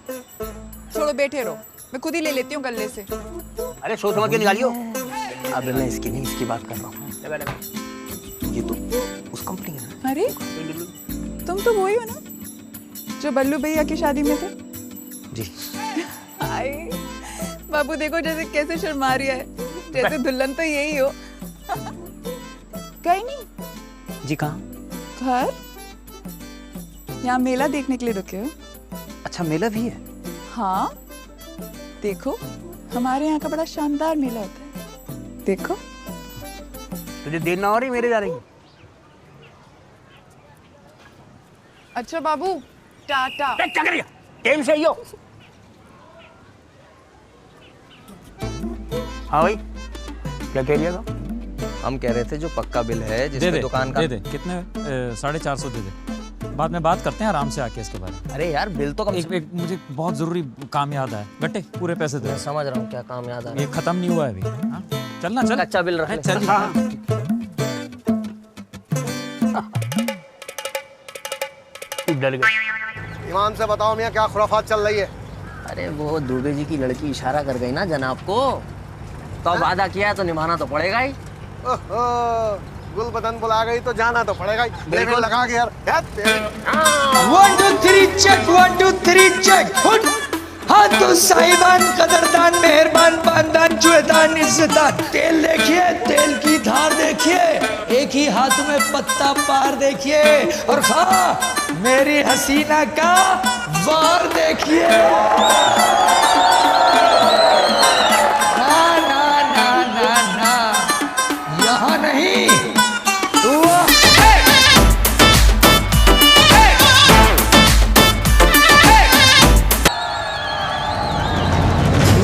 छोड़ो बैठे रहो, मैं खुद ही ले लेती हूँ गले से। अरे सोच समझ के निकालियो। अब मैं इसकी नहीं, इसकी बात कर रहा हूँ। ये तो उस कंपनी का। अरे तुम तो वही हो ना जो बल्लू भैया की शादी में थे? जी। आई बाबू देखो जैसे कैसे शर्मा रही है, जैसे दुल्हन तो यही हो। कहीं नहीं? जी कहाँ? घर। यहाँ मेला देखने के लिए रुके हो? अच्छा मेला भी है? हाँ देखो, हमारे यहाँ का बड़ा शानदार मेला होता है, देखो। तुझे देर ना हो रही, मेरे जा रही। अच्छा बाबू टाटा। क्या करिए? टाइम से आइयो। हाँ भाई क्या कह रही है? हम कह रहे थे जो पक्का बिल है जिसमें दुकान का दे दे। कितने? 450 दे दे। बाद में बात करते हैं आराम से आके इसके बारे में। अरे यार बिल तो कम एक मुझे बहुत जरूरी काम याद आया। गट्टे पूरे पैसे दे। मैं समझ रहा हूँ क्या काम याद आ रहा है। ये खत्म नहीं हुआ है अभी। हाँ? चलना चल। कच्चा बिल रख ले। चल। डर गए। ईमान से बताओ मियाँ क्या खुराफात चल रही है? अरे वो दुबे जी की लड़की इशारा कर गई ना जनाब को, तो वादा किया है तो निभाना तो पड़ेगा ही। गुल बदन बुला गई तो जाना तो पड़ेगा ही। बिल्कुल लगा के यार। 1 2 3 चेक, 1 2 3 चेक। हाँ तो साहिबान, कदरदान, मेहरबान, बानदान, जुएदान, इज्जतदान। तेल देखिए, तेल की धार देखिए, एक ही हाथ में पत्ता पार देखिए, और हाँ मेरी हसीना का वार देखिए। ना ना ना ना ना, यहाँ नहीं।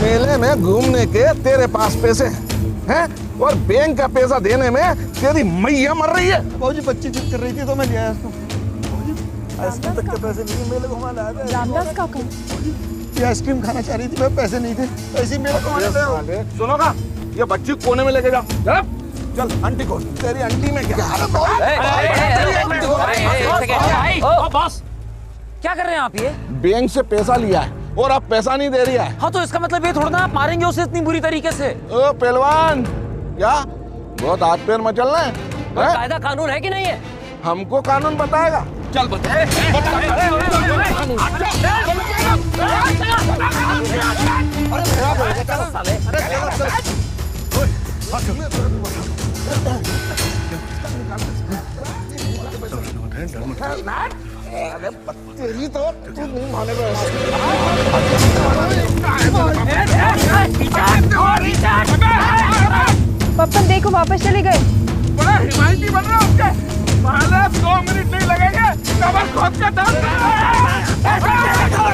मेले में घूमने के तेरे पास पैसे हैं और बैंक का पैसा देने में तेरी मैया मर रही है। बाबूजी बच्ची जिद कर रही थी तो मैं ले आया इसको। आइसक्रीम तक के पैसे नहीं, मेले घुमाने आया था। रामदास काका ये आइसक्रीम खाना चाह रही थी, मैं पैसे नहीं थे, ऐसे ही मेले घुमाने थे। सुनो ना, ये बच्ची कोने में लेके जा। चल आंटी को, तेरी आंटी में क्या? बॉस क्या कर रहे हैं आप? ये बैंक से पैसा लिया है और अब पैसा नहीं दे रही है। हाँ तो इसका मतलब ये थोड़ा ना आप मारेंगे उसे इतनी बुरी तरीके से। ओ पहलवान, क्या बहुत हाथ पैर मचलना है? कायदा कानून है कि नहीं है? हमको कानून बताएगा। चल बता। तेरी तो तू नहीं माने। पप्पन देखो वापस चले गए। बड़ा हिमायती बन रहा उसके। पहले 2 मिनट नहीं लगेंगे, कबर खोद के दाम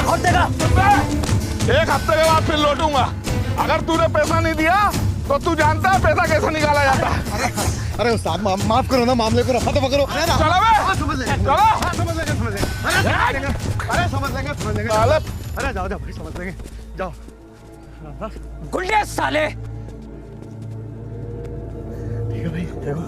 खोद देगा। 1 हफ्ते के बाद फिर लौटूंगा। अगर तूने पैसा नहीं दिया तो तू जानता है पैसा कैसे निकाला जाता है। अरे उस्ताद माफ करो ना, मामले को रफा दफा करो। चलो अरे समझ लेंगे अरे जाओ जाओ भाई, समझ लेंगे, जाओ। गुंडे साले। ठीक है भाई, देखो।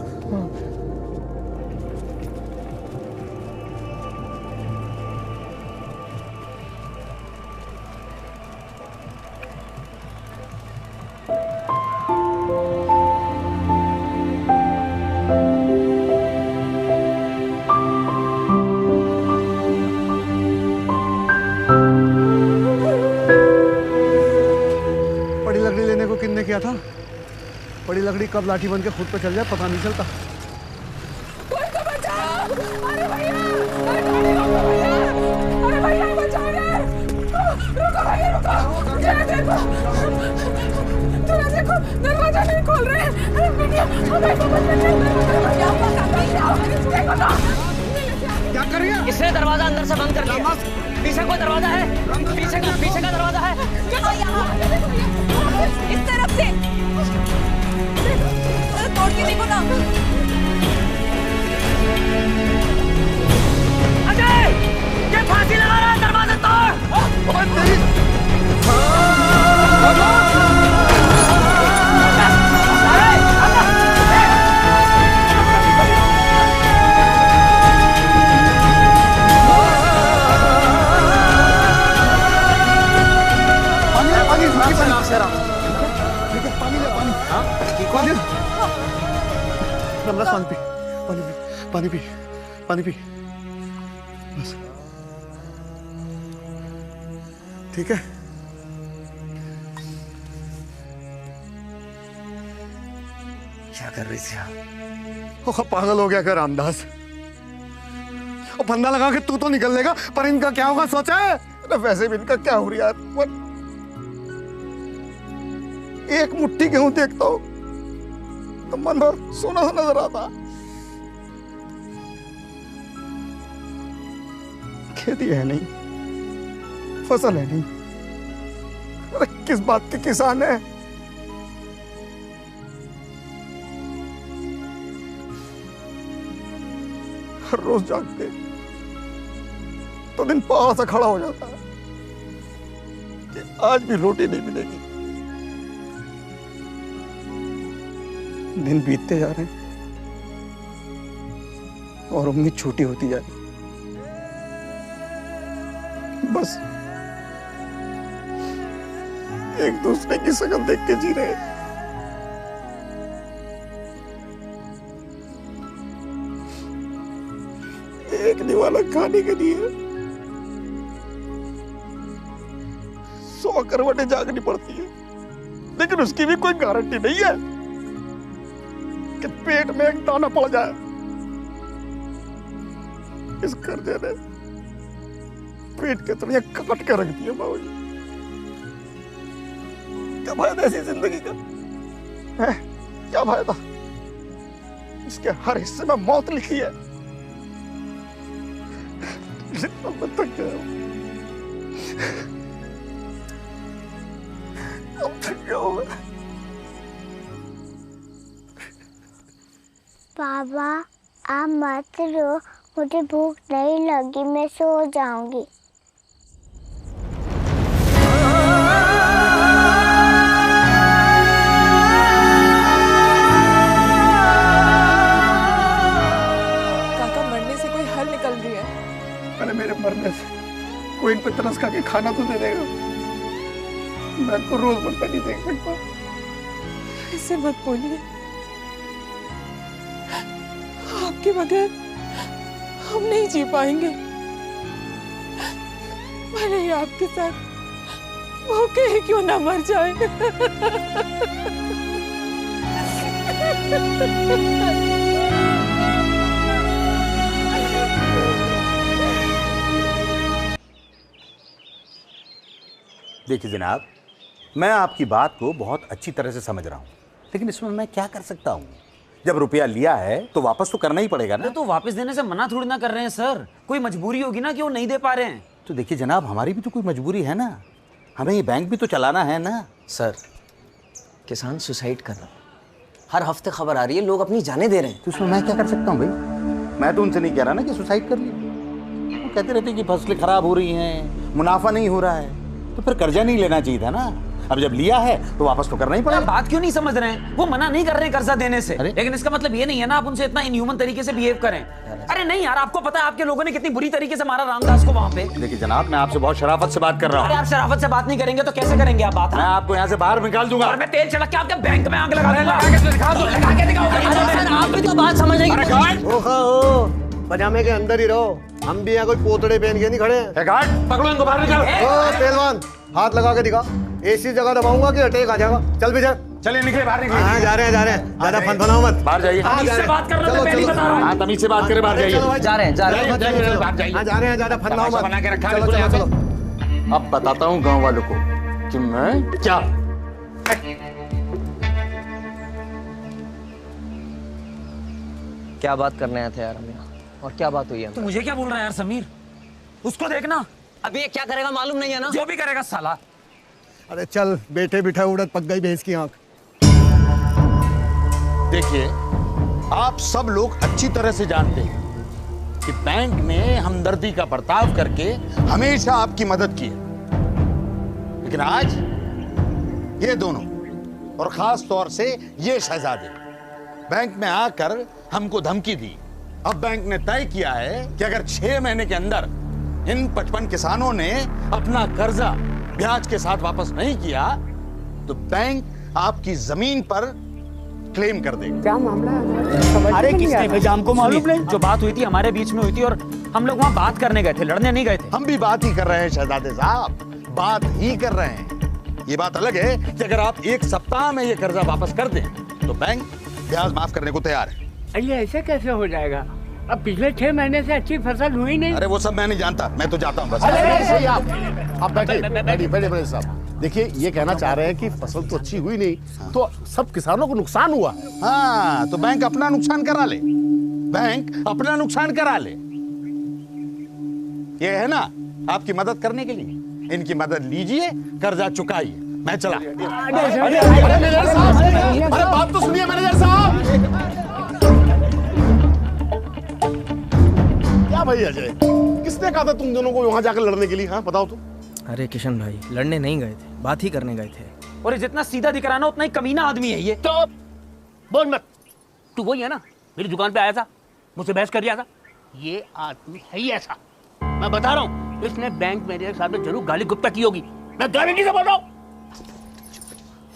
बड़ी लकड़ी लेने को किन्ने किया था? बड़ी लकड़ी कब लाठी बन के खुद पे चल जाए पता नहीं चलता। अरे भैया, अरे भैया बचाओ रे! रुको भैया, रुको! जरा देखो, दरवाजा नहीं खोल रहे हैं। अरे भैया, हमें समझ में नहीं आ रहा है। देखो ना, क्या कर रही है? इसने दरवाजा अंदर से बंद कर लिया। पीछे कोई दरवाजा है? पीछे का दरवाजा है? देखो यहाँ, इस तरफ से तोड़ के देखो ना। अजय, ये फांसी लगा रहा है, दरवाजा तोड़। पानी पी, पानी पी, बस ठीक है। क्या कर रही थी आप? ओ, पागल हो गया क्या रामदास? और फंदा लगा के तू तो निकल लेगा, पर इनका क्या होगा सोचा है? अरे वैसे भी इनका क्या हो रहा है? एक मुट्ठी गेहूं देखता हूं तो मन भर सोना सा नजर आता। खेती है नहीं, फसल है नहीं, अरे किस बात के किसान है? हर रोज जागते तो दिन पहाड़ सा खड़ा हो जाता है कि आज भी रोटी नहीं मिलेगी। दिन बीतते जा रहे हैं और उम्मीद छोटी होती जा रही है। बस एक दूसरे की शक्ल देख के जी रहे हैं। एक निवाला खाने के लिए 100 करवटें जागनी पड़ती है, लेकिन उसकी भी कोई गारंटी नहीं है कि पेट में एक दाना पड़ जाए। इस कर्जे ने पेट के तलिए काट के रख दिया बाबूजी। क्या फायदा ऐसी जिंदगी का है? क्या फायदा? इसके हर हिस्से में मौत लिखी है। अब तक क्या अब तक क्या होगा? बाबा आप मत रो, मुझे भूख नहीं लगी, मैं सो जाऊंगी। काका मरने से कोई हल निकल रही है? अरे मेरे मरने से कोई इन पे तरस खा के खाना तो दे देगा। मैं तो रोज बनता नहीं देख सकता। ऐसे मत बोलिए, आपके बगैर हम नहीं जी पाएंगे। भले ही आपके साथ भूखे ही क्यों ना मर जाए। देखिए जनाब, मैं आपकी बात को बहुत अच्छी तरह से समझ रहा हूँ, लेकिन इसमें मैं क्या कर सकता हूँ? जब रुपया लिया है तो वापस तो करना ही पड़ेगा ना। तो वापस देने से मना थोड़ी ना कर रहे हैं सर, कोई मजबूरी होगी ना कि वो नहीं दे पा रहे हैं। तो देखिए जनाब, हमारी भी तो कोई मजबूरी है ना, हमें ये बैंक भी तो चलाना है ना। सर, किसान सुसाइड कर रहा है, हर हफ्ते खबर आ रही है, लोग अपनी जानें दे रहे हैं। तो इसमें मैं क्या कर सकता हूँ भाई? मैं तो उनसे नहीं कह रहा ना कि सुसाइड कर ली, कहते रहते कि फसलें खराब हो रही हैं, मुनाफा नहीं हो रहा है, तो फिर कर्जा नहीं लेना चाहिए था ना। अब जब लिया है तो वापस तो करना ही पड़ेगा। बात क्यों नहीं समझ रहे हैं? वो मना नहीं कर रहे हैं कर्जा देने से, लेकिन इसका मतलब ये नहीं है ना आप उनसे इतना इनह्यूमन तरीके से बिहेव करें। अरे नहीं यार, आपको पता है आपके लोगों ने कितनी बुरी तरीके से मारा रामदास को वहां पे। देखिए जनाब, मैं आपसे बहुत शराफत से बात कर रहा अरे हूँ। आप शराफत से बात नहीं करेंगे तो कैसे करेंगे आप बात? मैं आपको यहाँ से बाहर निकाल दूंगा। और मैं तेल छिड़क के आपके बैंक में आग लगा दूंगा। लगा के दिखाओ। आप भी तो बात समझ रहे हैं। पजामे के अंदर ही रहो, हम भी यहाँ कोई पोतड़े पहन के नहीं खड़े हैं। पकड़ो इनको, बाहर निकालो। पहलवान हाथ लगा के दिखा, ऐसी जगह दबाऊंगा कि अटैक आ जाएगा। चल भी चलिए निकले, बाहर निकले। हाँ जा रहे हैं ज्यादा फनफनाओ मत। बाहर जाइए। तमीज से बात कर रहे थे, पहले बता रहा हूं। हाँ तमीज से बात करें, बाहर जाइए। जा रहे हैं बाहर जा रहे हैं, ज्यादा फनफनाओ मत। बना के रखा चलो चलो चलो। अब बताता हूँ गांव वालों को कि मैं क्या। क्या बात करने आए थे यार हम यहाँ, और क्या बात हुई है? तो मुझे क्या बोल रहा है यार समीर? उसको देखना, अभी ये क्या करेगा मालूम नहीं है ना। जो भी करेगा साला। अरे चल, बैठे बिठा उड़द पक गई भैंस की आंख। देखिए, आप सब लोग अच्छी तरह से जानते हैं कि बैंक ने हमदर्दी का बर्ताव करके हमेशा आपकी मदद की है, लेकिन आज ये दोनों और खास तौर से ये शहजादे बैंक में आकर हमको धमकी दी। अब बैंक ने तय किया है कि अगर 6 महीने के अंदर इन 55 किसानों ने अपना कर्जा ब्याज के साथ वापस नहीं किया तो बैंक आपकी जमीन पर क्लेम कर देगा। क्या मामला है? अरे किसने भेजा हमको मालूम नहीं। जो बात हुई थी हमारे बीच में हुई थी और हम लोग वहाँ बात करने गए थे, लड़ने नहीं गए थे। हम भी बात ही कर रहे हैं शहजादे साहब, बात ही कर रहे हैं। ये बात अलग है कि अगर आप 1 सप्ताह में ये कर्जा वापस कर दें तो बैंक ब्याज माफ करने को तैयार है। अरे ऐसे कैसे हो जाएगा? अब पिछले 6 महीने से अच्छी फसल हुई नहीं। अरे वो सब मैं नहीं जानता, मैं तो जाता हूँ बस। सही आप बैठिए साहब। देखिए, ये कहना चाह रहे हैं कि फसल तो अच्छी हुई नहीं, तो सब किसानों को नुकसान हुआ। हाँ, तो बैंक अपना नुकसान करा ले, बैंक अपना नुकसान करा ले। ये है ना आपकी मदद करने के लिए, इनकी मदद लीजिए, कर्जा चुकाइए। मैं चला। अरे बात तो सुनिए मैनेजर साहब। क्या भाई अजय, किसने कहा था तुम दोनों को वहां जाकर लड़ने के लिए? हाँ बताओ तो। अरे किशन भाई, लड़ने नहीं गए थे, बात ही करने गए थे। और जितना सीधा दिख रहा है ना उतना ही कमीना आदमी है ये। तो बोल मत, तू वही है ना मेरी दुकान पे आया था, मुझसे बहस कर रहा था। ये आदमी है ही ऐसा, मैं बता रहा हूँ। इसने बैंक मैनेजर साहब ने जरूर गाली गुप्ता की होगी, मैं गारंटी से बोल रहा हूँ।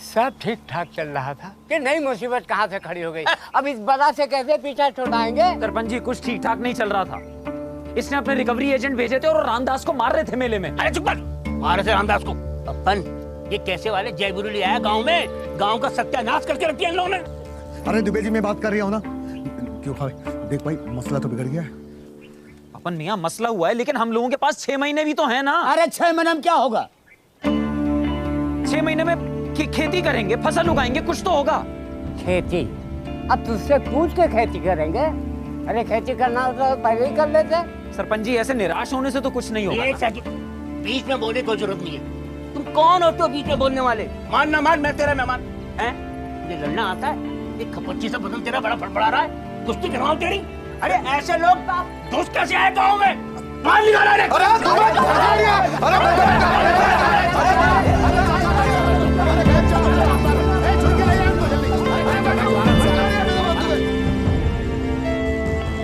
सब ठीक ठाक चल रहा था कि नई मुसीबत कहाँ से खड़ी हो गई। अब इस बला से कैसे पीछा छुड़ाएंगे? सरपंच जी, कुछ ठीक ठाक नहीं चल रहा था। इसने अपने रिकवरी एजेंट भेजे थे और रामदास को मार रहे थे मेले में। अरे चुप कर, मारे थे रामदास को। अपन ये कैसे वाले जयगुरु ले आया गांव में, गांव का सत्यानाश करके रख दिया इन लोगों ने। अरे दुबे जी, मैं बात कर रही हूँ ना। क्यों खाए? देख भाई, मसला तो बिगड़ गया है। अपन मियां मसला हुआ है, लेकिन हम लोगों के पास 6 महीने भी तो है ना। अरे 6 महीने में क्या होगा? 6 महीने में खेती करेंगे, फसल उगाएंगे, कुछ तो होगा। खेती? अब तुझसे पूछ के खेती करेंगे? अरे खेती करना होता तो पहले ही कर लेते। सरपंच जी, ऐसे निराश होने से तो कुछ नहीं होगा। एक सेकंड, बीच में बोलने की जरूरत नहीं है। तुम कौन हो तो बीच में बोलने वाले? मान ना मान, मैं तेरा मेहमान है। ये लड़ना आता है? ये खपच्ची से बदन तेरा बड़ा फड़फड़ा रहा है, कुश्ती करवाऊं तेरी? अरे ऐसे लोग दोस्त कैसे आए गाँव में? मार निकाला रे।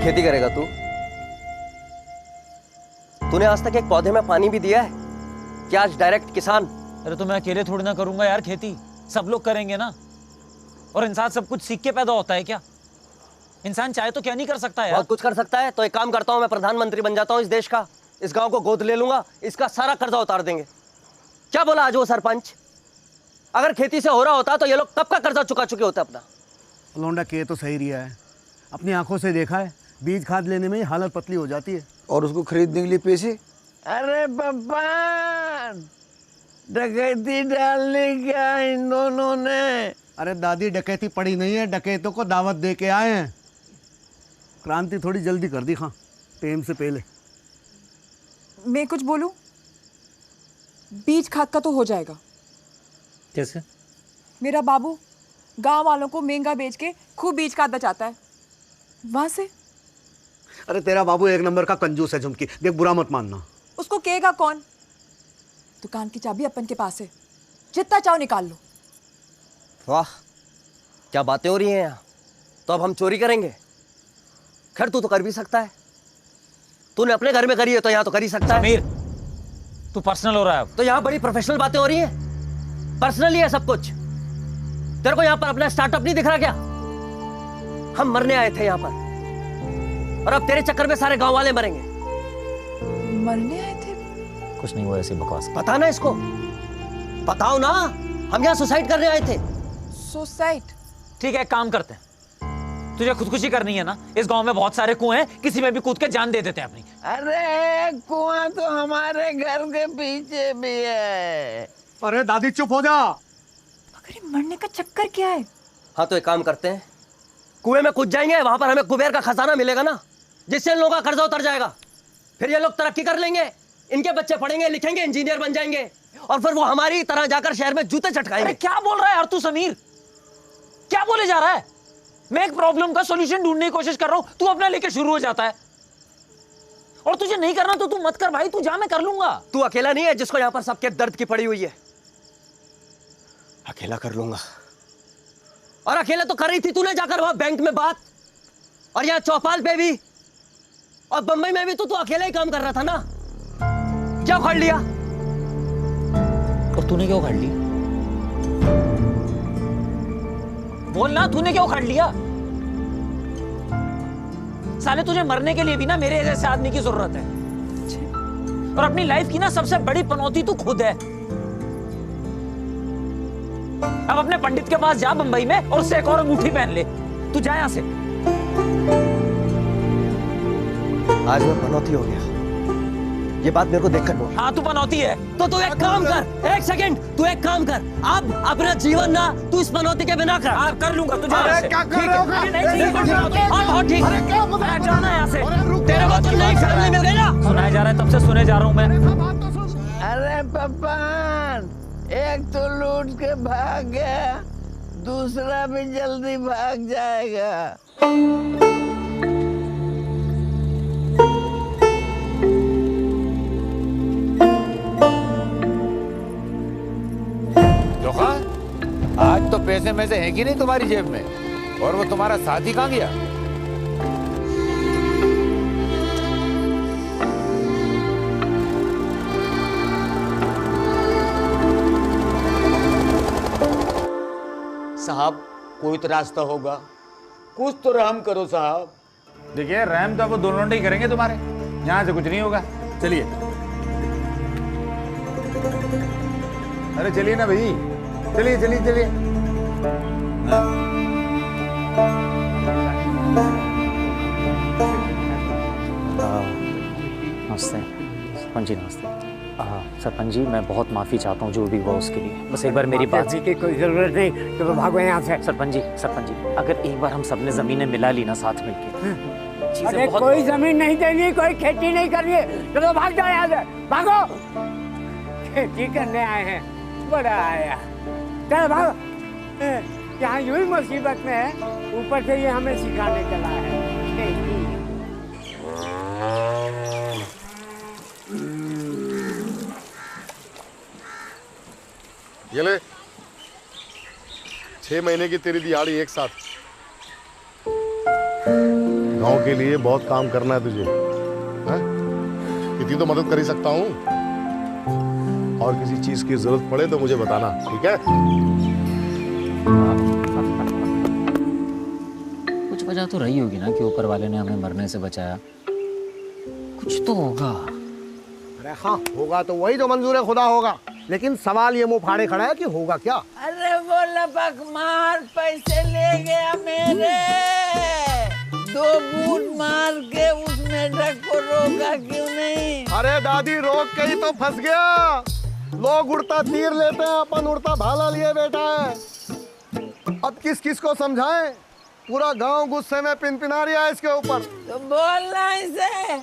खेती करेगा तू? तूने आज तक एक पौधे में पानी भी दिया है क्या? आज डायरेक्ट किसान? अरे तो मैं अकेले थोड़ी ना करूंगा यार खेती, सब लोग करेंगे ना। और इंसान सब कुछ सीख के पैदा होता है क्या? इंसान चाहे तो क्या नहीं कर सकता यार? बहुत कुछ कर सकता है। तो एक काम करता हूं, मैं प्रधानमंत्री बन जाता हूं इस देश का, इस गांव को गोद ले लूंगा, इसका सारा कर्जा उतार देंगे। क्या बोला आज वो सरपंच? अगर खेती से हो रहा होता तो ये लोग कब का कर्जा चुका चुके होते अपना। लौंडा के तो सही रिया है, अपनी आंखों से देखा है, बीज खाद लेने में ही हालत पतली हो जाती है। और उसको खरीदने के लिए पैसे? अरे पापा, डकैती डालने क्या इन दोनों ने? अरे दादी, डकैती पड़ी नहीं है, डकैतों को दावत दे के आए हैं। क्रांति थोड़ी जल्दी कर दी, हाँ, टाइम से पहले। मैं कुछ बोलूं? बीज खाद का तो हो जाएगा। कैसे? मेरा बाबू गांव वालों को महंगा बेच के खूब बीज खाद बचाता है, वहां से। अरे तेरा बाबू एक नंबर का कंजूस है झुमकी, देख बुरा मत मानना। उसको कहेगा कौन? दुकान की चाबी अपन के पास है, जितना चाहो निकाल लो। वाह, क्या बातें हो रही हैं यहाँ। तो अब हम चोरी करेंगे? खैर तू तो कर भी सकता है, तूने अपने घर में करी है तो यहाँ तो कर ही सकता है। समीर, तू पर्सनल हो रहा है। तो यहाँ बड़ी प्रोफेशनल बातें हो रही हैं, पर्सनली है सब कुछ। तेरे को यहाँ पर अपना स्टार्टअप नहीं दिख रहा क्या? हम मरने आए थे यहाँ पर और अब तेरे चक्कर में सारे गांव वाले मरेंगे। मरने आए थे? कुछ नहीं हुआ, ऐसी बकवास। पता ना इसको, बताओ ना। हम यहाँ सुसाइड करने आए थे। सुसाइड? ठीक है, एक काम करते हैं, तुझे खुदकुशी करनी है ना, इस गांव में बहुत सारे कुएं हैं, किसी में भी कूद के जान दे देते हैं अपनी। अरे कुआं तो हमारे घर के पीछे भी है। अरे दादी चुप हो जा। अरे मरने का चक्कर क्या है? हाँ तो एक काम करते हैं, कुएं में कूद जाएंगे, वहां पर हमें कुबेर का खजाना मिलेगा ना, जिससे इन लोगों का कर्जा उतर जाएगा। फिर ये लोग तरक्की कर लेंगे, इनके बच्चे पढ़ेंगे लिखेंगे, इंजीनियर बन जाएंगे, और फिर वो हमारी तरह जाकर शहर में जूते चटकाएंगे। क्या बोल रहा है यार तू समीर, क्या बोले जा रहा है? मैं एक प्रॉब्लम का सॉल्यूशन ढूंढने की कोशिश कर रहा हूं, तू अपना लेके शुरू हो जाता है। और तुझे नहीं करना तो तू मत कर भाई, तू जा, मैं कर लूंगा। तू अकेला नहीं है जिसको यहाँ पर सबके दर्द की पड़ी हुई है। अकेला कर लूंगा। और अकेले तो कर रही थी तूने जाकर वहां बैंक में बात, और यहाँ चौपाल पे भी, और बंबई में भी तो तू अकेला ही काम कर रहा था ना। क्या उखाड़ लिया? और तूने क्या उखाड़ लिया? बोल ना, तूने क्या उखाड़ लिया? साले तुझे मरने के लिए भी ना मेरे जैसे आदमी की जरूरत है, और अपनी लाइफ की ना सबसे बड़ी पनौती तू खुद है। अब अपने पंडित के पास जा बंबई में और उससे एक और अंगूठी पहन ले। तू जा यहां से। आज मैं पनौती हो गया, ये बात मेरे को देखकर बोल। हाँ तू पनौती है। तो तू एक काम कर, एक सेकंड, तू एक काम कर, अब अपना जीवन ना तू इस पनौती के बिना कर। हाँ कर लूंगा, तुझे। अरे क्या कर रहे हो? बहुत ठीक है, जाना यहाँ से। तेरे को तो नई फैमिली मिल गई ना। सुनाया जा रहा है, तब से सुने जा रहा हूँ मैं। अरे पप्पन, एक तो लूट के भाग गया, दूसरा भी जल्दी भाग जाएगा। जोखा, आज तो पैसे में से है कि नहीं तुम्हारी जेब में? और वो तुम्हारा साथी कहाँ गया? साहब कोई तो रास्ता होगा, कुछ तो रहम करो साहब। देखिए रहम तो अब दो लौंडे ही करेंगे तुम्हारे, यहाँ से कुछ नहीं होगा। चलिए, अरे चलिए ना भाई, चलिए चलिए चलिए। नमस्ते सरपंच जी, नमस्ते। सरपंच जी, मैं बहुत माफ़ी चाहता हूँ जो भी हुआ उसके लिए। बस एक बार मेरी बात की कोई जरूरत नहीं, तो भागो यहाँ से। सरपंच जी, अगर एक बार हम सबने ज़मीनें मिला ली ना साथ मिलके, अरे कोई जमीन नहीं देनी, कोई खेती नहीं करनी है, चलो भाग जाओ यहाँ से, भागो। खेती करने आए हैं, बड़ा आया। चल भागो, यहाँ यूं ही मुसीबत में है, ऊपर से ये हमें सिखाने चला है। ये ले 6 महीने की तेरी दिहाड़ी एक साथ। गांव के लिए बहुत काम करना है तुझे, हैं? इतनी तो मदद कर ही सकता हूँ, और किसी चीज की जरूरत पड़े तो मुझे बताना, ठीक है? कुछ वजह तो रही होगी ना कि ऊपर वाले ने हमें मरने से बचाया, कुछ तो होगा। अरे हाँ, होगा तो वही जो मंजूर है खुदा होगा, लेकिन सवाल ये मुंह फाड़े खड़ा है कि होगा क्या? अरे वो लपक मार पैसे ले गया मेरे, 2 बूट मार के उस मेढक को रोका क्यों नहीं? अरे दादी रोक के ही तो फंस गया। लोग उड़ता तीर लेते हैं, अपन उड़ता भाला लिए बैठा है। अब किस किस को समझाएं? पूरा गांव गुस्से में पिनपिना रहा है इसके ऊपर। तो बोलना इसे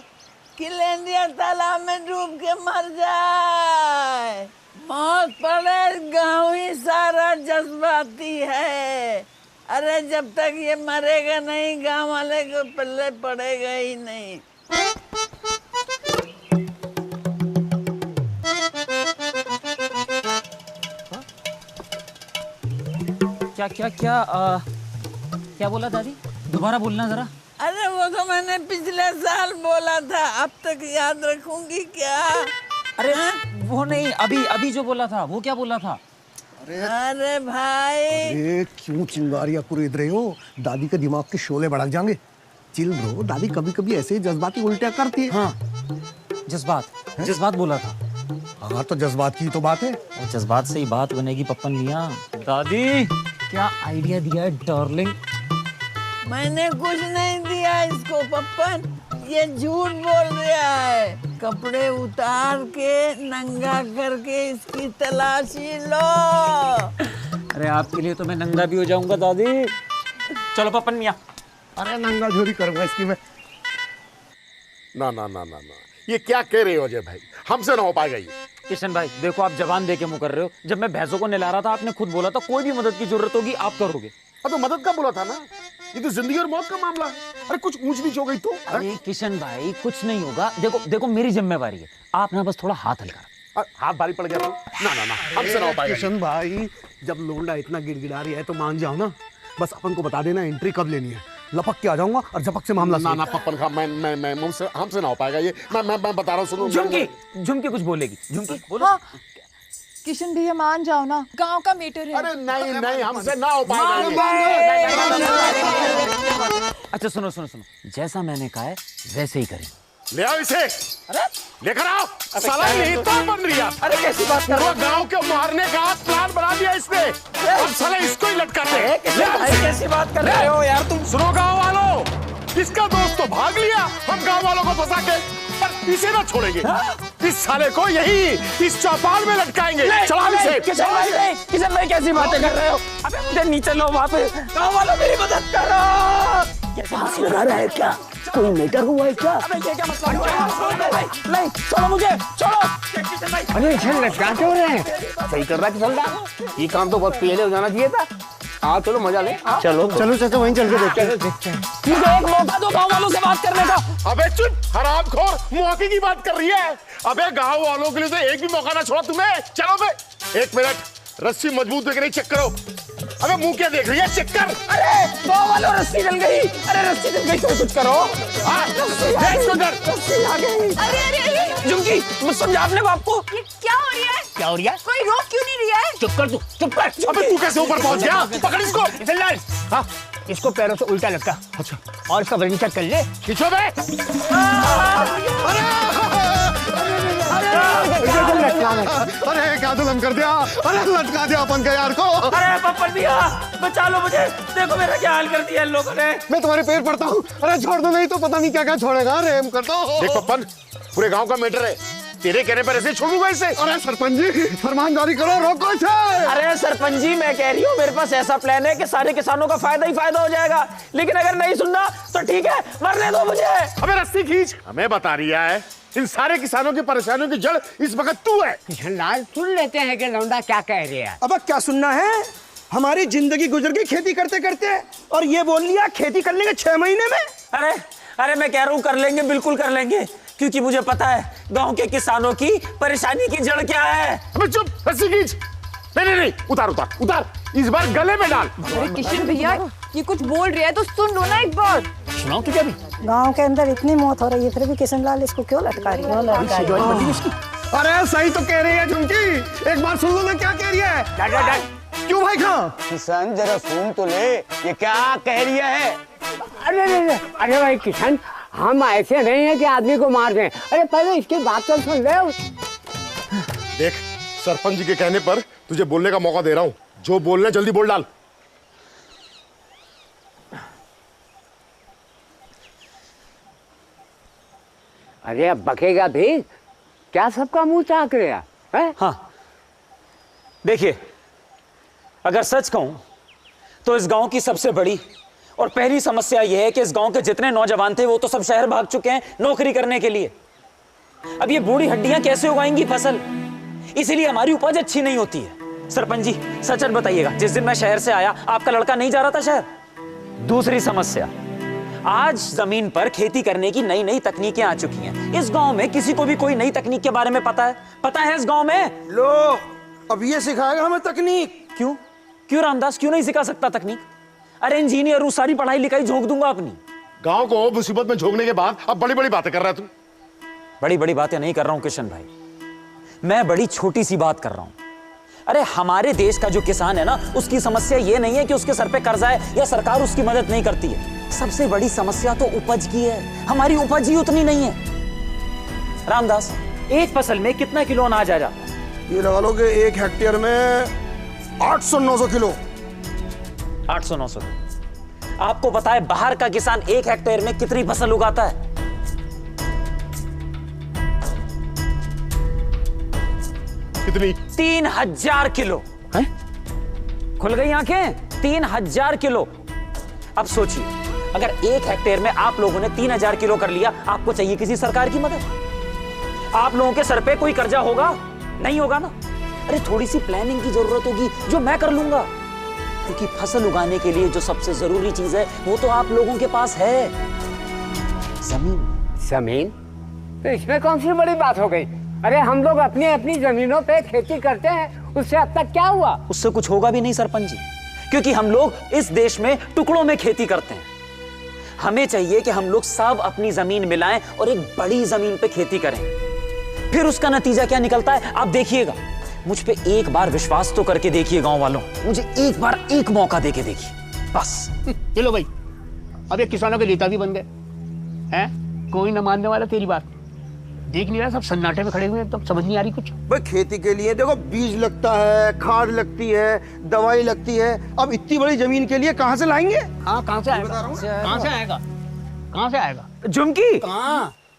कि लेंडिया तालाब में डूब के मर जाए। मौत पड़े गाँव ही सारा जज्बाती है, अरे जब तक ये मरेगा नहीं गांव वाले को पल्ले पड़ेगा ही नहीं। क्या क्या क्या क्या बोला दादी? दोबारा बोलना जरा। अरे वो तो मैंने पिछले साल बोला था, अब तक याद रखूंगी क्या? अरे वो नहीं, अभी अभी जो बोला था वो क्या बोला था? अरे भाई, अरे क्यों चिंगारियां कुरेद रहे हो? दादी के दिमाग के शोले भड़क जाएंगे। चिल ब्रो, दादी कभी कभी ऐसे ही जज्बाती उल्टियां करती है। हाँ, जज्बात बोला था। हाँ तो जज्बात की तो बात है। और जज्बात से ही बात बनेगी पप्पन मियां। दादी क्या आइडिया दिया है डार्लिंग। मैंने कुछ नहीं दिया इसको पप्पन, ये झूठ बोल रहा है। कपड़े उतार के नंगा करके इसकी तलाशी लो। अरे आपके लिए तो मैं नंगा भी हो जाऊंगा दादी। चलो पप्पन मियां। अरे नंगा झोरी करूंगा इसकी मैं। ना ना ना ना ना, ये क्या कह रहे हो अजय भाई? हमसे ना हो पाएगा ये। किशन भाई देखो, आप जबान दे के मुकर रहे हो। जब मैं भैंसों को नहला रहा था आपने खुद बोला था कोई भी मदद की जरूरत होगी आप करोगे। तो मदद का बोला था ना, ये तो जिंदगी और मौत का मामला है। अरे कुछ ऊंच नीच हो गई तो? अरे किशन भाई कुछ नहीं होगा। देखो देखो मेरी जिम्मेवारी है, आप ना बस थोड़ा हाथ हल्का। हाथ भारी पड़ गया तो? ना ना ना, हमसे ना हो पाएगा। किशन भाई जब लोंडा इतना गिड़गिड़ा रही है तो मान जाओ ना। बस अपन को बता देना एंट्री कब लेनी है, लपक के आ जाऊंगा और झपक से मामला। ना ना पप्पन का मैं हमसे ना हो पाएगा ये। मैं बता रहा हूँ, सुनो। झुमकी कुछ बोलेगी। झुमकी बोलो। हाँ, किशन भैया मान जाओ ना, गांव का मैटर है। अरे नहीं नहीं, हमसे ना हो पाएगा। अच्छा सुनो सुनो सुनो, जैसा मैंने कहा है वैसे ही करें। ले आओ इसे। अरे लेकर आओ। साला नेता बन रही है। अरे कैसी बात कर रहे हो? गांव के मारने का प्लान बना दिया इसने। अब साला इसको ही लटकाते हैं। कैसी बात कर रहे हो यार तुम? सुनो गांव वालों, इसका दोस्त तो भाग लिया, हम गांव वालों को फंसा के, पर इसे ना छोड़ेंगे। इस साले को यही इस चौपाल में लटकाएंगे। चला इसे। किशन भाई कैसी बातें कर रहे हो? अबे मुझे नीचे लो, वहां पे गांव वालों मेरी मदद करो। फांसी लगा रहा है क्या? कोई मैटर हुआ है क्या? अबे ये क्या मतलब? नहीं छोड़ो मुझे, छोड़ो। अरे इसे लटका क्यों रहे हैं? सही कर रहा किशन दा, ये काम तो बहुत पहले हो जाना चाहिए था। हाँ चलो मजा ले। चलो चलो चलो वहीं चल के देखते हैं। मुझे एक मौका दो गांव वालों से बात करने का। अबे चुप हरामखोर, मौके की बात कर रही है। अबे गांव वालों के लिए तो एक भी मौका ना छोड़ा तुम्हें। चलो बे, एक मिनट, रस्सी मजबूत देख रही, चेक करो। अबे मुंह क्या देख रही है, चेक कर। अरे गांव वालों रस्सी जल गई। अरे रस्सी जल गई, कुछ करो। रस्सी आ गई। अरे अरे अरे झुमकी मत समझा अपने बाप को। ये क्या हो रही है? क्या हो रही है? कोई रोक क्यों नहीं रहा है? चुप कर तू, चुप कर। अबे तू कैसे ऊपर पहुंच गया? पकड़ इसको। हाँ, इसको पैरों से उल्टा लटका। अच्छा, और इसका वजन चेक कर ले। खींचो बे। अरे क्या जुल्म कर दिया? अरे लटका दिया अपन के यार को। अरे पप्पन भैया बचा लो मुझे, देखो मेरा क्या हाल कर दिया इन लोगों ने। मैं तुम्हारे पैर पड़ता हूँ। अरे छोड़ दो, नहीं तो पता नहीं क्या क्या छोड़ेगा। रेम कर दो। देख पप्पन, पूरे गांव का मैटर है, तेरे कहने पर ऐसे छोड़ूंगा इसे? अरे सरपंच जी फरमान जारी करो, रोको इसे। अरे सरपंच जी मैं कह रही हूँ मेरे पास ऐसा प्लान है कि सारे किसानों का फायदा ही फायदा हो जाएगा, लेकिन अगर नहीं सुनना तो ठीक है, मरने दो मुझे। अबे रस्सी खींच। हमें बता रही है इन सारे किसानों की परेशानियों की जड़ इस वक्त तू है। किशनलाल सुन लेते हैं कि लौंडा क्या कह रहे हैं। अब क्या सुनना है? हमारी जिंदगी गुजर गई खेती करते करते, और ये बोल लिया खेती कर लेंगे 6 महीने में। अरे अरे मैं कह रहा हूँ कर लेंगे, बिल्कुल कर लेंगे, क्योंकि मुझे पता है गांव के किसानों की परेशानी की जड़ क्या है। अबे चुप, रस्सी खींच। नहीं, उतार उतार उतार, इस बार गले में डाल। अरे किशन भैया ये कुछ बोल रहा है तो सुन लो ना एक बार। सुनाओ तुझे भी। गांव के अंदर इतनी मौत हो रही है फिर भी किशनलाल इसको क्यों लटका रही है? अरे सही तो कह रही है झुमकी, एक बार सुन लो ना क्या कह रही है। क्यों भाई खां? किसान जरा सुन तो ले, ये क्या कह रही है? अरे भाई किशन, हम ऐसे नहीं है कि आदमी को मार दें। अरे पहले इसकी बात तो सुन ले। देख सरपंच जी के कहने पर तुझे बोलने का मौका दे रहा हूँ, जो बोलना जल्दी बोल डाल। अरे अब बकेगा भी क्या? सबका मुंह चाक रहा है। हाँ देखिए, अगर सच कहूं तो इस गांव की सबसे बड़ी और पहली समस्या यह है कि इस गांव के जितने नौजवान थे वो तो सब शहर भाग चुके हैं नौकरी करने के लिए। अब ये बूढ़ी हड्डियां कैसे उगाएंगी फसल, इसीलिए हमारी उपज अच्छी नहीं होती है। सरपंच जी सच सच बताइएगा, जिस दिन मैं शहर से आया आपका लड़का नहीं जा रहा था शहर? दूसरी समस्या, आज जमीन पर खेती करने की नई नई तकनीकें आ चुकी हैं। इस गांव में किसी को भी कोई नई तकनीक के बारे में पता है? पता है इस गांव में? लो, अब ये सिखाएगा हमें तकनीक? क्यों क्यों रामदास, क्यों नहीं सिखा सकता तकनीक? अरे इंजीनियर हूं, सारी पढ़ाई लिखाई झोंक दूंगा अपनी। गांव को मुसीबत में झोंकने के बाद अब बड़ी बड़ी बातें कर रहा है तू। बड़ी बड़ी बातें नहीं कर रहा हूं किशन भाई, मैं बड़ी छोटी सी बात कर रहा हूं। अरे हमारे देश का जो किसान है ना, उसकी समस्या ये नहीं है कि उसके सर पे कर्जा है या सरकार उसकी मदद नहीं करती है। सबसे बड़ी समस्या तो उपज की है। हमारी उपज ही उतनी नहीं है। रामदास, एक फसल में कितना किलो अनाज आ जाता है? ये लगा लो कि 1 हेक्टेयर में 800-900 किलो। 800-900 किलो। आपको पता है बाहर का किसान 1 हेक्टेयर में कितनी फसल उगाता है? कितनी? 3000 किलो। है? खुल गई आंखें? 3000 किलो। अब सोचिए, अगर 1 हेक्टेयर में आप लोगों ने 3000 किलो कर लिया, आपको चाहिए किसी सरकार की मदद? आप लोगों के सर पे कोई कर्जा होगा? नहीं होगा ना। अरे थोड़ी सी प्लानिंग की जरूरत होगी, जो मैं कर लूंगा, क्योंकि फसल उगाने के लिए जो सबसे जरूरी चीज है वो तो आप लोगों के पास है, जमीन। जमीन? तो इसमें कौन सी बड़ी बात हो गई? अरे हम लोग अपनी अपनी जमीनों पे खेती करते हैं, उससे अब तक क्या हुआ? उससे कुछ होगा भी नहीं सरपंच जी, क्योंकि हम लोग इस देश में टुकड़ों में खेती करते हैं। हमें चाहिए कि हम लोग सब अपनी जमीन मिलाएं और एक बड़ी जमीन पे खेती करें। फिर उसका नतीजा क्या निकलता है आप देखिएगा। मुझ पे एक बार विश्वास तो करके देखिए गांव वालों, मुझे एक बार एक मौका देके देखिए बस। चलो भाई, अब ये किसानों के नेता भी बन गए हैं, कोई न मानने वाला तेरी बात। देख नहीं रहा, सब सन्नाटे में खड़े हुए हैं, एकदम समझ नहीं आ रही कुछ। भाई खेती के लिए देखो बीज लगता है, खाद लगती है, दवाई लगती है। अब इतनी बड़ी जमीन के लिए कहां से लाएंगे? हाँ, कहां से आएगा? कहां से आएगा? कहां से आएगा? झुमकी,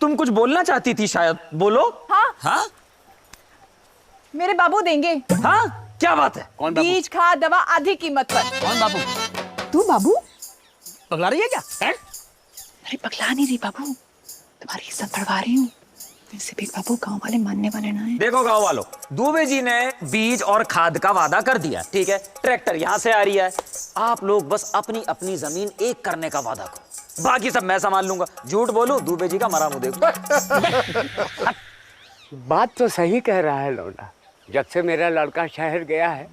तुम कुछ बोलना चाहती थी शायद, बोलो। हाँ हाँ, मेरे बाबू देंगे। हाँ, क्या बात है? कौन बाबू? बीज खाद दवा आधी कीमत पर। कौन बाबू? तू बाबू? पगला रही है क्या? अरे पगला नहीं रही बाबू, तुम्हारी इज्जत बढ़वा रही हूँ। वैसे भी बाबू गांव वाले मानने वाले ना है। देखो गांव वालों, दुबे जी ने बीज और खाद का वादा कर दिया, ठीक है, ट्रैक्टर यहाँ से आ रही है। आप लोग बस अपनी अपनी जमीन एक करने का वादा करो, बाकी सब मैं संभाल लूंगा। झूठ बोलूं, दुबे जी का मरा मुंह देखो। बात तो सही कह रहा है लौंडा। जब से मेरा लड़का शहर गया है,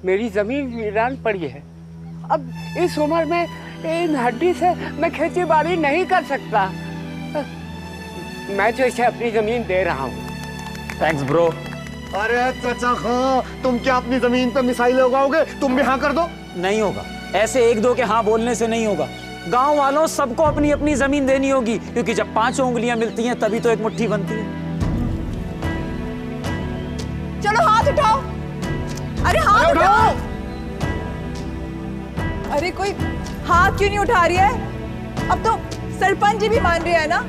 मेरी जमीन वीरान पड़ी है। अब इस उम्र में इन हड्डी से मैं खेती बाड़ी नहीं कर सकता। मैं तो इसे अपनी जमीन दे रहा हूँ। Thanks bro. अरे चाचा खां, तुम क्या अपनी जमीन पे मिसाइलें उगाओगे? तुम भी हाँ कर दो। नहीं होगा, ऐसे एक दो के हाँ बोलने से नहीं होगा। गांव वालों सबको अपनी अपनी जमीन देनी होगी, क्योंकि जब 5 उंगलियां मिलती हैं तभी तो एक मुट्ठी बनती है। चलो हाथ उठाओ। अरे हाथ उठाओ। अरे कोई हाथ क्यों नहीं उठा रही है? अब तो सरपंच जी भी मान रहे हैं ना।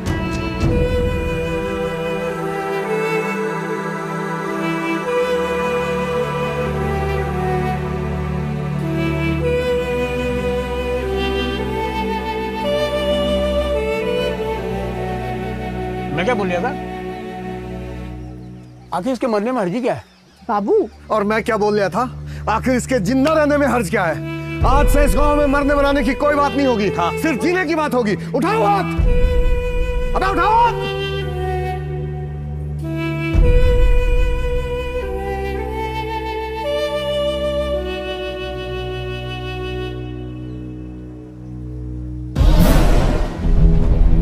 मैं क्या बोल रहा था? आखिर इसके मरने में हर्जी क्या है? बाबू, और मैं क्या बोल रहा था? आखिर इसके जिंदा रहने में हर्ज क्या है? आज से इस गांव में मरने बनाने की कोई बात नहीं होगी। हाँ। सिर्फ जीने की बात होगी। उठाओ हाथ, अबे उठाओ हाथ।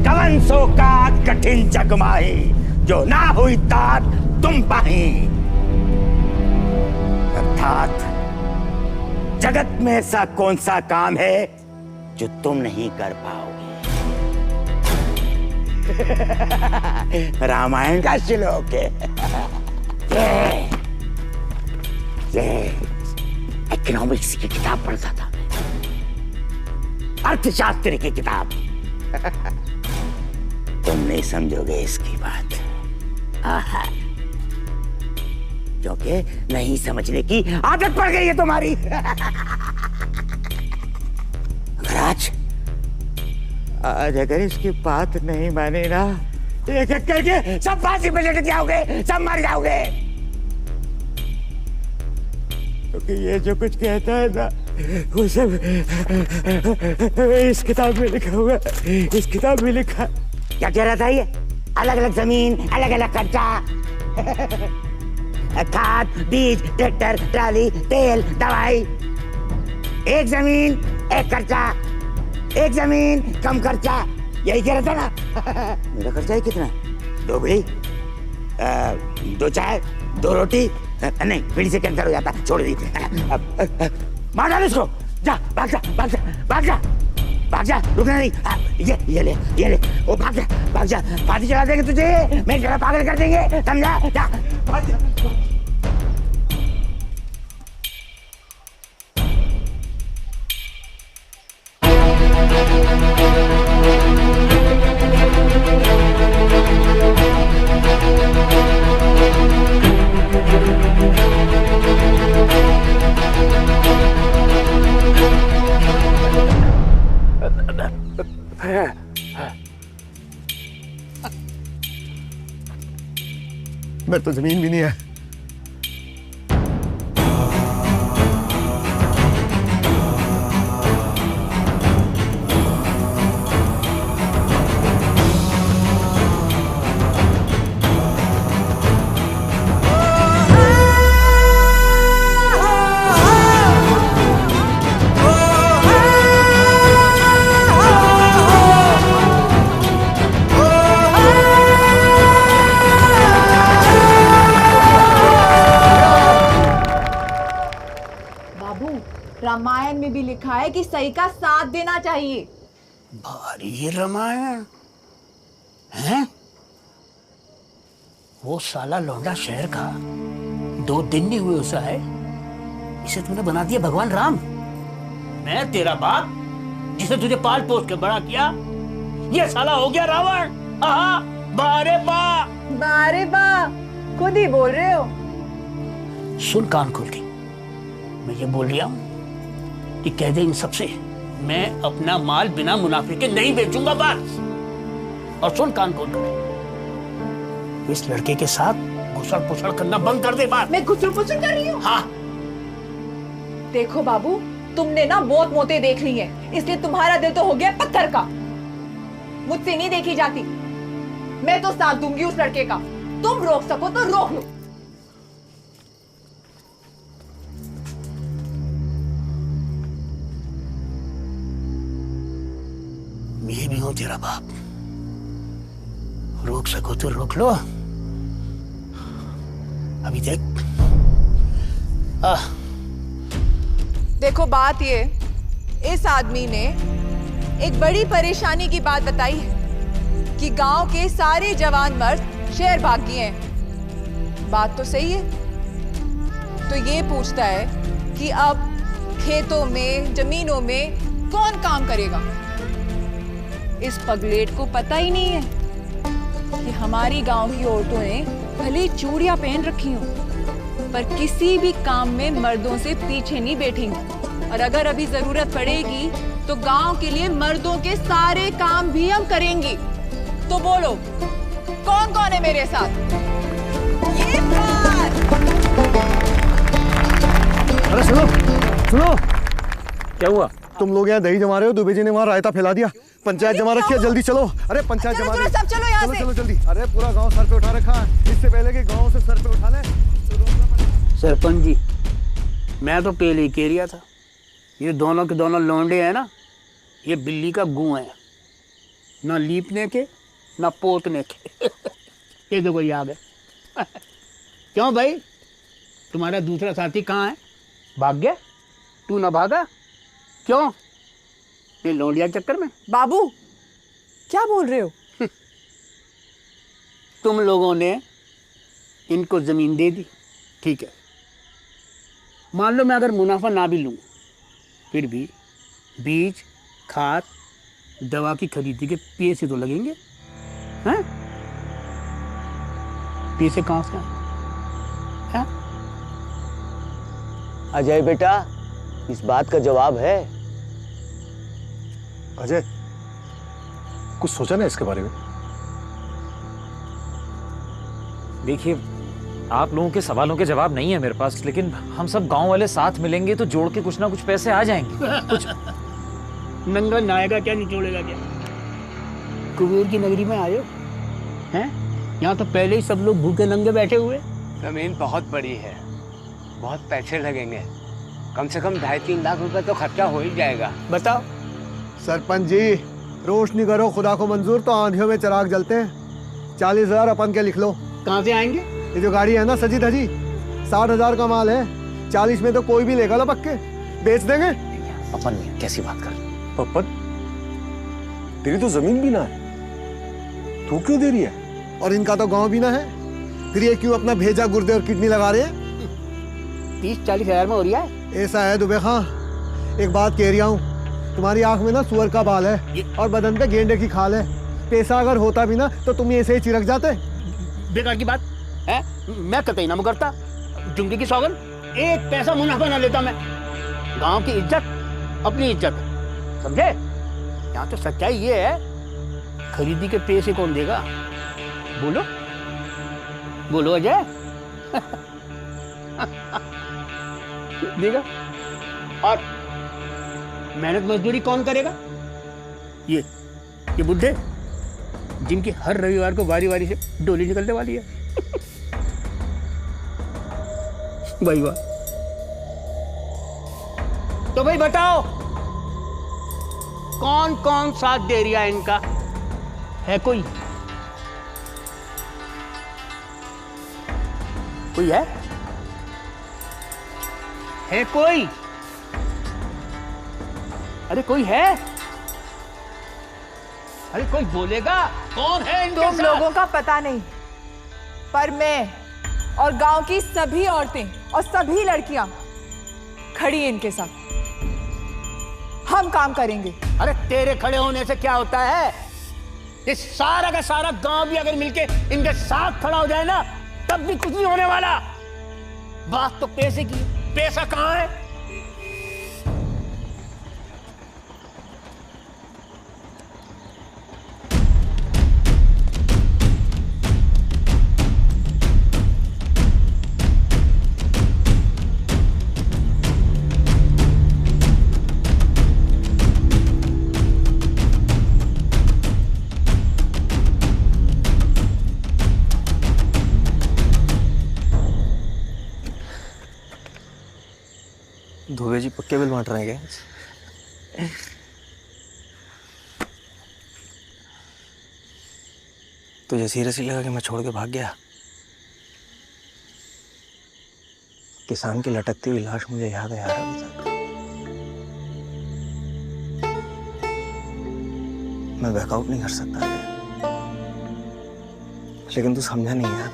कवन सो का कठिन जगमाही, जो ना हुई तात तुम पाही। अर्थात जगत में ऐसा कौन सा काम है जो तुम नहीं कर पाओगे। रामायण का श्लोक है। ये इकोनॉमिक्स की किताब पढ़ता था, अर्थशास्त्र की किताब। तुम नहीं समझोगे इसकी बात, क्योंकि नहीं समझने की आदत पड़ गई है तुम्हारी। अगर आज अगर इसकी बात नहीं माने ना, एक एक करके सब फांसी पे लटक जाओगे, सब मर जाओगे। क्योंकि ये जो कुछ कहता है ना वो सब इस किताब में लिखा हुआ है, इस किताब में लिखा है। क्या कह रहा था ये? अलग अलग जमीन, अलग अलग खर्चा, खाद, बीज, ट्रैक्टर, ट्राली, तेल, दवाई। एक जमीन एक खर्चा, एक जमीन कम खर्चा, यही कह रहा था ना। मेरा खर्चा है कितना? 2 बीड़ी, 2 चाय, 2 रोटी, नहीं बीड़ी से कैंसर हो जाता, छोड़ दी। मार डाल इसको, जा भाग जा भाग जा भाग जा भाग जा, रुकना नहीं। ये ले ओ भाग जा, फांसी चला देंगे तुझे, मैं जरा पागल कर देंगे, समझा? जा भाग जा। मेरे तो जमीन भी नहीं है। रामायण में भी लिखा है कि सही का साथ देना चाहिए। भारी रामायण हैं? वो साला लौंडा शहर का 2 दिन नहीं हुए उसे है, इसे तूने बना दिया भगवान राम। मैं तेरा बाप जिसे तुझे पाल पोस के बड़ा किया, ये साला हो गया रावण। बारे बा खुद ही बोल रहे हो। सुन कान खोल के, मैं ये बोल रहा हूं कि कह दे इन सबसे मैं अपना माल बिना मुनाफे के नहीं बेचूंगा बस। और सुन कान खोल कर, इस लड़के के साथ घुसड़ पुसड़ करना बंद कर दे बात। मैं घुसड़ पुसड़ कर रही हूँ? हाँ। देखो बाबू, तुमने ना बहुत मौतें देख ली हैं, इसलिए तुम्हारा दिल तो हो गया पत्थर का। मुझसे नहीं देखी जाती। मैं तो साथ दूंगी उस लड़के का। तुम रोक सको तो रोक लो। मैं भी हूं तेरा बाप, रोक सको तो रोक लो। अभी देख। देखो बात ये, इस आदमी ने एक बड़ी परेशानी की बात बताई है कि गांव के सारे जवान मर्द शहर भाग गए हैं। बात तो सही है। तो ये पूछता है कि अब खेतों में, जमीनों में कौन काम करेगा। इस पगलेट को पता ही नहीं है कि हमारी गांव की औरतों ने भले चूड़ियां पहन रखी हों, पर किसी भी काम में मर्दों से पीछे नहीं बैठेंगी। और अगर अभी जरूरत पड़ेगी तो गांव के लिए मर्दों के सारे काम भी हम करेंगे। तो बोलो, कौन कौन है मेरे साथ? ये अरे सुनो, क्या हुआ? तुम लोग यहाँ दही जमा रहे हो, दुबे जी ने वहाँ रायता फैला दिया। पंचायत जमा रखी है, जल्दी चलो। अरे पंचायत जमा रही, सब चलो यहाँ से। चलो जल्दी। अरे पूरा गांव सर पे उठा रखा है, इससे पहले कि गांव से सर पे उठा ले। सरपंच जी, मैं तो पहले ही कह रहा था, ये दोनों के दोनों लौंडे हैं ना, ये बिल्ली का गूं है, ना लीपने के ना पोतने के। ये देखो ये आ गए। क्यों भाई, तुम्हारा दूसरा साथी कहाँ है? भाग गया? तू ना भागा? क्यों? ये लौंडिया चक्कर में? बाबू क्या बोल रहे हो? तुम लोगों ने इनको जमीन दे दी, ठीक है। मान लो मैं अगर मुनाफा ना भी लूं, फिर भी बीज, खाद, दवा की खरीदी के पैसे तो लगेंगे, हैं? पैसे कहां से आए? अजय बेटा, इस बात का जवाब है? अजय, कुछ सोचा ना इसके बारे में? देखिए, आप लोगों के सवालों के जवाब नहीं है मेरे पास, लेकिन हम सब गांव वाले साथ मिलेंगे तो जोड़ के कुछ ना कुछ पैसे आ जाएंगे। कुछ नंगा नायका क्या निचोड़ेगा क्या? कुबेर की नगरी में आयो हैं? यहाँ तो पहले ही सब लोग भूखे नंगे बैठे हुए। जमीन बहुत बड़ी है, बहुत पैसे लगेंगे, कम से कम 2.5-3 लाख रुपए तो खर्चा हो ही जाएगा। बताओ। सरपंच जी, रोशनी करो, खुदा को मंजूर तो आंधियों में चिराग जलते हैं। 40,000 अपन के लिख लो। कहाँ से आएंगे? ये जो गाड़ी है ना सजी धजी, 60,000 का माल है, 40 में तो कोई भी लेगा ना, पक्के बेच देंगे। अपन कैसी बात कर? पप्पन, तेरी तो जमीन भी ना है, तू क्यों दे रही है? और इनका तो गांव भी ना है, फिर ये क्यों अपना भेजा गुर्दे और किडनी लगा रहे हैं? 30-40 हजार में हो रहा है। ऐसा है दुबे खां, एक बात कह रहा हूँ, तुम्हारी आंख में ना सुअर का बाल है और बदन पे गेंडे की खाल है। पैसा अगर होता भी ना तो तुम ऐसे ही चिरक जाते। बेकार की बात है, मैं कतई ना मुकरता। जिंदगी की सौगन, एक पैसा मुनाफा ना लेता मैं। गांव की इज्जत अपनी इज्जत, समझे? यहाँ तो सच्चाई ये है, खरीदी के पैसे कौन देगा? बोलो बोलो अजय। देगा। और मेहनत मजदूरी कौन करेगा? ये बुड्ढे जिनकी हर रविवार को बारी बारी से डोली निकलने वाली है। भाई वाह। तो भाई बताओ, कौन कौन साथ दे रिया इनका? है कोई? कोई है कोई? अरे कोई है? अरे कोई बोलेगा? कौन है इनके तुम साथ? लोगों का पता नहीं, पर मैं और गांव की सभी औरतें और सभी लड़कियां खड़ी हैं इनके साथ। हम काम करेंगे। अरे तेरे खड़े होने से क्या होता है? ये सारा का सारा गांव भी अगर मिलके इनके साथ खड़ा हो जाए ना, तब भी कुछ नहीं होने वाला। बात तो पैसे की, पैसा कहाँ है? धोबे जी पक्के बिल बांट रहे हैं क्या? तुझे सीरियसली लगा कि मैं छोड़ के भाग गया? किसान की लटकती हुई लाश मुझे याद है यार अभी तक। मैं बैकआउट नहीं कर सकता, लेकिन तू समझा नहीं यार।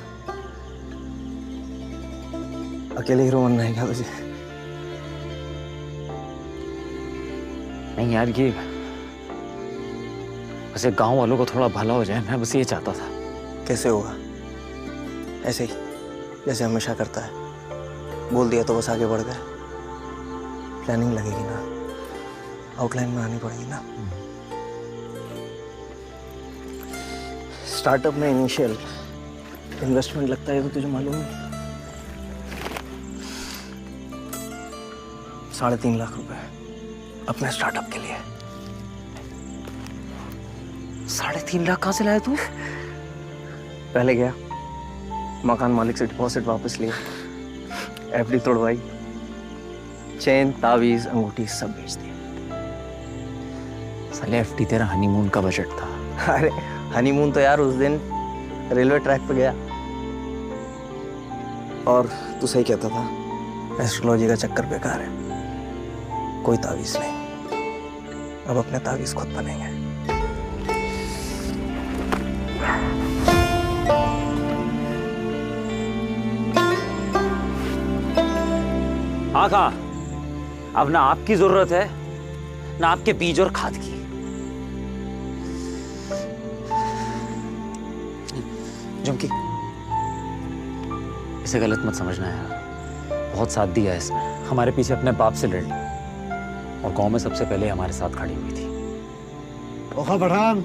अकेले हीरो बनना है क्या तुझे? नहीं यार, ये वैसे गांव वालों को थोड़ा भला हो जाए, मैं बस ये चाहता था। कैसे होगा? ऐसे ही जैसे हमेशा करता है, बोल दिया तो बस आगे बढ़ गए। प्लानिंग लगेगी ना, आउटलाइन में आनी पड़ेगी ना। स्टार्टअप में इनिशियल इन्वेस्टमेंट लगता है तो तुझे मालूम है, 3.5 लाख रुपए अपने स्टार्टअप के लिए। 3.5 लाख कहाँ से लाया तू? पहले गया, मकान मालिक से डिपॉजिट वापस लिया, एफडी तोड़वाई, चेन, तावीज, अंगूठी सब बेच दिए। साले एफडी तेरा हनीमून का बजट था। अरे हनीमून तो यार उस दिन रेलवे ट्रैक पे गया। और तू सही कहता था, एस्ट्रोलॉजी का चक्कर बेकार है, कोई तावीज नहीं। अब अपने तावीज खुद बनेंगे। हाँ कहा, अब ना आपकी जरूरत है ना आपके बीज और खाद की। झुमकी, इसे गलत मत समझना यार, बहुत साथ दिया है इसने। हमारे पीछे अपने बाप से लड़ ली और गांव में सबसे पहले हमारे साथ खड़ी हुई थी। ओखा पठान,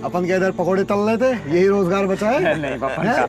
अपन के इधर पकोड़े तल रहे थे, यही रोजगार बचा है। नहीं पापा।